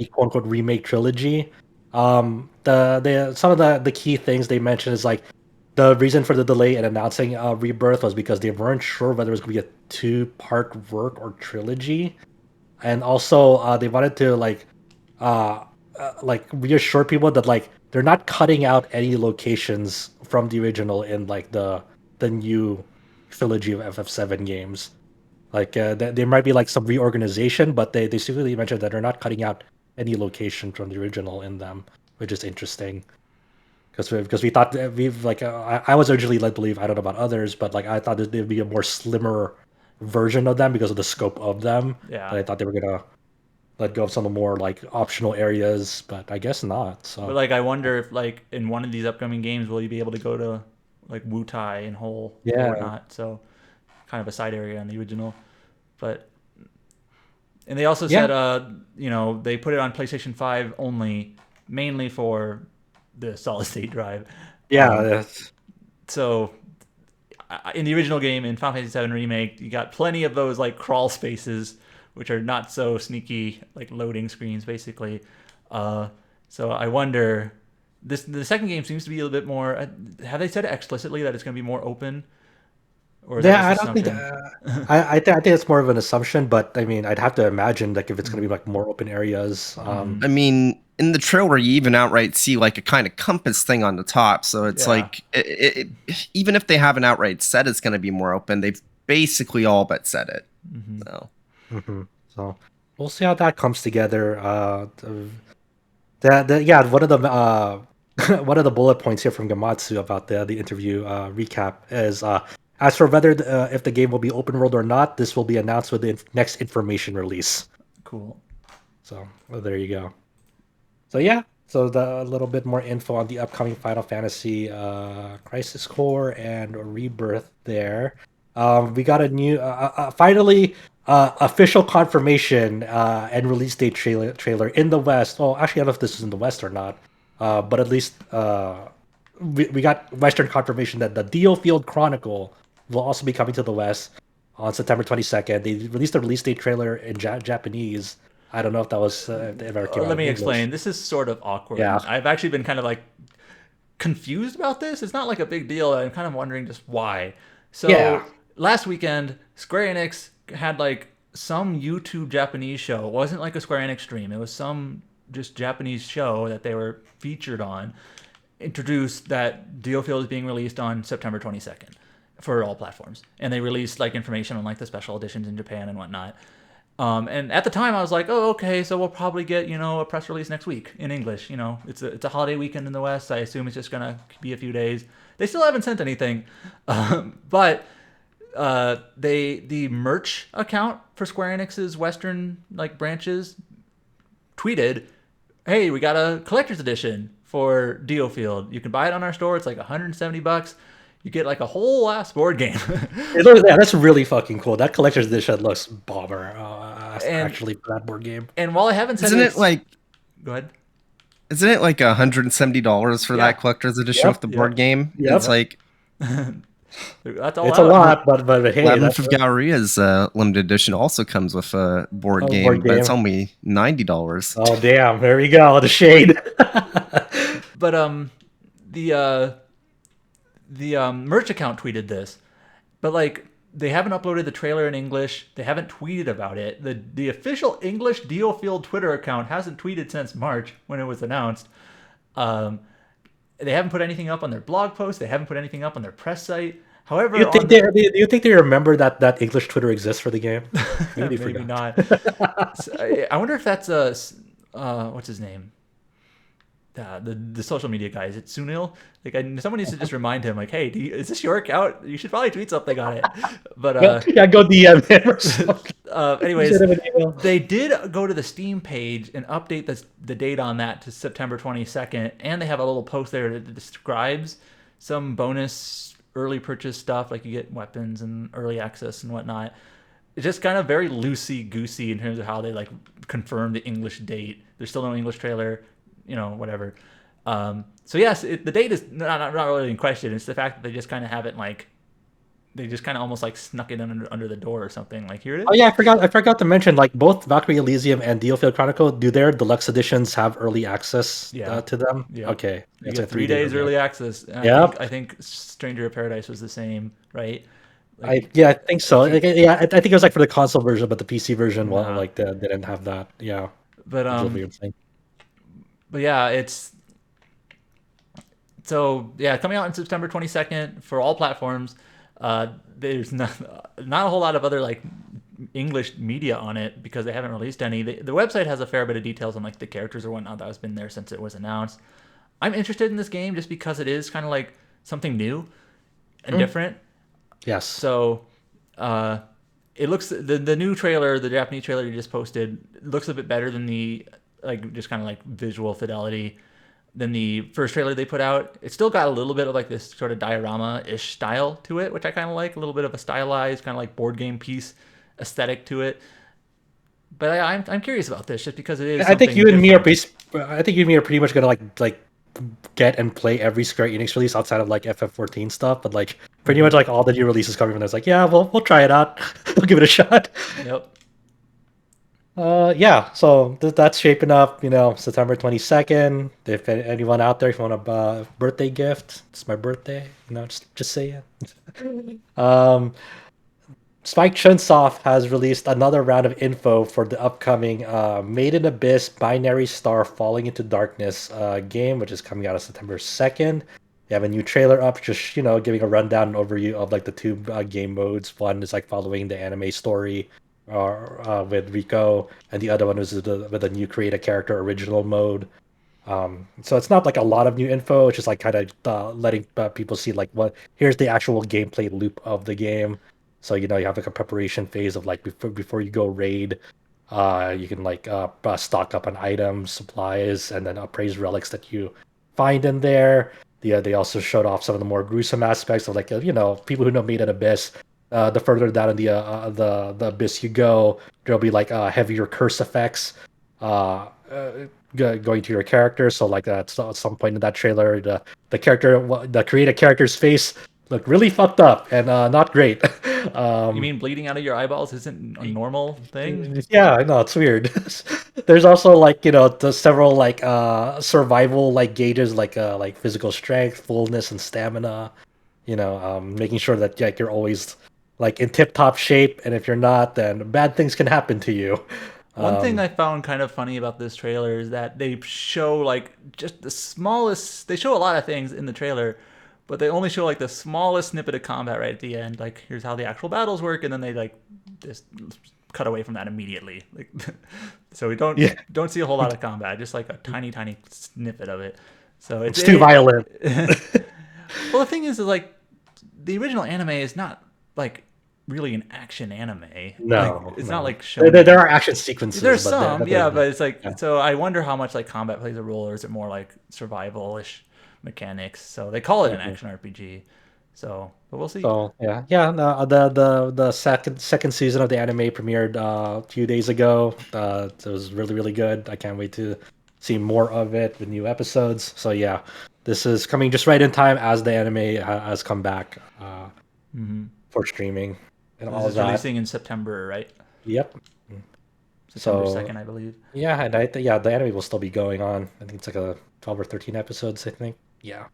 quote unquote remake trilogy. Some of the key things they mentioned is like the reason for the delay in announcing Rebirth was because they weren't sure whether it was going to be a 2-part work or trilogy, and also they wanted to like reassure people that like they're not cutting out any locations from the original in like the new trilogy of FF7 games. Like there might be like some reorganization, but they specifically mentioned that they're not cutting out any location from the original in them, which is interesting. Because we thought that we've like I was originally led to believe, I don't know about others, but like I thought that there'd be a more slimmer version of them because of the scope of them. Yeah. But I thought they were gonna let go of some of the more like optional areas, but I guess not. So, but like I wonder if like in one of these upcoming games will you be able to go to like Wutai and Hole or not? So kind of a side area on the original, and they also said they put it on PlayStation 5 only, mainly for the solid state drive. So in the original game in Final Fantasy VII Remake, you got plenty of those like crawl spaces, which are not so sneaky, like loading screens, basically. So I wonder, the second game seems to be a little bit more. Have they said explicitly that it's going to be more open? Or is I don't think. I think it's more of an assumption, but I mean, I'd have to imagine like if it's going to be like more open areas. I mean, in the trailer, you even outright see like a kind of compass thing on the top, so it's like even if they haven't outright said it's going to be more open, they've basically all but said it. So we'll see how that comes together. One of the one of the bullet points here from Gamatsu about the interview recap is as for whether if the game will be open world or not, this will be announced with the next information release. Cool. So there you go. So a little bit more info on the upcoming Final Fantasy Crisis Core and Rebirth there. We got a new finally official confirmation and release date trailer in the West. Oh, actually, I don't know if this is in the West or not, but at least we got Western confirmation that the DioField Chronicle will also be coming to the West on September 22nd. They released a release date trailer in Japanese. I don't know if that was. Let me explain. This is sort of awkward. Yeah. I've actually been kind of like confused about this. It's not like a big deal. I'm kind of wondering just why. So last weekend, Square Enix had like some YouTube Japanese show. It wasn't like a Square Enix stream. It was some just Japanese show that they were featured on. Introduced that DioField is being released on September 22nd for all platforms, and they released like information on like the special editions in Japan and whatnot. And at the time, I was like, "Oh, okay, so we'll probably get a press release next week in English. It's a holiday weekend in the West. I assume it's just gonna be a few days. They still haven't sent anything, but the merch account for Square Enix's Western like branches tweeted, "Hey, we got a collector's edition for DioField. You can buy it on our store. It's like $170. You get like a whole ass board game." That's really fucking cool. That collector's edition looks bomber. Actually, for that board game. And while I haven't said Isn't it like? Go ahead. Isn't it like $170 for that collector's edition with the board game? Yep. It's like that's all. It's a lot, but hey, Lenneth of Galeria's limited edition also comes with a board game, but it's only $90. Oh damn! There we go. The shade. But the merch account tweeted this, but like they haven't uploaded the trailer in English. They haven't tweeted about it. The official English DioField Twitter account hasn't tweeted since March when it was announced. They haven't put anything up on their blog post. They haven't put anything up on their press site. However, do you think they remember that English Twitter exists for the game? Maybe not. So, I wonder if that's what's his name? The social media guy, is it Sunil? Like, someone needs to just remind him, like, hey, is this your account? You should probably tweet something on it. But Yeah, go DM him or something. anyways, Send him an email. they did go to the Steam page and update the date on that to September 22nd, and they have a little post there that describes some bonus early purchase stuff, like you get weapons and early access and whatnot. It's just kind of very loosey goosey in terms of how they like confirm the English date. There's still no English trailer, whatever. So yes, the date is not really in question. It's the fact that they just kind of have it like they just kind of almost like snuck it under the door or something. Like, here it is. Oh yeah, I forgot to mention, like, both Valkyrie Elysium and DioField Chronicle, do their deluxe editions have early access to them? Yeah. Okay, You it's get a 3 days early access. And Yep. I think Stranger of Paradise was the same, right? I think so. I think it was like for the console version, but the PC version, well, Nah. like they didn't have that. Yeah, But which is a weird thing. But yeah, it's so yeah, coming out on September 22nd for all platforms. There's not a whole lot of other like English media on it because they haven't released any. The website has a fair bit of details on like the characters or whatnot that has been there since it was announced. I'm interested in this game just because it is kind of like something new and different. Yes. So, it looks the new trailer, the Japanese trailer you just posted, looks a bit better than the like just kind of like visual fidelity than the first trailer they put out. It still got a little bit of like this sort of diorama-ish style to it, which I kind of like. A little bit of a stylized kind of like board game piece aesthetic to it. But I'm curious about this just because it is. I think something you and me are different. I think you and me are pretty much gonna like get and play every Square Enix release outside of like FF14 stuff, but like pretty much like all the new releases coming from there. It's like, yeah, we'll try it out. We'll give it a shot. Yep. Yeah, so that's shaping up, September 22nd. If anyone out there, if you want a birthday gift, it's my birthday, just say it. Spike Chunsoft has released another round of info for the upcoming Made in Abyss Binary Star Falling into Darkness game, which is coming out on September 2nd. They have a new trailer up, just, giving a rundown and overview of like the two game modes. One is like following the anime story with Rico, and the other one is with a new create a character original mode. So it's not like a lot of new info. It's just like kind of letting people see like here's the actual gameplay loop of the game. So you have like a preparation phase of like before you go raid, you can like stock up on items, supplies, and then appraise relics that you find in there. They also showed off some of the more gruesome aspects of like people who know Made in Abyss. The further down in the abyss you go, there'll be like heavier curse effects going to your character. So like at some point in that trailer, the created character's face looked really fucked up and not great. You mean bleeding out of your eyeballs isn't a normal thing? Yeah, I know, it's weird. There's also like the several like survival like gauges like physical strength, fullness, and stamina. Making sure that you're always like in tip top shape, and if you're not, then bad things can happen to you. One thing I found kind of funny about this trailer is that they show like just the smallest. They show a lot of things in the trailer, but they only show like the smallest snippet of combat right at the end. Like, here's how the actual battles work, and then they like just cut away from that immediately. Like, so we don't see a whole lot of combat, just like a tiny snippet of it. So it's too violent. Well, the thing is like the original anime is not like really an action anime. No, like, it's not like showing. There are action sequences. There's some, but it's like so. I wonder how much like combat plays a role, or is it more like survival-ish mechanics? So they call it an action RPG. So, but we'll see. So yeah. No, the second season of the anime premiered a few days ago. It was really good. I can't wait to see more of it with new episodes. So yeah, this is coming just right in time as the anime has come back for streaming and all of that. Releasing in September, right? Yep. September 2nd, I believe. Yeah, and the anime will still be going on. I think it's like a 12 or 13 episodes, I think. Yeah.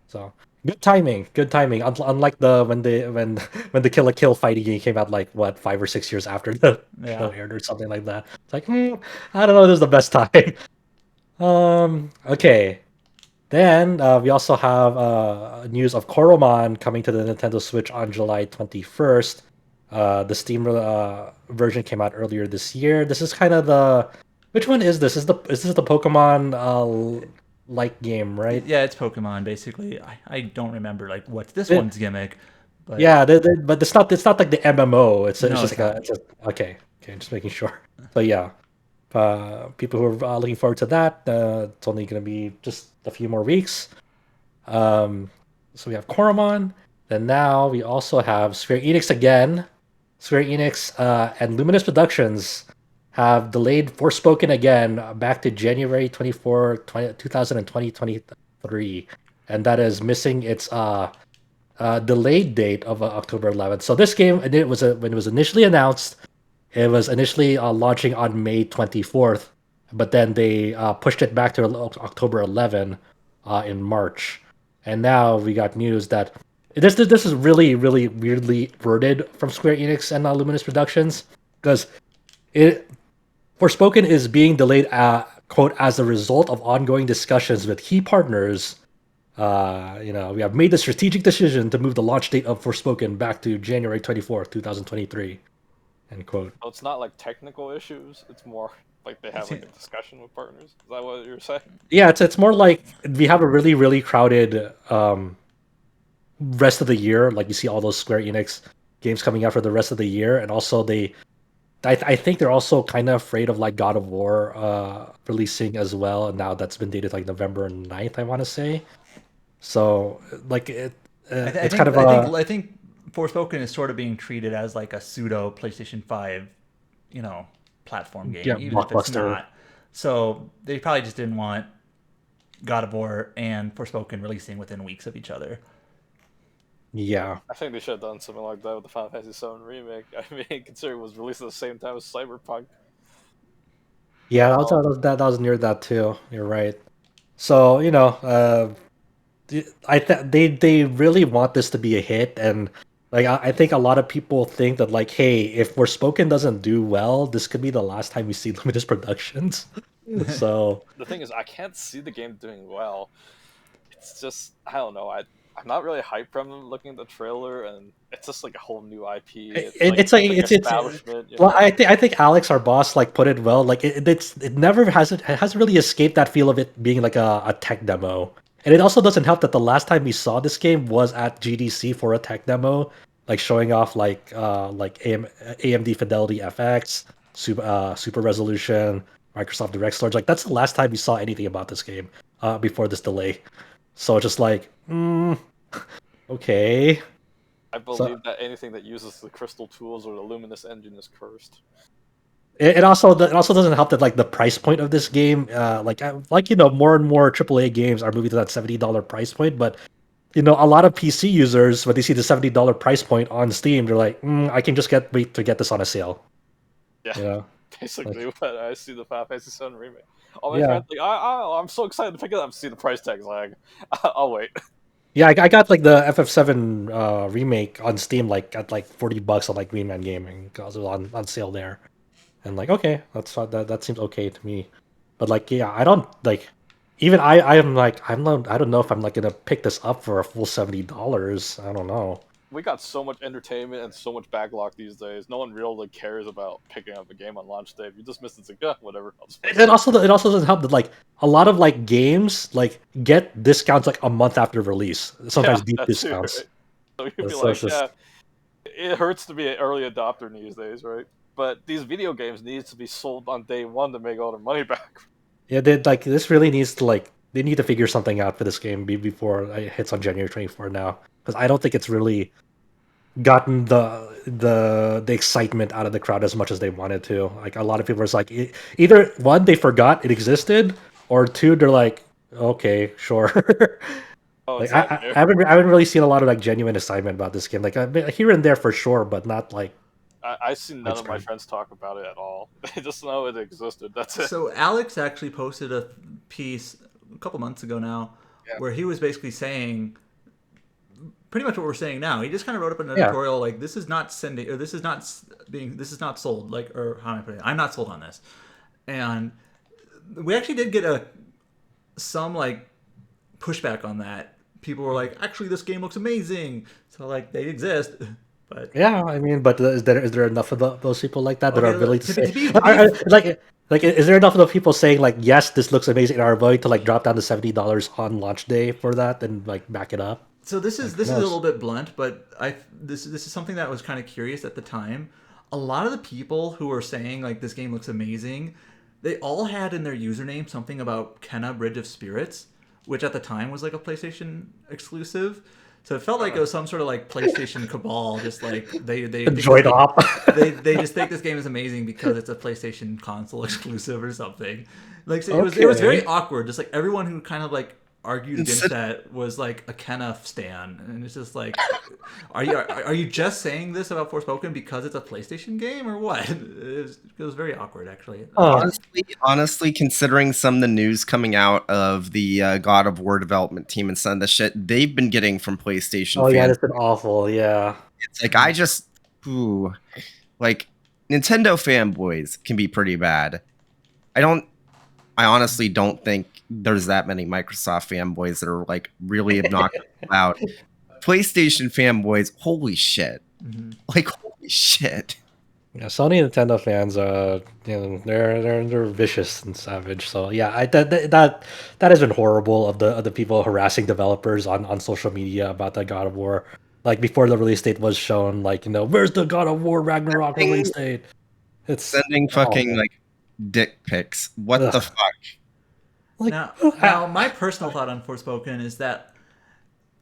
So good timing. Unlike when the Kill la Kill fighting game came out like 5 or 6 years after the show aired or something like that. It's like I don't know, this is the best time. Okay. Then we also have news of Koromon coming to the Nintendo Switch on July 21st. The Steam version came out earlier this year. This is kind of Which one is this? Is this the Pokemon like game, right? Yeah, it's Pokemon basically. I don't remember like what's this It, one's gimmick, but yeah, but it's not like the MMO. It's no, just it's like a not. it's just okay, just making sure. So yeah, people who are looking forward to that, it's only going to be just a few more weeks. Um, so we have Koromon. Then now we also have Square Enix again. Square Enix and Luminous Productions have delayed Forspoken again back to January 24, 2023. And that is missing its delayed date of October 11th. So this game, when it was initially announced, it was initially launching on May 24th, but then they pushed it back to October 11 in March. And now we got news that this is really really weirdly worded from Square Enix and Luminous Productions, because it Forspoken is being delayed, quote, as a result of ongoing discussions with key partners. We have made the strategic decision to move the launch date of Forspoken back to January 24th, 2023. End quote. So it's not like technical issues. It's more like they have like a discussion with partners. Is that what you're saying? Yeah, it's more like we have a really really crowded rest of the year. Like you see all those Square Enix games coming out for the rest of the year, and also I think they're also kind of afraid of like God of War releasing as well. And now that's been dated like November 9th, I want to say. So like it's kind of a I think Forspoken is sort of being treated as like a pseudo PlayStation 5, platform game, yeah even if it's blockbuster. not. So they probably just didn't want God of War and Forspoken releasing within weeks of each other. Yeah, I think they should have done something like that with the Final Fantasy VII remake. I mean, considering it was released at the same time as Cyberpunk. yeah, that was near that too. You're right. So they really want this to be a hit, and like I think a lot of people think that like, hey, if Forspoken doesn't do well, this could be the last time we see Limited Productions. So The thing is, I can't see the game doing well. It's just I don't know. I'm not really hyped from looking at the trailer, and it's just like a whole new IP. It's like it's like big it's establishment, you well, know. I think Alex, our boss, like put it well. Like it never hasn't really escaped that feel of it being like a tech demo. And it also doesn't help that the last time we saw this game was at GDC for a tech demo, like showing off AMD Fidelity FX, super resolution, Microsoft Direct Storage. Like that's the last time we saw anything about this game before this delay. So just like, okay. I So believe that anything that uses the crystal tools or the luminous engine is cursed. it also doesn't help that like the price point of this game, more and more AAA games are moving to that $70 price point. But a lot of PC users, when they see the $70 price point on Steam, they're like, I can just wait to get this on a sale. Yeah, You know, basically like what I see the Final Fantasy VII remake. All my yeah, friends like, I'm so excited to pick it up. See the price tag's like, I'll wait. yeah. I got like the FF7 remake on Steam like at like $40 on like Green Man Gaming because it was on sale there. And like, okay, that seems okay to me. But like, yeah, I don't like. Even I am like, I don't know if I'm like gonna pick this up for a full $70. I don't know. We got so much entertainment and so much backlog these days. No one really cares about picking up a game on launch day. If you just missed it, it's like, whatever. I'll just play And also, it also doesn't help that like a lot of like games like get discounts like a month after release. Yeah, Sometimes deep that too, discounts. right? So you'd be So it's like, just it hurts to be an early adopter these days, right? But these video games need to be sold on day one to make all their money back. yeah, they like this really needs to like they need to figure something out for this game before it hits on January 24th now, because I don't think it's really gotten the excitement out of the crowd as much as they wanted to. Like a lot of people are like, either one, they forgot it existed, or two, they're like, okay, sure. Oh, Like it's that new. I haven't really seen a lot of like genuine excitement about this game. Like here and there for sure, but not like I see none of my widespread. friends talk about it at all. They just know it existed. That's it. So Alex actually posted a piece a couple months ago now, Yeah. where he was basically saying pretty much what we're saying now. He just kind of wrote up an Yeah, editorial like, this is not sending, or this is not sold, like, or how am I putting it? I'm not sold on this. And we actually did get some like pushback on that. People were like, actually, this game looks amazing. So like, they exist, but yeah. I mean, but is there enough of those people like that that are okay. willing to say To be like Like, is there enough of people saying like, yes, this looks amazing, and are willing to like drop down to $70 on launch day for that and like back it up? So this is Like, this who is a knows? little bit blunt, but this is something that was kind of curious at the time. A lot of the people who were saying like this game looks amazing, they all had in their username something about Kenna Bridge of Spirits, which at the time was like a PlayStation exclusive. So it felt like it was some sort of like PlayStation cabal, just like they think this Join game, op. they just think this game is amazing because it's a PlayStation console exclusive or something. Like so it was very Okay. awkward. Just like everyone who kind of like argued against Instead- that was like a Kenneth stan, and it's just like, are you just saying this about Forspoken because it's a PlayStation game or what? It was very awkward actually. Oh, Honestly, considering some of the news coming out of the God of War development team and some of the shit they've been getting from PlayStation oh yeah, fans, that's been awful. Yeah. it's like I just, ooh, like Nintendo fanboys can be pretty bad. I honestly don't think there's that many Microsoft fanboys that are like really obnoxious loud. PlayStation fanboys, holy shit. Mhm. Like holy shit. Yeah, Sony and Nintendo fans, they're vicious and savage. So yeah, that has been horrible of the people harassing developers on social media about the God of War. Like before the release date was shown, like where's the God of War Ragnarok release Sending, date? It's sending fucking awful. like dick pics. What the Ugh. fuck? Like Now my personal thought on Forspoken is that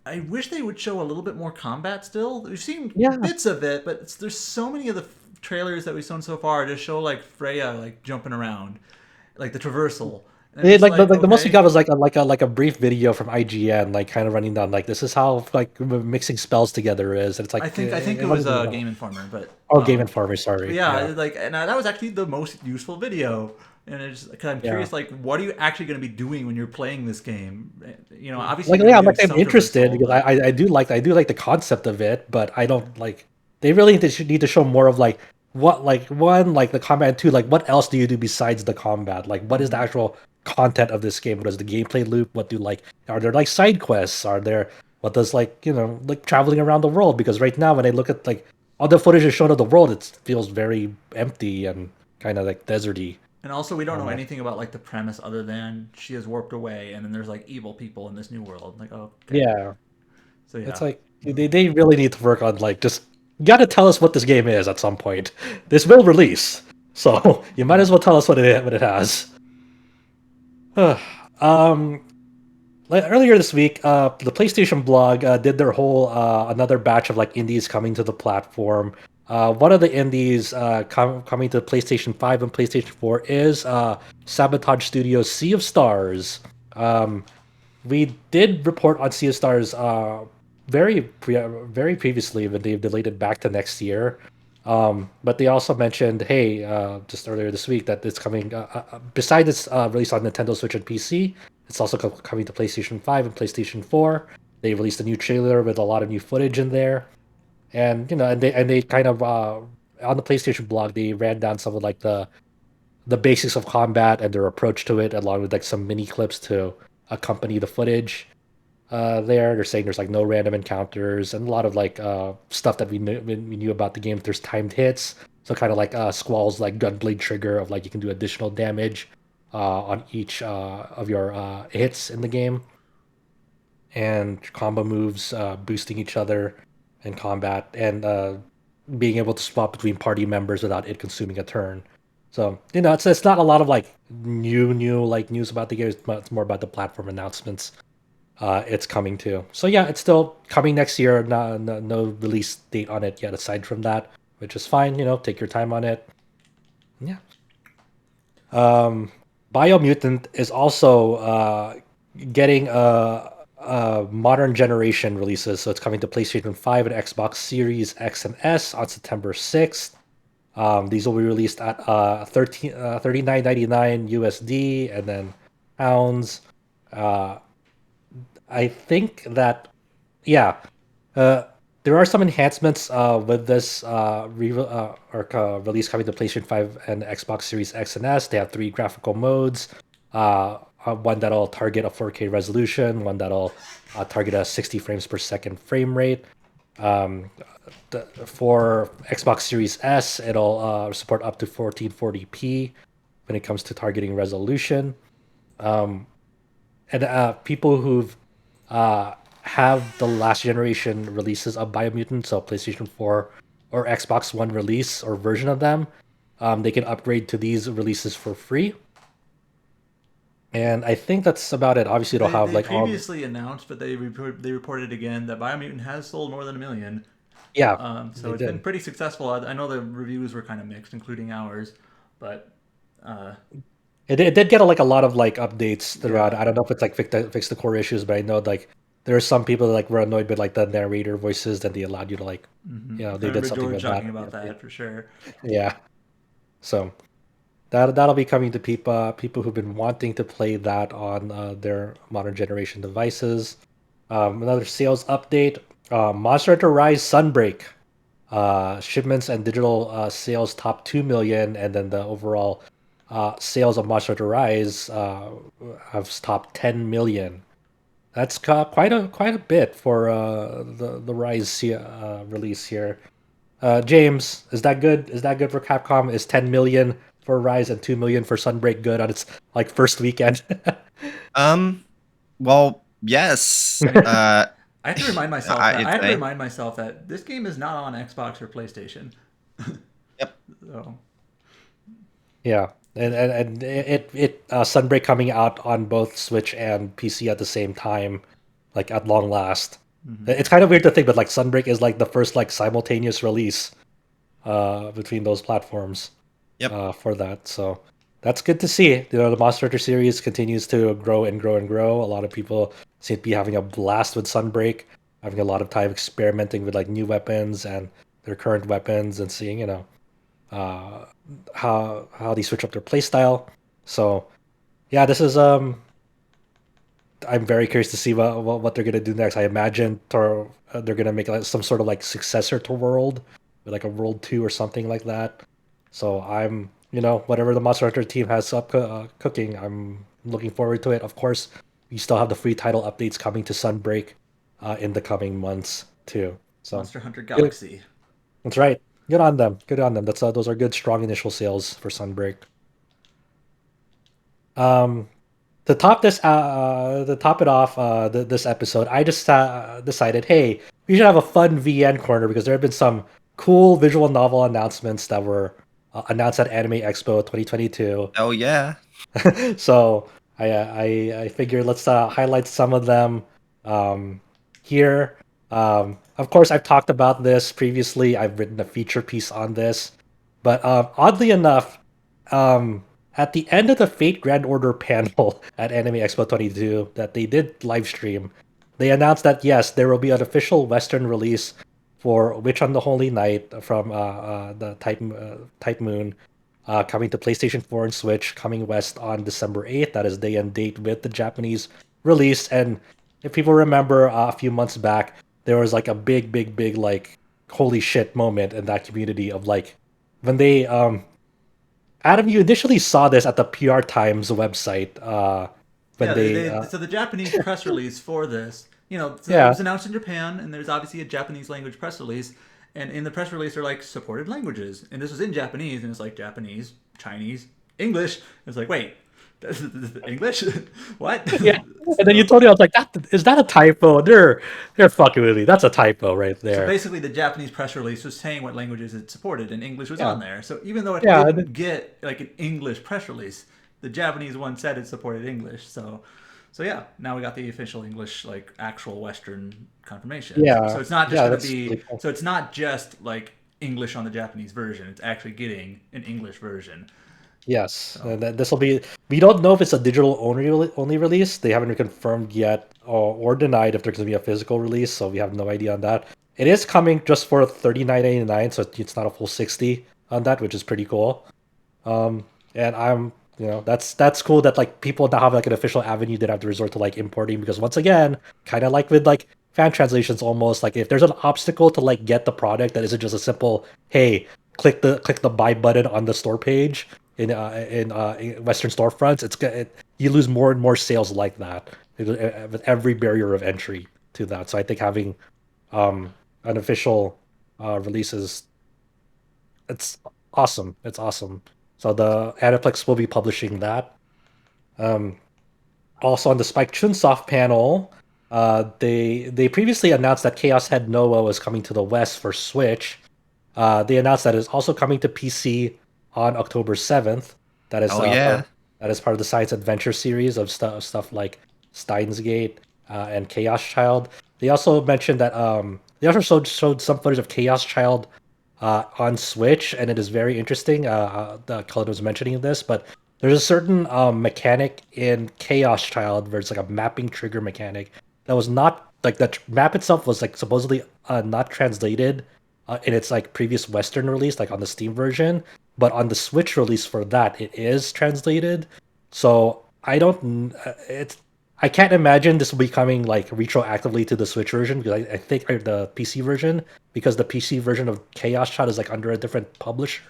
I wish they would show a little bit more combat still. We've seen yeah, bits of it, but there's so many of the trailers that we've shown so far just show like Freya like jumping around, like the traversal. And they it's like like the most you okay. got was like a brief video from IGN, like kind of running down like this is how like mixing spells together is, and it's like I think it was wasn't Game Informer, but oh Game Informer, but sorry, yeah, yeah. like and that was actually the most useful video. And it's cause I'm Yeah. curious, like, what are you actually going to be doing when you're playing this game? Obviously Like you're yeah, going to be like doing I'm some interested traversal, because but I do like the concept of it, but I don't like they really need to show more of like what like one like the combat and two like what else do you do besides the combat? Like what is the actual content of this game? What is the gameplay loop? What do like are there like side quests? Are there what does like like traveling around the world? Because right now when I look at like all the footage is shown of the world, it feels very empty and kind of like deserty. and also we don't know Uh, anything about like the premise other than she has warped away, and then there's like evil people in this new world. Like, oh, okay, yeah. so It's yeah, like they really need to work on like just you gotta tell us what this game is at some point. This will release, so you might as well tell us what it has. um, like earlier this week, the PlayStation blog did their whole another batch of like indies coming to the platform. One of the indies coming to PlayStation 5 and PlayStation 4 is Sabotage Studios' Sea of Stars. Um, we did report on Sea of Stars very previously, but they've delayed it back to next year. But they also mentioned, hey, just earlier this week that it's coming. Besides its release on Nintendo Switch and PC, it's also coming to PlayStation 5 and PlayStation 4. They released a new trailer with a lot of new footage in there, and and they kind of on the PlayStation blog they ran down some of like the basics of combat and their approach to it, along with like some mini clips to accompany the footage. They're saying there's like no random encounters and a lot of like stuff that we knew about the game. There's timed hits, so kind of like Squall's like gunblade trigger of like you can do additional damage on each of your hits in the game, and combo moves boosting each other in combat, and being able to swap between party members without it consuming a turn. So it's not a lot of like new like news about the game. It's more about the platform announcements it's coming to. So yeah, it's still coming next year. No release date on it yet. Aside from that, which is fine. Take your time on it. Yeah. Biomutant is also getting modern generation releases. So it's coming to PlayStation 5 and Xbox Series X and S on September 6th. These will be released at 39.99 USD and then pounds. Uh, I think that yeah, uh, there are some enhancements with this release coming to PlayStation 5 and Xbox Series X and S. They have three graphical modes. One that'll target a 4K resolution, one that'll target a 60 frames per second frame rate. Um, for Xbox Series S, it'll support up to 1440p when it comes to targeting resolution. Um, and people who've have the last generation releases of Biomutant, so PlayStation 4 or Xbox One release or version of them, they can upgrade to these releases for free. And I think that's about it. Obviously, it'll have They like all. previously announced, but they reported again that Biomutant has sold more than 1 million. Yeah, So they it's been did. pretty successful. I know the reviews were kind of mixed, including ours, but It did get like a lot of like updates throughout. yeah. I don't know if it's like fix the core issues, but I know like there are some people that like were annoyed with like the narrator voices that they allowed you to like, I they did remember something George with that. talking about that for sure. Yeah. So that'll be coming to people who've been wanting to play that on their modern generation devices. Another sales update: Monster Hunter Rise Sunbreak shipments and digital sales top 2 million, and then the overall sales of Monster Hunter Rise have topped 10 million. That's quite a bit for the Rise release here. James, is that good? Is that good for Capcom? Is 10 million for Rise and 2 million for Sunbreak good on its like first weekend? Well, yes. I mean, I have to remind myself that I'd say. this game is not on Xbox or PlayStation. Yep. So Yeah, and it Sunbreak coming out on both Switch and PC at the same time, like at long last. It's kind of weird to think, but like Sunbreak is like the first like simultaneous release between those platforms Yep. for that. So that's good to see. The Monster Hunter series continues to grow and grow and grow. A lot of people seem to be having a blast with Sunbreak, having a lot of time experimenting with like new weapons and their current weapons and seeing uh, how they switch up their playstyle. So yeah, this is I'm very curious to see what they're gonna do next. I imagine they're gonna make like some sort of like successor to World, with like a World 2 or something like that. So I'm whatever the Monster Hunter team has up cooking, I'm looking forward to it. Of course, we still have the free title updates coming to Sunbreak in the coming months too. So Monster Hunter good. Galaxy. That's right. Good on them. Good on them. That's those are good strong initial sales for Sunbreak. Um, to top it off, this episode, I just decided, hey, we should have a fun VN corner because there have been some cool visual novel announcements that were announced at Anime Expo 2022. Oh yeah. So I figured let's highlight some of them um, here. Of course, I've talked about this previously. I've written a feature piece on this, but oddly enough, at the end of the Fate Grand Order panel at Anime Expo 22 that they did live stream, they announced that yes, there will be an official Western release for Witch on the Holy Night from the Type Moon, coming to PlayStation 4 and Switch, coming west on December 8th. That is day and date with the Japanese release. And if people remember, a few months back, there was like a big, like, holy shit moment in that community of like, when they, Adam, you initially saw this at the PR Times website, when Yeah, they, so the Japanese press release for this, so it yeah, was announced in Japan, and there's obviously a Japanese language press release, and in the press release they're like supported languages, and this was in Japanese, and it's like Japanese, Chinese, English. It's like wait, English, what? yeah. And then you so, told me, I was like, that is that a typo? They're fucking with me. That's a typo right so there. basically, the Japanese press release was saying what languages it supported, and English was Yeah, on there. So even though it yeah. didn't get like an English press release, the Japanese one said it supported English. So yeah, now we got the official English, like actual Western confirmation. So Yeah, it's not just yeah, going to that's be. really cool. So it's not just like English on the Japanese version. It's actually getting an English version. Yes, So this will be. We don't know if it's a digital only release. They haven't confirmed yet or denied if there's going to be a physical release, so we have no idea on that. It is coming just for 39.99, so it's not a full 60 on that, which is pretty cool. And that's cool that like people now have like an official avenue that have to resort to like importing because once again, kind of like with like fan translations, almost like if there's an obstacle to like get the product that isn't just a simple hey click the buy button on the store page in Western storefronts, you lose more and more sales like that with every barrier of entry to that. So I think having an official release is it's awesome. It's awesome. So the Aniplex will be publishing that. Also on the Spike Chunsoft panel, they previously announced that Chaos Head Noah was coming to the West for Switch. They announced that it's also coming to PC on October 7th. That is Oh yeah. that is part of the Science Adventure series of stuff like Steins Gate and Chaos Child. They also mentioned that they also showed some footage of Chaos Child on Switch, and it is very interesting. Colin was mentioning this, but there's a certain mechanic in Chaos Child where it's like a mapping trigger mechanic that was not like the map itself was like supposedly not translated in its like previous Western release, like on the Steam version, but on the Switch release for that, it is translated. So I don't. It's I can't imagine this will be coming like retroactively to the Switch version because I think or the PC version because the PC version of Chaos Shot is like under a different publisher.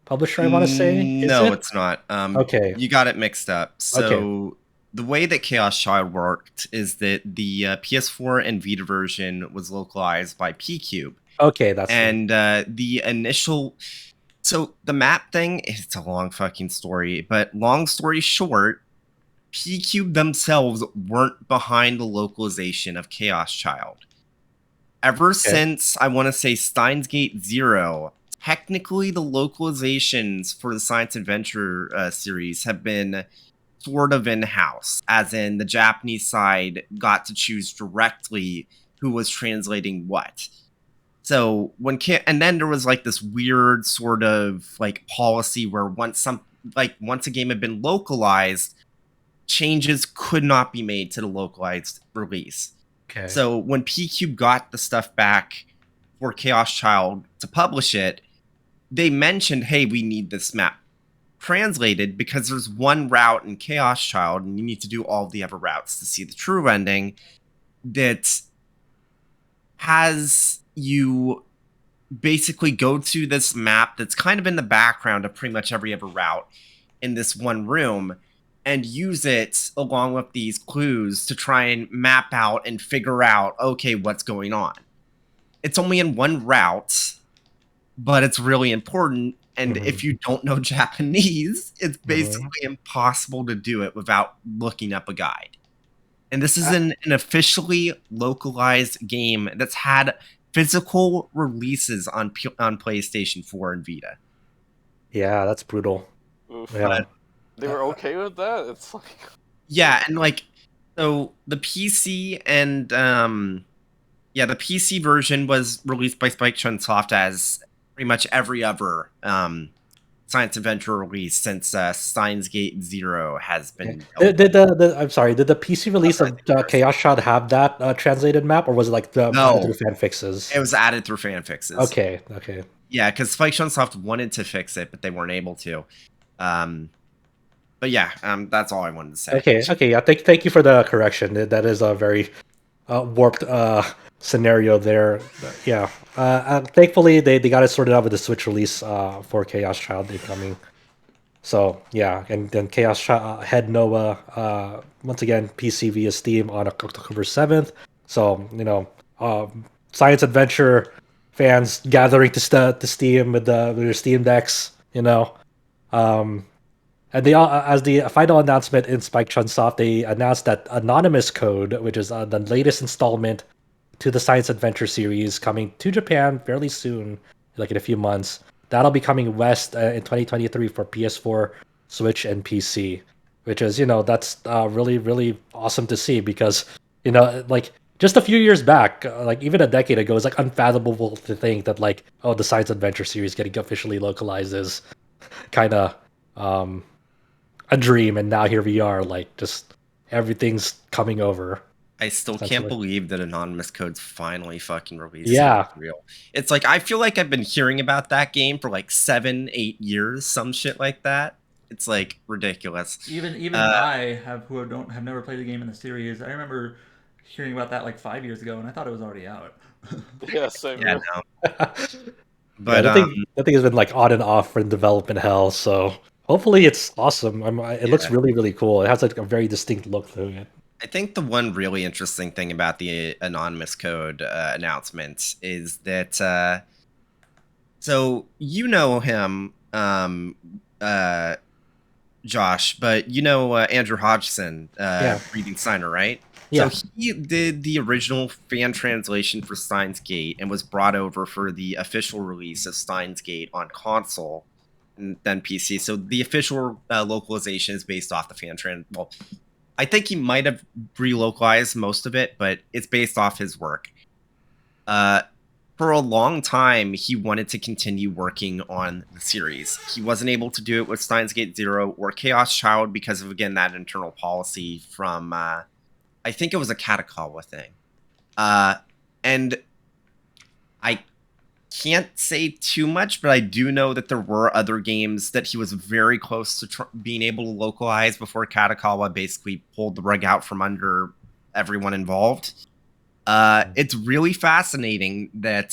Publisher, I want to say, is No, it? it's not. Okay. You got it mixed up. Okay. So the way that Chaos Child worked is that the PS4 and Vita version was localized by P-Cube. Okay, that's it. And the initial, so the map thing, it's a long fucking story, but long story short, P-Cube themselves weren't behind the localization of Chaos Child. Ever since, I want to say, Steins Gate Zero, technically the localizations for the Science Adventure series have been sort of in-house, as in the Japanese side got to choose directly who was translating what. So and then there was like this weird sort of like policy where once a game had been localized, changes could not be made to the localized release. Okay. So when P-Cube got the stuff back for Chaos Child to publish it, they mentioned, hey, we need this map translated because there's one route in Chaos Child and you need to do all the other routes to see the true ending that has you basically go to this map that's kind of in the background of pretty much every other route in this one room and use it along with these clues to try and map out and figure out, okay, what's going on. It's only in one route, but it's really important. And if you don't know Japanese, it's basically impossible to do it without looking up a guide. And this is an officially localized game that's had physical releases on PlayStation 4 and Vita. Yeah, that's brutal. Oof. Yeah. But they were okay with that? It's like... Yeah, and like, so the PC and, the PC version was released by Spike Chunsoft as pretty much every other Science Adventure release since Steins Gate Zero has been. Did I'm sorry, did the PC release of Chaos Child have that translated map, or was it like added through fan fixes? It was added through fan fixes. Okay. Yeah, because Spike Chunsoft wanted to fix it, but they weren't able to. But yeah, that's all I wanted to say. Okay, yeah. Thank you for the correction. That is a very warped scenario there. Yeah. Thankfully, they got it sorted out with the Switch release for Chaos Child incoming. So yeah, and then Chaos Head Noah once again PC via Steam on October 7th. So science adventure fans gathering to Steam with their Steam decks. And they all, as the final announcement in Spike Chunsoft, they announced that Anonymous Code, which is the latest installment to the Science Adventure series, coming to Japan fairly soon, like in a few months. That'll be coming west in 2023 for PS4, Switch, and PC, which is that's really really awesome to see because like just a few years back, like even a decade ago, it's like unfathomable to think that like the Science Adventure series getting officially localized is kind of a dream, and now here we are, like just everything's coming over. I still can't believe that Anonymous Code's finally fucking released. Yeah. Real. It's like I feel like I've been hearing about that game for like 7-8 years, some shit like that. It's like ridiculous. Even I have never played the game in the series. I remember hearing about that like 5 years ago, and I thought it was already out. Yeah, same. Yeah, here. no. But yeah, that thing has been like on and off in development hell, so hopefully it's awesome. It looks really really cool. It has like a very distinct look to it. I think the one really interesting thing about the Anonymous Code announcement is that, so you know him, Josh, but you know Andrew Hodgson, Yeah. reading Steiner, right? So Yeah. he did the original fan translation for Steins Gate and was brought over for the official release of Steins Gate on console and then PC. So the official localization is based off the fan trans. Well, I think he might have relocalized most of it, but it's based off his work. For a long time, he wanted to continue working on the series. He wasn't able to do it with Steins Gate Zero or Chaos Child because of, again, that internal policy from, I think it was a Katakawa thing. And I can't say too much, but I do know that there were other games that he was very close to being able to localize before Katakawa basically pulled the rug out from under everyone involved. It's really fascinating that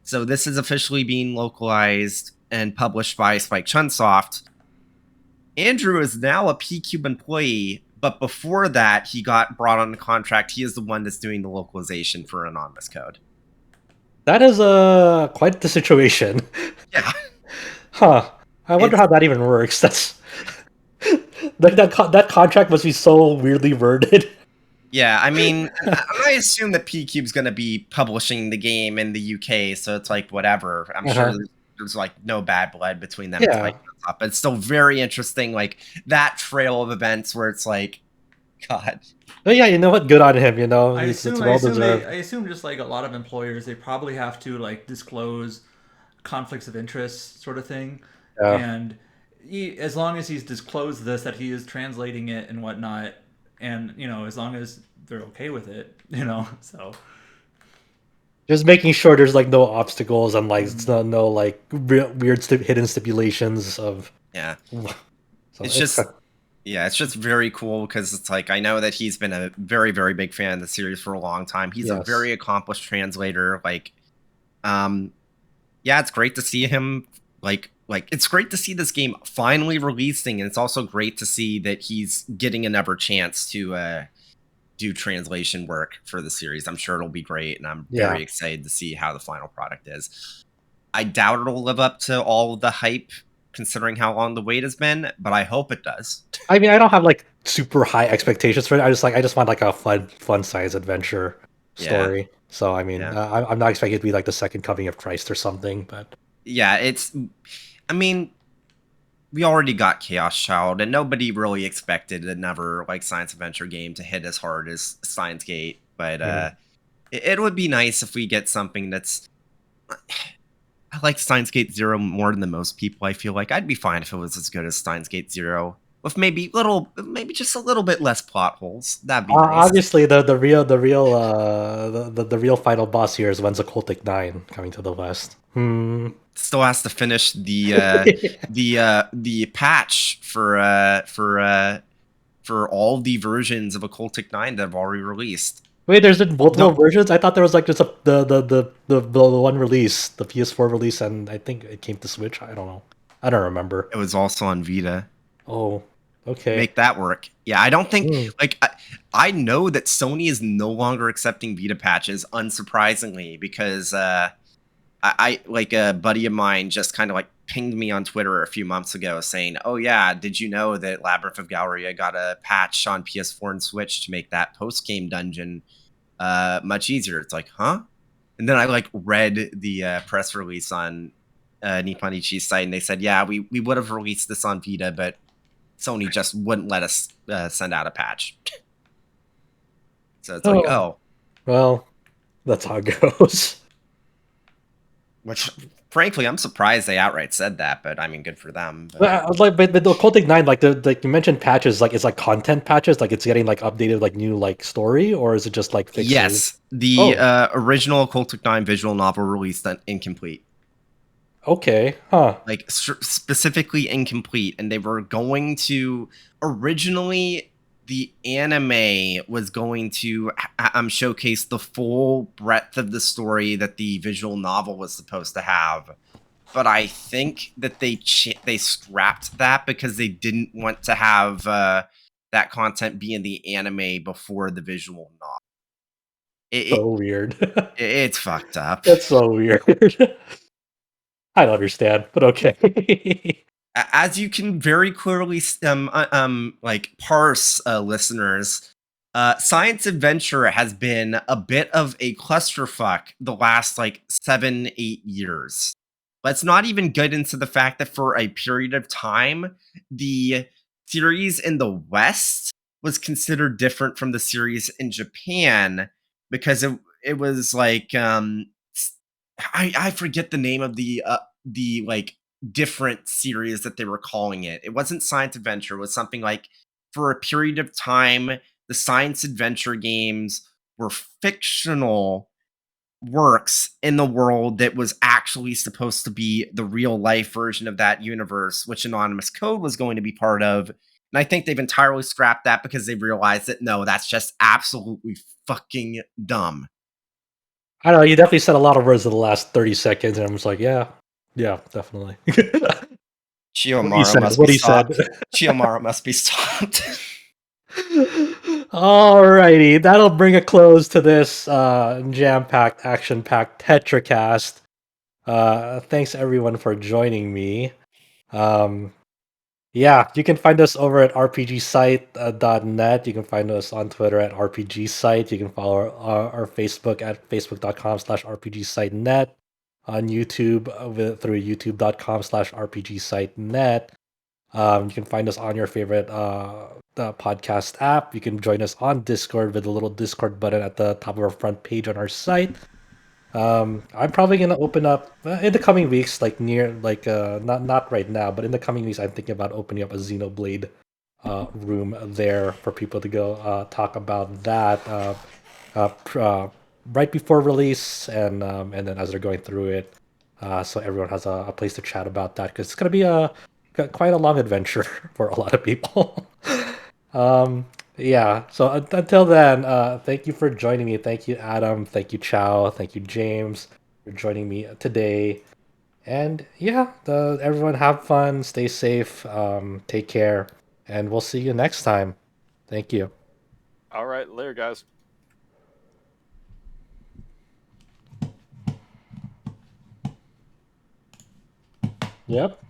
so this is officially being localized and published by Spike Chunsoft. Andrew is now a P-Cube employee, but before that, he got brought on the contract. He is the one that's doing the localization for Anonymous Code. That is quite the situation. Yeah. Huh. I wonder how that even works. That's like that contract must be so weirdly worded. Yeah, I mean, I assume that P-Cube's going to be publishing the game in the UK, so it's like whatever. I'm sure there's like no bad blood between them. Yeah. But it's still very interesting, like that trail of events where it's like, God. But yeah, you know what? Good on him. You know, I it's assume well deserved. I assume just like a lot of employers, they probably have to like disclose conflicts of interest, sort of thing. Yeah. And as long as he's disclosed this, that he is translating it and whatnot, and you know, as long as they're okay with it, you know, so Just making sure there's like no obstacles and like no like weird hidden stipulations of. Yeah. So it's just it's just very cool because it's like I know that he's been a very, very big fan of the series for a long time. He's a very accomplished translator. Like, yeah, it's great to see him. Like it's great to see this game finally releasing, and it's also great to see that he's getting another chance to do translation work for the series. I'm sure it'll be great, and I'm very excited to see how the final product is. I doubt it'll live up to all of the hype, considering how long the wait has been, but I hope it does. I mean, I don't have like super high expectations for it. I just want like a fun science adventure story. Yeah. So I mean, I'm not expecting it to be like the second coming of Christ or something, but yeah, I mean, we already got Chaos Child, and nobody really expected another like science adventure game to hit as hard as Steins Gate. But it would be nice if we get something that's. I like Steins Gate Zero more than most people. I feel like I'd be fine if it was as good as Steins Gate Zero, with maybe just a little bit less plot holes. That'd be nice. Obviously, the real final boss here is when's Occultic 9 coming to the West. Still has to finish the the patch for all the versions of Occultic 9 that have already released. Wait, there's been multiple versions? I thought there was like just the one release, the PS4 release, and I think it came to Switch. I don't know. I don't remember. It was also on Vita. Oh, okay. Make that work. Yeah, I don't think like I know that Sony is no longer accepting Vita patches, unsurprisingly, because I like a buddy of mine just kind of like pinged me on Twitter a few months ago saying, "Oh yeah, did you know that Labyrinth of Galleria got a patch on PS4 and Switch to make that post-game dungeon much easier?" It's like, huh? And then I like read the press release on Nippon Ichi's site, and they said, "Yeah, we would have released this on Vita, but Sony just wouldn't let us send out a patch." So it's like, oh, well, that's how it goes. Which, frankly, I'm surprised they outright said that, but I mean, good for them. But the Occultic 9, like you mentioned patches, like it's like content patches, like it's getting like updated, like new like story, or is it just like fixes? Yes, the original Occultic 9 visual novel released incomplete. Okay, huh? Like specifically incomplete, and they were going to originally. The anime was going to showcase the full breadth of the story that the visual novel was supposed to have. But I think that they scrapped that because they didn't want to have that content be in the anime before the visual novel. So weird. It's fucked up. That's so weird. I don't understand, but okay. as you can very clearly like parse, listeners, science adventure has been a bit of a clusterfuck the last like 7-8 years. Let's not even get into the fact that for a period of time, the series in the West was considered different from the series in Japan, because it was like I forget the name of the like different series that they were calling it. It wasn't science adventure. It was something like, for a period of time, the science adventure games were fictional works in the world that was actually supposed to be the real life version of that universe, which Anonymous Code was going to be part of. And I think they've entirely scrapped that because they realized that no, that's just absolutely fucking dumb. I don't know. You definitely said a lot of words in the last 30 seconds, and I'm just like, yeah, definitely. What he Chiyomaro said. must be What he said. stopped. Chiyomaro must be stopped. Alrighty, that'll bring a close to this jam-packed, action-packed Tetracast. Thanks everyone for joining me. Yeah, you can find us over at rpgsite.net. You can find us on Twitter at rpgsite. You can follow our Facebook at facebook.com/rpgsite.net. On YouTube through youtube.com/rpgsite.net. You can find us on your favorite the podcast app. You can join us on Discord with the little Discord button at the top of our front page on our site. I'm probably gonna open up in the coming weeks, like not right now, but in the coming weeks, I'm thinking about opening up a Xenoblade room there for people to go talk about that uh, pr- uh, right before release, and then as they're going through it, so everyone has a place to chat about that, because it's gonna be quite a long adventure for a lot of people. um, yeah. So until then, thank you for joining me. Thank you, Adam. Thank you, Chow. Thank you, James, for joining me today. And yeah, everyone have fun, stay safe, take care, and we'll see you next time. Thank you. All right, later, guys. Yep.